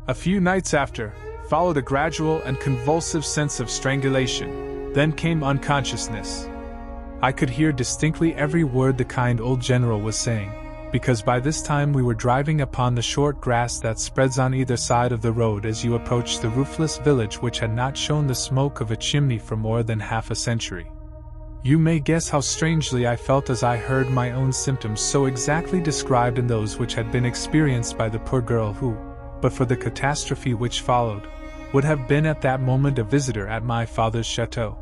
A few nights after, followed a gradual and convulsive sense of strangulation, then came unconsciousness. I could hear distinctly every word the kind old general was saying, because by this time we were driving upon the short grass that spreads on either side of the road as you approach the roofless village which had not shown the smoke of a chimney for more than half a century. You may guess how strangely I felt as I heard my own symptoms so exactly described in those which had been experienced by the poor girl who, but for the catastrophe which followed, would have been at that moment a visitor at my father's chateau.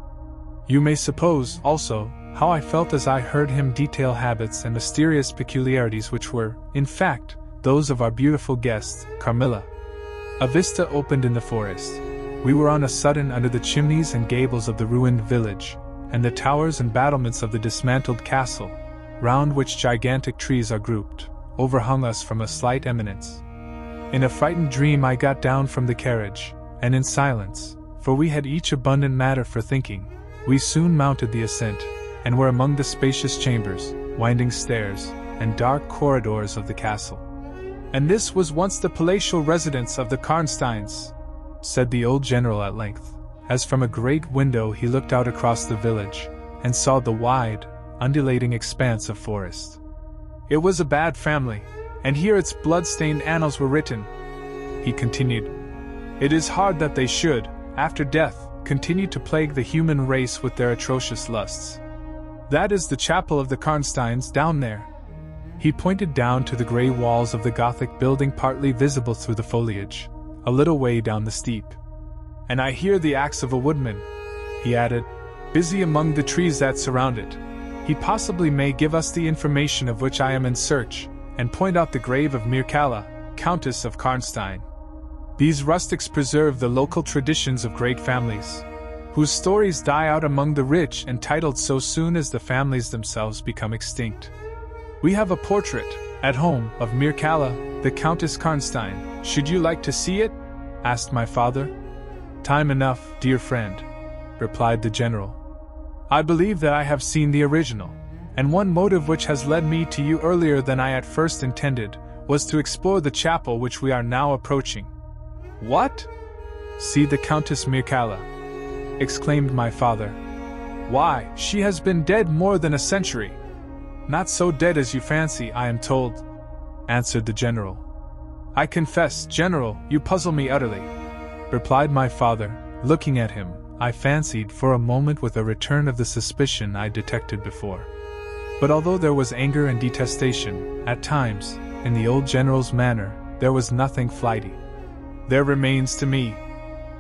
You may suppose, also, how I felt as I heard him detail habits and mysterious peculiarities which were, in fact, those of our beautiful guest, Carmilla. A vista opened in the forest. We were on a sudden under the chimneys and gables of the ruined village, and the towers and battlements of the dismantled castle, round which gigantic trees are grouped, overhung us from a slight eminence. In a frightened dream I got down from the carriage, and in silence, for we had each abundant matter for thinking, we soon mounted the ascent, and were among the spacious chambers, winding stairs, and dark corridors of the castle. "And this was once the palatial residence of the Karnsteins," said the old general at length, as from a great window he looked out across the village, and saw the wide, undulating expanse of forest. "It was a bad family, and here its blood-stained annals were written," he continued. "It is hard that they should, after death, continue to plague the human race with their atrocious lusts. That is the chapel of the Karnsteins down there." He pointed down to the grey walls of the Gothic building partly visible through the foliage, a little way down the steep. "And I hear the axe of a woodman," he added, "busy among the trees that surround it. He possibly may give us the information of which I am in search, and point out the grave of Mircalla, Countess of Karnstein. These rustics preserve the local traditions of great families, whose stories die out among the rich and titled so soon as the families themselves become extinct. We have a portrait, at home, of Mircalla, the Countess Karnstein. Should you like to see it?" asked my father. "Time enough, dear friend," replied the general. "I believe that I have seen the original, and one motive which has led me to you earlier than I at first intended, was to explore the chapel which we are now approaching." "What? See the Countess Mircalla?" exclaimed my father. "Why, she has been dead more than a century." "Not so dead as you fancy, I am told," answered the general. "I confess, General, you puzzle me utterly," replied my father, looking at him, I fancied for a moment with a return of the suspicion I detected before. But although there was anger and detestation, at times, in the old general's manner, there was nothing flighty. "There remains to me,"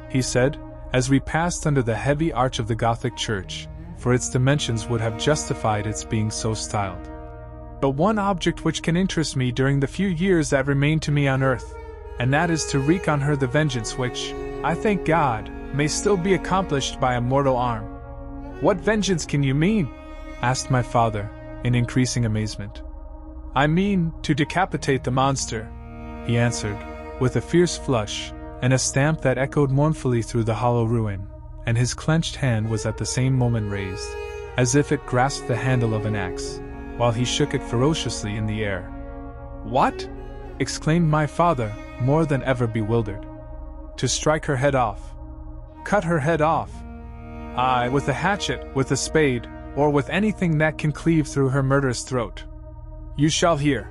he said, as we passed under the heavy arch of the Gothic church, for its dimensions would have justified its being so styled, "but one object which can interest me during the few years that remain to me on earth, and that is to wreak on her the vengeance which, I thank God, may still be accomplished by a mortal arm." "What vengeance can you mean?" asked my father, in increasing amazement. "I mean, to decapitate the monster," he answered, with a fierce flush, and a stamp that echoed mournfully through the hollow ruin, and his clenched hand was at the same moment raised, as if it grasped the handle of an axe, while he shook it ferociously in the air. "What?" exclaimed my father, more than ever bewildered. "To strike her head off. Cut her head off. Aye, with a hatchet, with a spade, or with anything that can cleave through her murderous throat." "You shall hear,"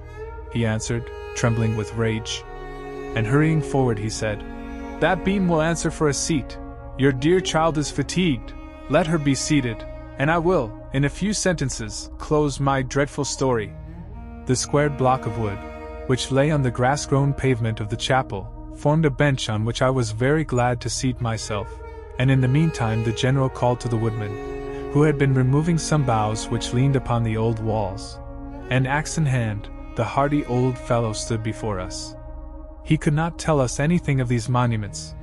he answered, trembling with rage. And hurrying forward he said, "That beam will answer for a seat. Your dear child is fatigued, let her be seated, and I will, in a few sentences, close my dreadful story." The squared block of wood, which lay on the grass-grown pavement of the chapel, formed a bench on which I was very glad to seat myself, and in the meantime the general called to the woodman, who had been removing some boughs which leaned upon the old walls, and axe in hand, the hardy old fellow stood before us. He could not tell us anything of these monuments,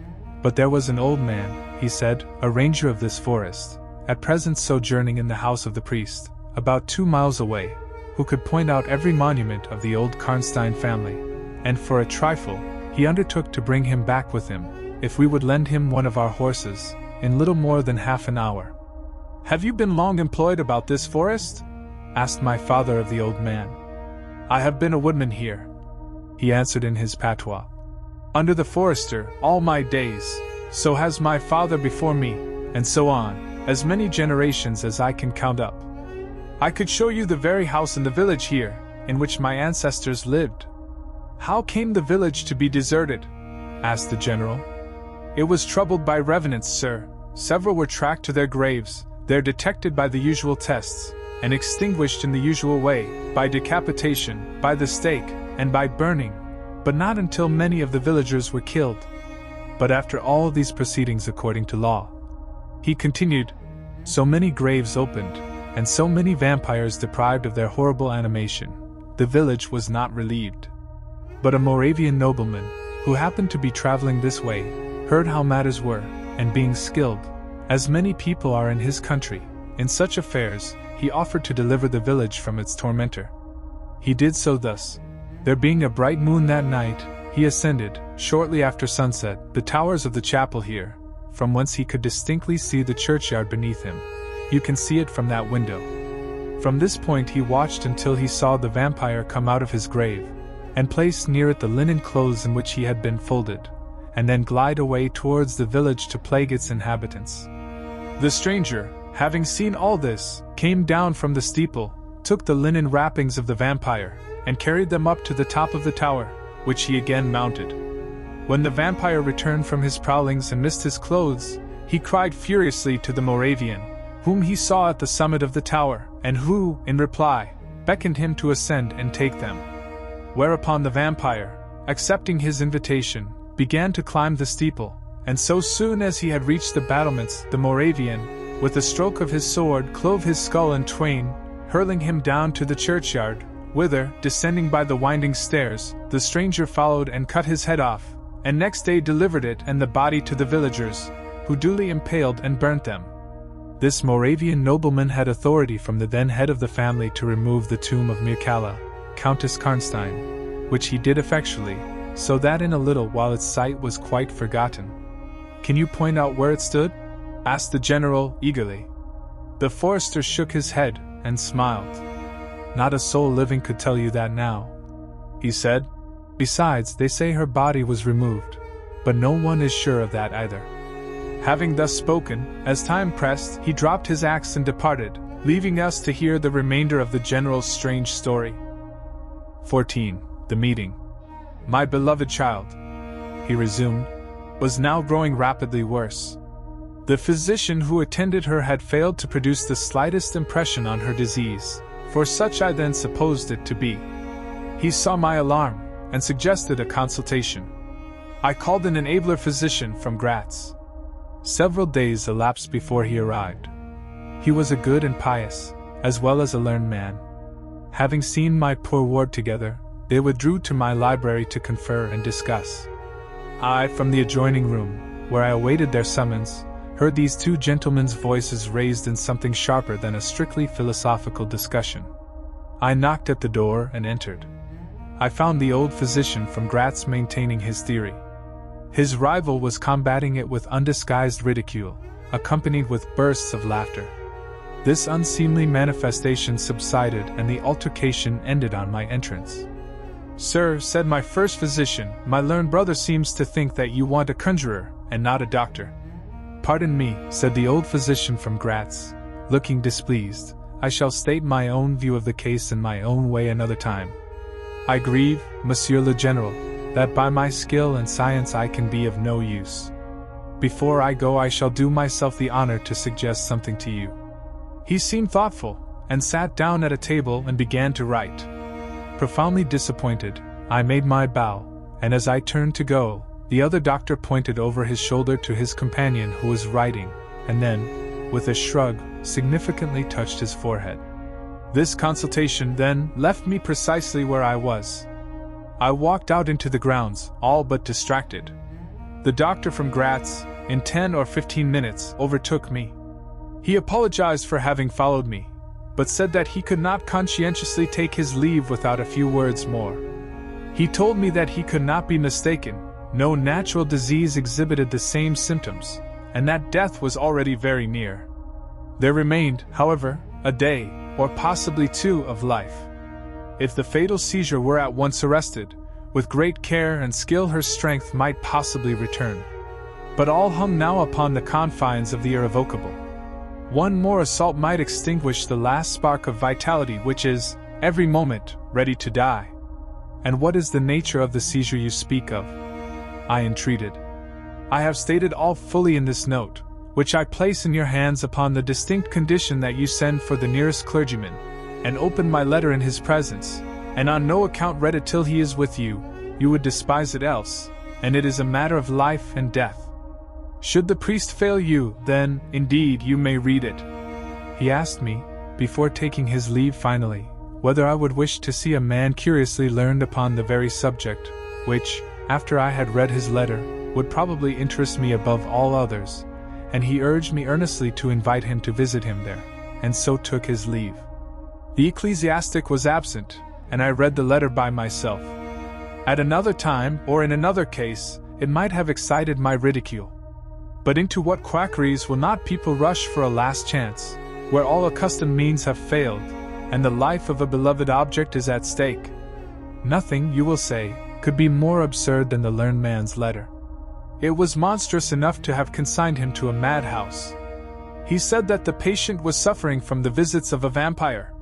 but there was an old man, he said, a ranger of this forest, at present sojourning in the house of the priest, about 2 miles away, who could point out every monument of the old Karnstein family, and for a trifle, he undertook to bring him back with him, if we would lend him one of our horses, in little more than half an hour. "Have you been long employed about this forest?" asked my father of the old man. "I have been a woodman here," he answered in his patois. "Under the forester, all my days, so has my father before me, and so on, as many generations as I can count up. I could show you the very house in the village here, in which my ancestors lived." "How came the village to be deserted?" asked the general. "It was troubled by revenants, sir. Several were tracked to their graves, there detected by the usual tests, and extinguished in the usual way, by decapitation, by the stake, and by burning, but not until many of the villagers were killed. But after all these proceedings according to law," he continued, "so many graves opened, and so many vampires deprived of their horrible animation, the village was not relieved. But a Moravian nobleman, who happened to be traveling this way, heard how matters were, and being skilled, as many people are in his country, in such affairs, he offered to deliver the village from its tormentor. He did so thus. There being a bright moon that night, he ascended, shortly after sunset, the towers of the chapel here, from whence he could distinctly see the churchyard beneath him. You can see it from that window. From this point he watched until he saw the vampire come out of his grave, and place near it the linen clothes in which he had been folded, and then glide away towards the village to plague its inhabitants. The stranger, having seen all this, came down from the steeple, took the linen wrappings of the vampire, and carried them up to the top of the tower, which he again mounted. When the vampire returned from his prowlings and missed his clothes, he cried furiously to the Moravian, whom he saw at the summit of the tower, and who, in reply, beckoned him to ascend and take them. Whereupon the vampire, accepting his invitation, began to climb the steeple, and so soon as he had reached the battlements, the Moravian, with a stroke of his sword, clove his skull in twain, hurling him down to the churchyard, whither, descending by the winding stairs, the stranger followed and cut his head off, and next day delivered it and the body to the villagers, who duly impaled and burnt them. This Moravian nobleman had authority from the then head of the family to remove the tomb of Mircalla, Countess Karnstein, which he did effectually, so that in a little while its site was quite forgotten. "Can you point out where it stood?" asked the general, eagerly. The forester shook his head and smiled. "Not a soul living could tell you that now," he said. "Besides, they say her body was removed, but no one is sure of that either." Having thus spoken, as time pressed, he dropped his axe and departed, leaving us to hear the remainder of the general's strange story. 14. The meeting. "My beloved child," he resumed, "was now growing rapidly worse. The physician who attended her had failed to produce the slightest impression on her disease, for such I then supposed it to be. He saw my alarm, and suggested a consultation. I called in an abler physician from Graz. Several days elapsed before he arrived. He was a good and pious, as well as a learned man. Having seen my poor ward together, they withdrew to my library to confer and discuss. I, from the adjoining room, where I awaited their summons, heard these two gentlemen's voices raised in something sharper than a strictly philosophical discussion. I knocked at the door and entered. I found the old physician from Graz maintaining his theory. His rival was combating it with undisguised ridicule, accompanied with bursts of laughter. This unseemly manifestation subsided and the altercation ended on my entrance. "Sir," said my first physician, "my learned brother seems to think that you want a conjurer, and not a doctor." "Pardon me," said the old physician from Graz, looking displeased, "I shall state my own view of the case in my own way another time. I grieve, Monsieur le General, that by my skill and science I can be of no use. Before I go I shall do myself the honor to suggest something to you." He seemed thoughtful, and sat down at a table and began to write. Profoundly disappointed, I made my bow, and as I turned to go, the other doctor pointed over his shoulder to his companion who was writing, and then, with a shrug, significantly touched his forehead. This consultation, then, left me precisely where I was. I walked out into the grounds, all but distracted. The doctor from Graz, in 10 or 15 minutes, overtook me. He apologized for having followed me, but said that he could not conscientiously take his leave without a few words more. He told me that he could not be mistaken, no natural disease exhibited the same symptoms, and that death was already very near. There remained, however, a day, or possibly 2, of life. If the fatal seizure were at once arrested, with great care and skill her strength might possibly return. But all hung now upon the confines of the irrevocable. One more assault might extinguish the last spark of vitality which is, every moment, ready to die. "And what is the nature of the seizure you speak of?" I entreated. "I have stated all fully in this note, which I place in your hands upon the distinct condition that you send for the nearest clergyman, and open my letter in his presence, and on no account read it till he is with you. You would despise it else, and it is a matter of life and death. Should the priest fail you, then, indeed, you may read it." He asked me, before taking his leave finally, whether I would wish to see a man curiously learned upon the very subject, which, after I had read his letter, would probably interest me above all others, and he urged me earnestly to invite him to visit him there, and so took his leave. The ecclesiastic was absent, and I read the letter by myself. At another time, or in another case, it might have excited my ridicule. But into what quackeries will not people rush for a last chance, where all accustomed means have failed, and the life of a beloved object is at stake? Nothing, you will say, could be more absurd than the learned man's letter. It was monstrous enough to have consigned him to a madhouse. He said that the patient was suffering from the visits of a vampire.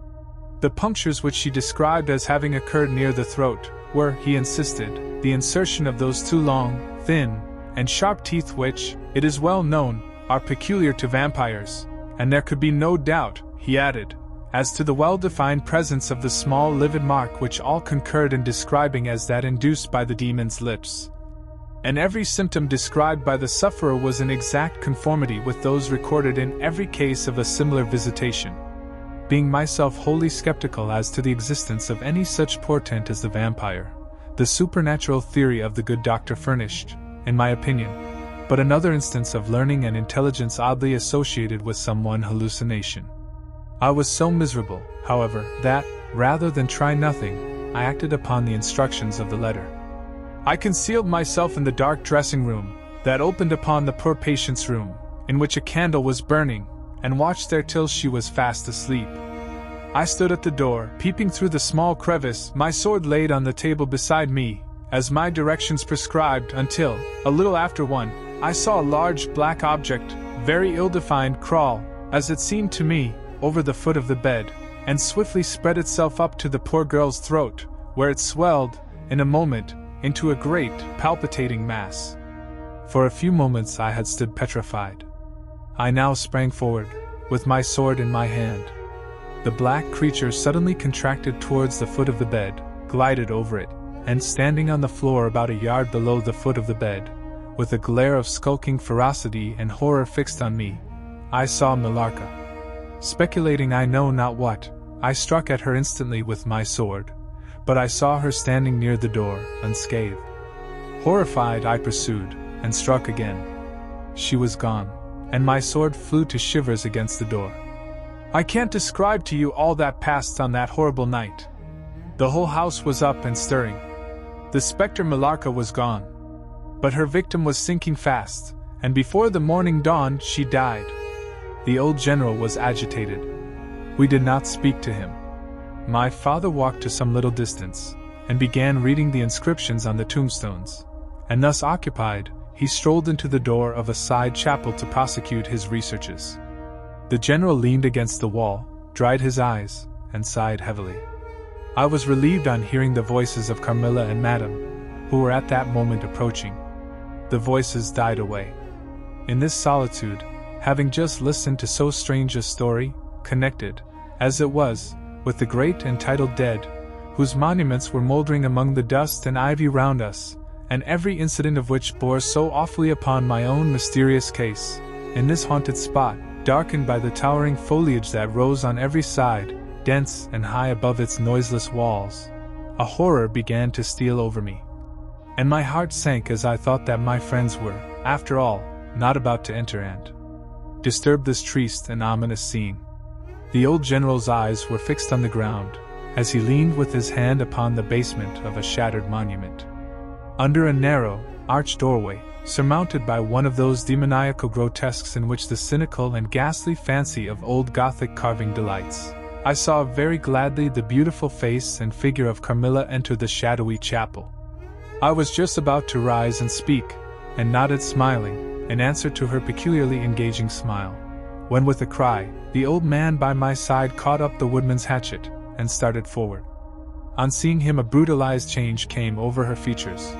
The punctures which she described as having occurred near the throat were, he insisted, the insertion of those two long, thin, and sharp teeth which, it is well known, are peculiar to vampires, and there could be no doubt, he added, as to the well-defined presence of the small livid mark which all concurred in describing as that induced by the demon's lips. And every symptom described by the sufferer was in exact conformity with those recorded in every case of a similar visitation. Being myself wholly skeptical as to the existence of any such portent as the vampire, the supernatural theory of the good doctor furnished, in my opinion, but another instance of learning and intelligence oddly associated with some one hallucination. I was so miserable, however, that, rather than try nothing, I acted upon the instructions of the letter. I concealed myself in the dark dressing room that opened upon the poor patient's room, in which a candle was burning, and watched there till she was fast asleep. I stood at the door, peeping through the small crevice, my sword laid on the table beside me, as my directions prescribed, until, a little after 1, I saw a large black object, very ill-defined, crawl, as it seemed to me, over the foot of the bed, and swiftly spread itself up to the poor girl's throat, where it swelled, in a moment, into a great, palpitating mass. For a few moments I had stood petrified. I now sprang forward, with my sword in my hand. The black creature suddenly contracted towards the foot of the bed, glided over it, and standing on the floor about a yard below the foot of the bed, with a glare of skulking ferocity and horror fixed on me, I saw Millarca. Speculating I know not what, I struck at her instantly with my sword, but I saw her standing near the door, unscathed. Horrified, I pursued, and struck again. She was gone, and my sword flew to shivers against the door. I can't describe to you all that passed on that horrible night. The whole house was up and stirring. The spectre Millarca was gone. But her victim was sinking fast, and before the morning dawned she died. The old general was agitated. We did not speak to him. My father walked to some little distance, and began reading the inscriptions on the tombstones, and thus occupied, he strolled into the door of a side chapel to prosecute his researches. The general leaned against the wall, dried his eyes, and sighed heavily. I was relieved on hearing the voices of Carmilla and Madame, who were at that moment approaching. The voices died away. In this solitude, having just listened to so strange a story, connected, as it was, with the great and titled dead, whose monuments were mouldering among the dust and ivy round us, and every incident of which bore so awfully upon my own mysterious case, in this haunted spot, darkened by the towering foliage that rose on every side, dense and high above its noiseless walls, a horror began to steal over me. And my heart sank as I thought that my friends were, after all, not about to enter and disturb this triste and ominous scene. The old general's eyes were fixed on the ground, as he leaned with his hand upon the basement of a shattered monument. Under a narrow, arched doorway, surmounted by one of those demoniacal grotesques in which the cynical and ghastly fancy of old Gothic carving delights, I saw very gladly the beautiful face and figure of Carmilla enter the shadowy chapel. I was just about to rise and speak, and nodded smiling, in answer to her peculiarly engaging smile, when with a cry, the old man by my side caught up the woodman's hatchet, and started forward. On seeing him a brutalized change came over her features.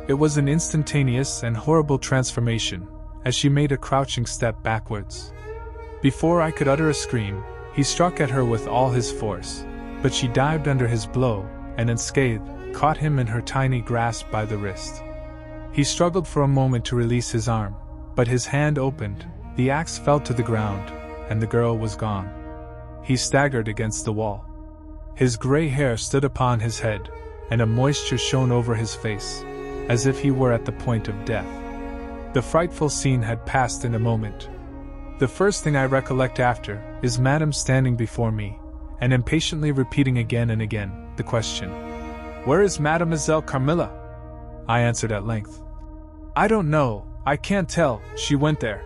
It was an instantaneous and horrible transformation, as she made a crouching step backwards. Before I could utter a scream, he struck at her with all his force, but she dived under his blow, and unscathed, caught him in her tiny grasp by the wrist. He struggled for a moment to release his arm, but his hand opened, the axe fell to the ground, and the girl was gone. He staggered against the wall. His gray hair stood upon his head, and a moisture shone over his face, as if he were at the point of death. The frightful scene had passed in a moment. The first thing I recollect after is Madame standing before me, and impatiently repeating again and again the question, "Where is Mademoiselle Carmilla?" I answered at length, "I don't know, I can't tell, she went there,"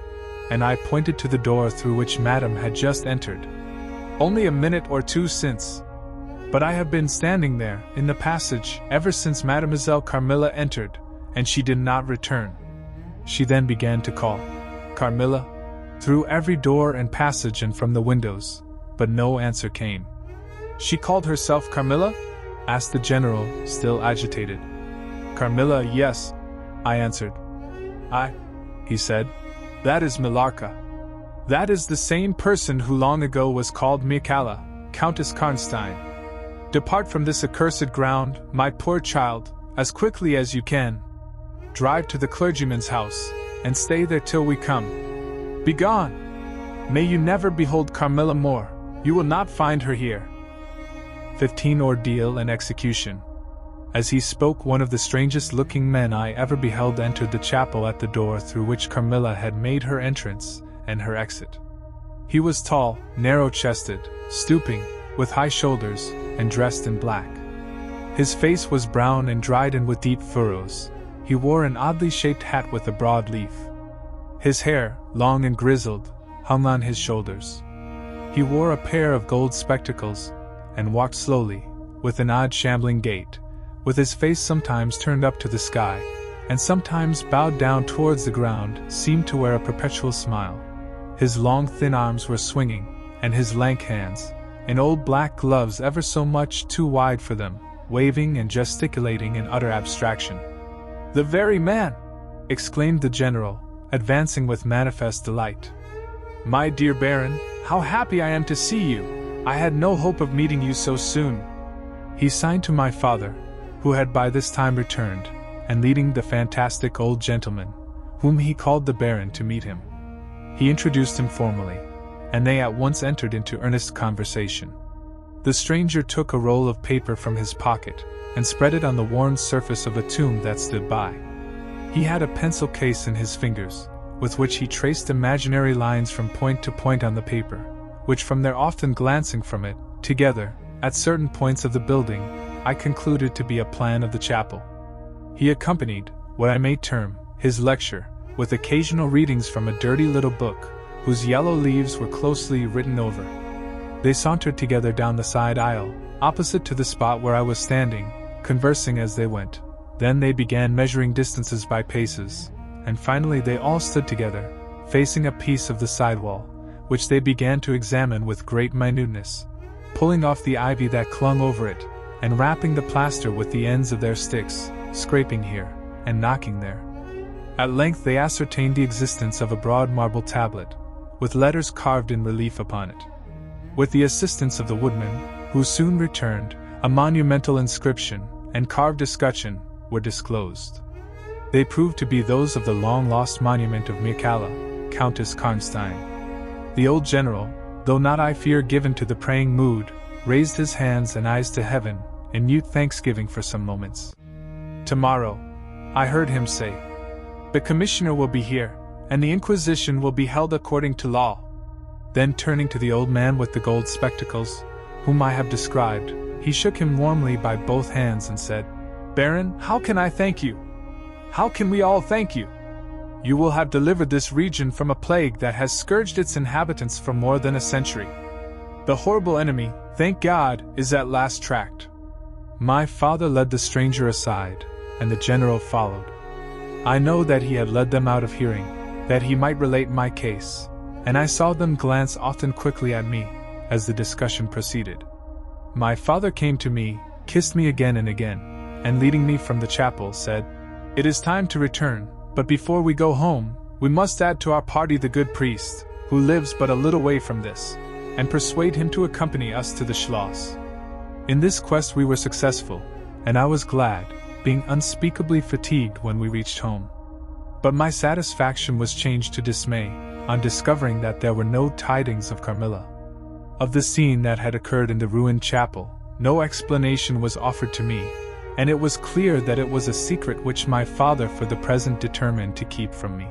and I pointed to the door through which Madame had just entered. "Only a minute or two since." But I have been standing there, in the passage, ever since Mademoiselle Carmilla entered, and she did not return. She then began to call, Carmilla, through every door and passage and from the windows, but no answer came. She called herself Carmilla? Asked the general, still agitated. Carmilla, yes, I answered. He said. That is Millarca. That is the same person who long ago was called Mircalla, Countess Karnstein. Depart from this accursed ground, my poor child, as quickly as you can. Drive to the clergyman's house, and stay there till we come. Begone! May you never behold Carmilla more, you will not find her here. 15 Ordeal and Execution. As he spoke, one of the strangest-looking men I ever beheld entered the chapel at the door through which Carmilla had made her entrance and her exit. He was tall, narrow-chested, stooping, with high shoulders, and dressed in black. His face was brown and dried and with deep furrows. He wore an oddly shaped hat with a broad leaf. His hair, long and grizzled, hung on his shoulders. He wore a pair of gold spectacles, and walked slowly, with an odd shambling gait, with his face sometimes turned up to the sky, and sometimes bowed down towards the ground, seemed to wear a perpetual smile. His long thin arms were swinging, and his lank hands, in old black gloves ever so much too wide for them, waving and gesticulating in utter abstraction. "The very man!" exclaimed the general, advancing with manifest delight. "My dear Baron, how happy I am to see you! I had no hope of meeting you so soon." He signed to my father, who had by this time returned, and leading the fantastic old gentleman, whom he called the Baron, to meet him. He introduced him formally, and they at once entered into earnest conversation. The stranger took a roll of paper from his pocket, and spread it on the worn surface of a tomb that stood by. He had a pencil case in his fingers, with which he traced imaginary lines from point to point on the paper, which from their often glancing from it, together, at certain points of the building, I concluded to be a plan of the chapel. He accompanied, what I may term, his lecture, with occasional readings from a dirty little book, whose yellow leaves were closely written over. They sauntered together down the side aisle, opposite to the spot where I was standing, conversing as they went. Then they began measuring distances by paces, and finally they all stood together, facing a piece of the sidewall, which they began to examine with great minuteness, pulling off the ivy that clung over it, and rapping the plaster with the ends of their sticks, scraping here, and knocking there. At length they ascertained the existence of a broad marble tablet, with letters carved in relief upon it. With the assistance of the woodman, who soon returned, a monumental inscription and carved escutcheon were disclosed. They proved to be those of the long-lost monument of Mircalla, Countess Karnstein. The old general, though not I fear given to the praying mood, raised his hands and eyes to heaven, in mute thanksgiving for some moments. "Tomorrow," I heard him say, "the commissioner will be here, and the inquisition will be held according to law." Then turning to the old man with the gold spectacles, whom I have described, he shook him warmly by both hands and said, "Baron, how can I thank you? How can we all thank you? You will have delivered this region from a plague that has scourged its inhabitants for more than a century. The horrible enemy, thank God, is at last tracked." My father led the stranger aside, and the general followed. I know that he had led them out of hearing, that he might relate my case, and I saw them glance often quickly at me, as the discussion proceeded. My father came to me, kissed me again and again, and leading me from the chapel said, "It is time to return, but before we go home, we must add to our party the good priest, who lives but a little way from this, and persuade him to accompany us to the Schloss." In this quest we were successful, and I was glad, being unspeakably fatigued when we reached home. But my satisfaction was changed to dismay, on discovering that there were no tidings of Carmilla. Of the scene that had occurred in the ruined chapel, no explanation was offered to me, and it was clear that it was a secret which my father for the present determined to keep from me.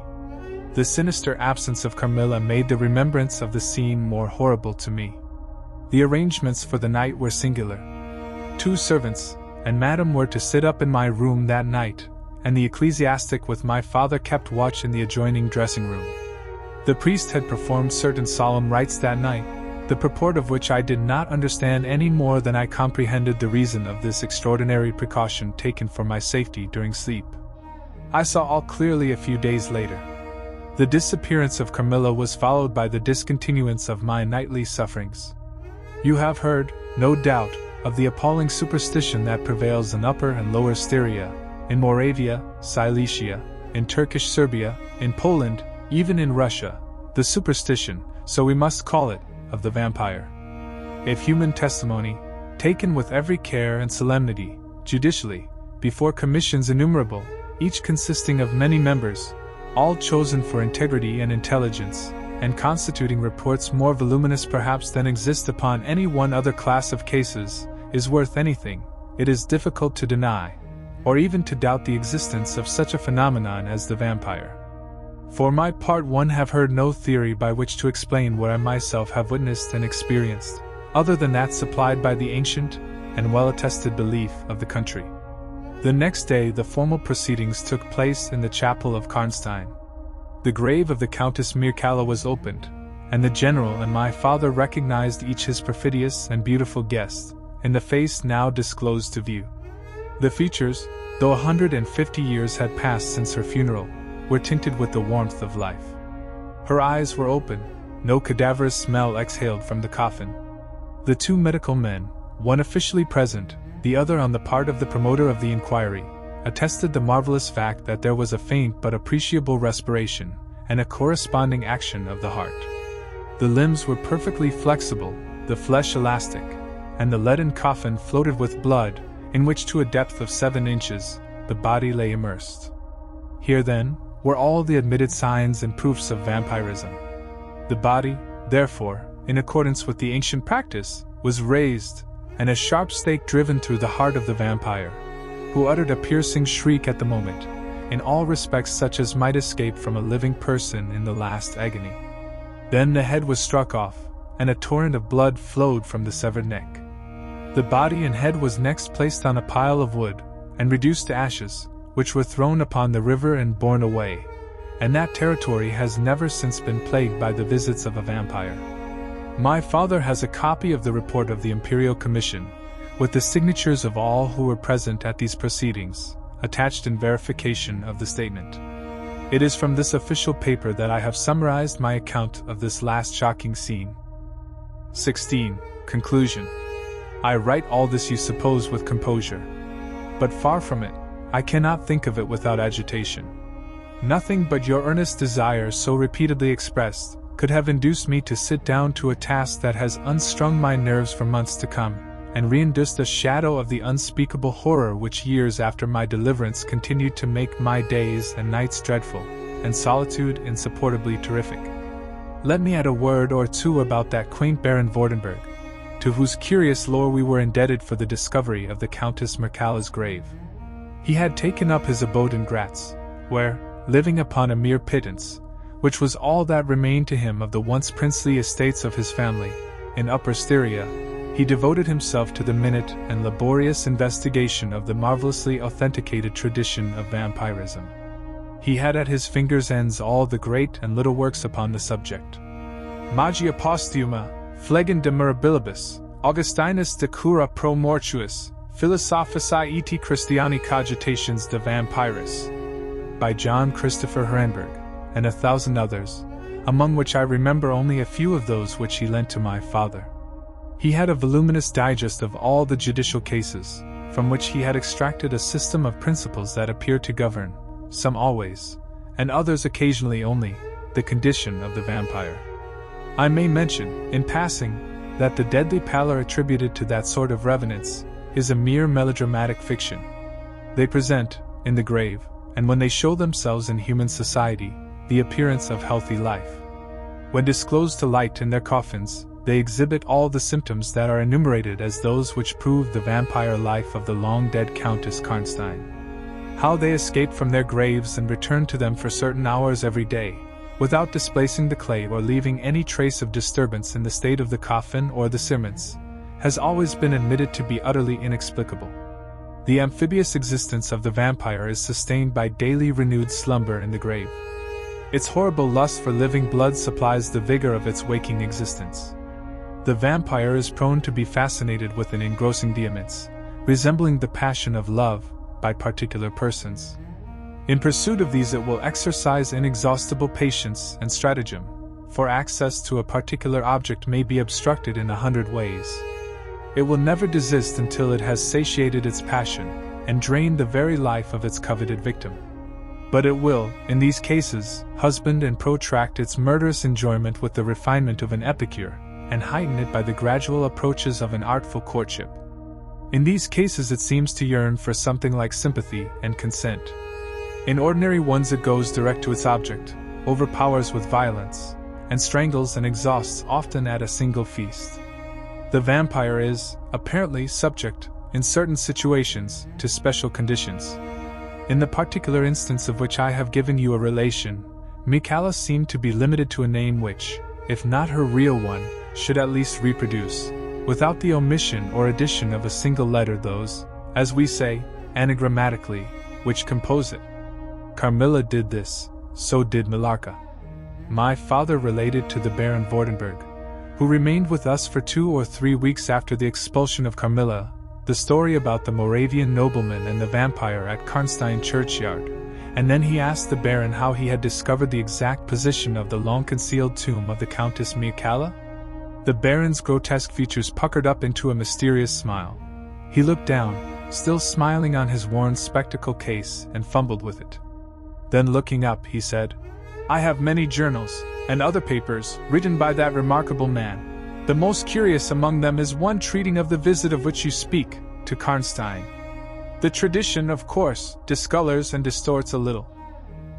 The sinister absence of Carmilla made the remembrance of the scene more horrible to me. The arrangements for the night were singular. 2 servants and Madame were to sit up in my room that night, and the ecclesiastic with my father kept watch in the adjoining dressing room. The priest had performed certain solemn rites that night, the purport of which I did not understand any more than I comprehended the reason of this extraordinary precaution taken for my safety during sleep. I saw all clearly a few days later. The disappearance of Carmilla was followed by the discontinuance of my nightly sufferings. You have heard, no doubt, of the appalling superstition that prevails in Upper and Lower Styria, in Moravia, Silesia, in Turkish Serbia, in Poland, even in Russia, the superstition, so we must call it, of the vampire. If human testimony, taken with every care and solemnity, judicially, before commissions innumerable, each consisting of many members, all chosen for integrity and intelligence, and constituting reports more voluminous perhaps than exist upon any one other class of cases, is worth anything, it is difficult to deny, or even to doubt the existence of such a phenomenon as the vampire. For my part, one have heard no theory by which to explain what I myself have witnessed and experienced, other than that supplied by the ancient and well-attested belief of the country. The next day the formal proceedings took place in the chapel of Karnstein. The grave of the Countess Mircalla was opened, and the general and my father recognized each his perfidious and beautiful guest, in the face now disclosed to view. The features, though 150 years had passed since her funeral, were tinted with the warmth of life. Her eyes were open, no cadaverous smell exhaled from the coffin. The two medical men, one officially present, the other on the part of the promoter of the inquiry, attested the marvelous fact that there was a faint but appreciable respiration, and a corresponding action of the heart. The limbs were perfectly flexible, the flesh elastic, and the leaden coffin floated with blood, in which to a depth of 7 inches, the body lay immersed. Here then, were all the admitted signs and proofs of vampirism. The body, therefore, in accordance with the ancient practice, was raised, and a sharp stake driven through the heart of the vampire, who uttered a piercing shriek at the moment, in all respects such as might escape from a living person in the last agony. Then the head was struck off, and a torrent of blood flowed from the severed neck. The body and head was next placed on a pile of wood, and reduced to ashes, which were thrown upon the river and borne away, and that territory has never since been plagued by the visits of a vampire. My father has a copy of the report of the Imperial Commission, with the signatures of all who were present at these proceedings, attached in verification of the statement. It is from this official paper that I have summarized my account of this last shocking scene. 16. Conclusion. I write all this, you suppose, with composure. But far from it, I cannot think of it without agitation. Nothing but your earnest desire, so repeatedly expressed, could have induced me to sit down to a task that has unstrung my nerves for months to come, and reinduced a shadow of the unspeakable horror which years after my deliverance continued to make my days and nights dreadful, and solitude insupportably terrific. Let me add a word or two about that quaint Baron Vordenberg, to whose curious lore we were indebted for the discovery of the Countess Mircalla's grave. He had taken up his abode in Graz, where, living upon a mere pittance, which was all that remained to him of the once princely estates of his family, in Upper Styria, he devoted himself to the minute and laborious investigation of the marvelously authenticated tradition of vampirism. He had at his fingers' ends all the great and little works upon the subject. Magia Postuma, Phlegon de Mirabilibus, Augustinus de Cura pro Mortuis, Philosophicae et Christiani Cogitations de Vampiris, by John Christopher Herenberg, and 1,000 others, among which I remember only a few of those which he lent to my father. He had a voluminous digest of all the judicial cases, from which he had extracted a system of principles that appear to govern, some always, and others occasionally only, the condition of the vampire. I may mention, in passing, that the deadly pallor attributed to that sort of revenants is a mere melodramatic fiction. They present, in the grave, and when they show themselves in human society, the appearance of healthy life. When disclosed to light in their coffins, they exhibit all the symptoms that are enumerated as those which prove the vampire life of the long-dead Countess Karnstein. How they escape from their graves and return to them for certain hours every day, without displacing the clay or leaving any trace of disturbance in the state of the coffin or the cerements, has always been admitted to be utterly inexplicable. The amphibious existence of the vampire is sustained by daily renewed slumber in the grave. Its horrible lust for living blood supplies the vigor of its waking existence. The vampire is prone to be fascinated with an engrossing vehemence, resembling the passion of love by particular persons. In pursuit of these, it will exercise inexhaustible patience and stratagem, for access to a particular object may be obstructed in 100 ways. It will never desist until it has satiated its passion and drained the very life of its coveted victim. But it will, in these cases, husband and protract its murderous enjoyment with the refinement of an epicure, and heighten it by the gradual approaches of an artful courtship. In these cases it seems to yearn for something like sympathy and consent. In ordinary ones it goes direct to its object, overpowers with violence, and strangles and exhausts often at a single feast. The vampire is, apparently, subject, in certain situations, to special conditions. In the particular instance of which I have given you a relation, Micala seemed to be limited to a name which, if not her real one, should at least reproduce, without the omission or addition of a single letter, those, as we say, anagrammatically, which compose it. Carmilla did this, so did Millarca. My father related to the Baron Vordenberg, who remained with us for 2 or 3 weeks after the expulsion of Carmilla, the story about the Moravian nobleman and the vampire at Karnstein churchyard, and then he asked the Baron how he had discovered the exact position of the long-concealed tomb of the Countess Micala. The Baron's grotesque features puckered up into a mysterious smile. He looked down, still smiling on his worn spectacle case, and fumbled with it. Then looking up, he said, "I have many journals, and other papers, written by that remarkable man. The most curious among them is one treating of the visit of which you speak, to Karnstein. The tradition, of course, discolors and distorts a little.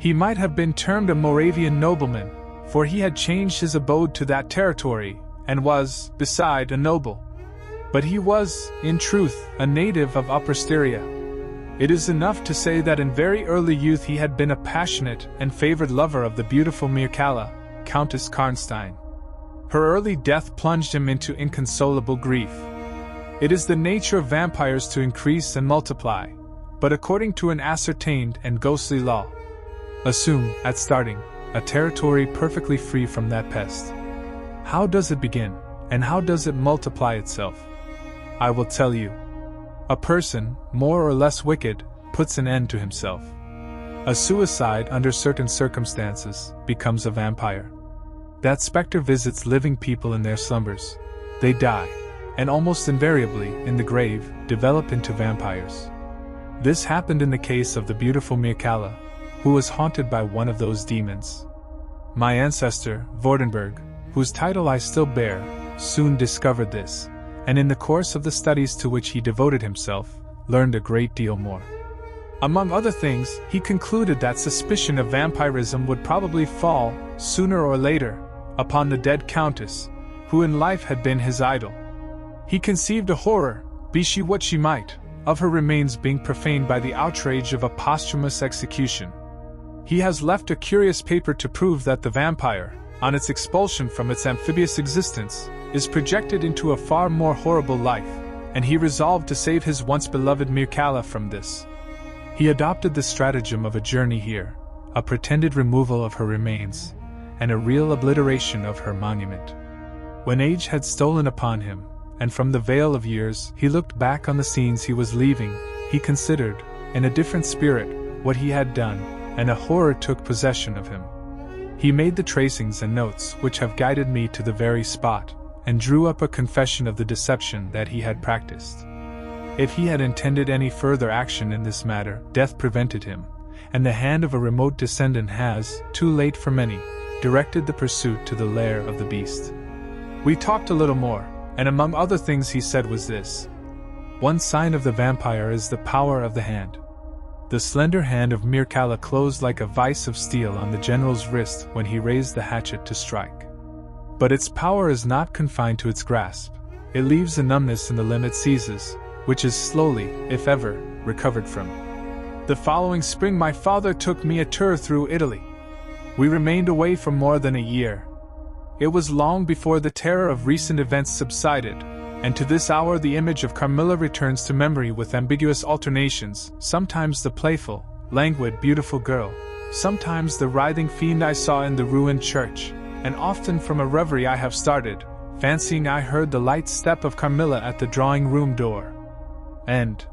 He might have been termed a Moravian nobleman, for he had changed his abode to that territory, and was, beside, a noble. But he was, in truth, a native of Upper Styria. It is enough to say that in very early youth he had been a passionate and favored lover of the beautiful Micala, Countess Karnstein. Her early death plunged him into inconsolable grief. It is the nature of vampires to increase and multiply, but according to an ascertained and ghostly law. Assume, at starting, a territory perfectly free from that pest. How does it begin, and how does it multiply itself? I will tell you. A person, more or less wicked, puts an end to himself. A suicide, under certain circumstances, becomes a vampire. That spectre visits living people in their slumbers. They die, and almost invariably, in the grave, develop into vampires. This happened in the case of the beautiful Micala, who was haunted by one of those demons. My ancestor, Vordenberg, whose title I still bear, soon discovered this, and in the course of the studies to which he devoted himself, learned a great deal more. Among other things, he concluded that suspicion of vampirism would probably fall, sooner or later, upon the dead countess, who in life had been his idol. He conceived a horror, be she what she might, of her remains being profaned by the outrage of a posthumous execution. He has left a curious paper to prove that the vampire, on its expulsion from its amphibious existence, is projected into a far more horrible life, and he resolved to save his once beloved Micala from this. He adopted the stratagem of a journey here, a pretended removal of her remains, and a real obliteration of her monument. When age had stolen upon him, and from the veil of years he looked back on the scenes he was leaving, he considered, in a different spirit, what he had done, and a horror took possession of him. He made the tracings and notes which have guided me to the very spot, and drew up a confession of the deception that he had practiced. If he had intended any further action in this matter, death prevented him, and the hand of a remote descendant has, too late for many, directed the pursuit to the lair of the beast. We talked a little more, and among other things he said was this: one sign of the vampire is the power of the hand. The slender hand of Micala closed like a vice of steel on the general's wrist when he raised the hatchet to strike. But its power is not confined to its grasp. It leaves a numbness in the limb it seizes, which is slowly, if ever, recovered from. The following spring my father took me a tour through Italy. We remained away for more than a year. It was long before the terror of recent events subsided, and to this hour the image of Carmilla returns to memory with ambiguous alternations, sometimes the playful, languid, beautiful girl, sometimes the writhing fiend I saw in the ruined church, and often from a reverie I have started, fancying I heard the light step of Carmilla at the drawing room door. And,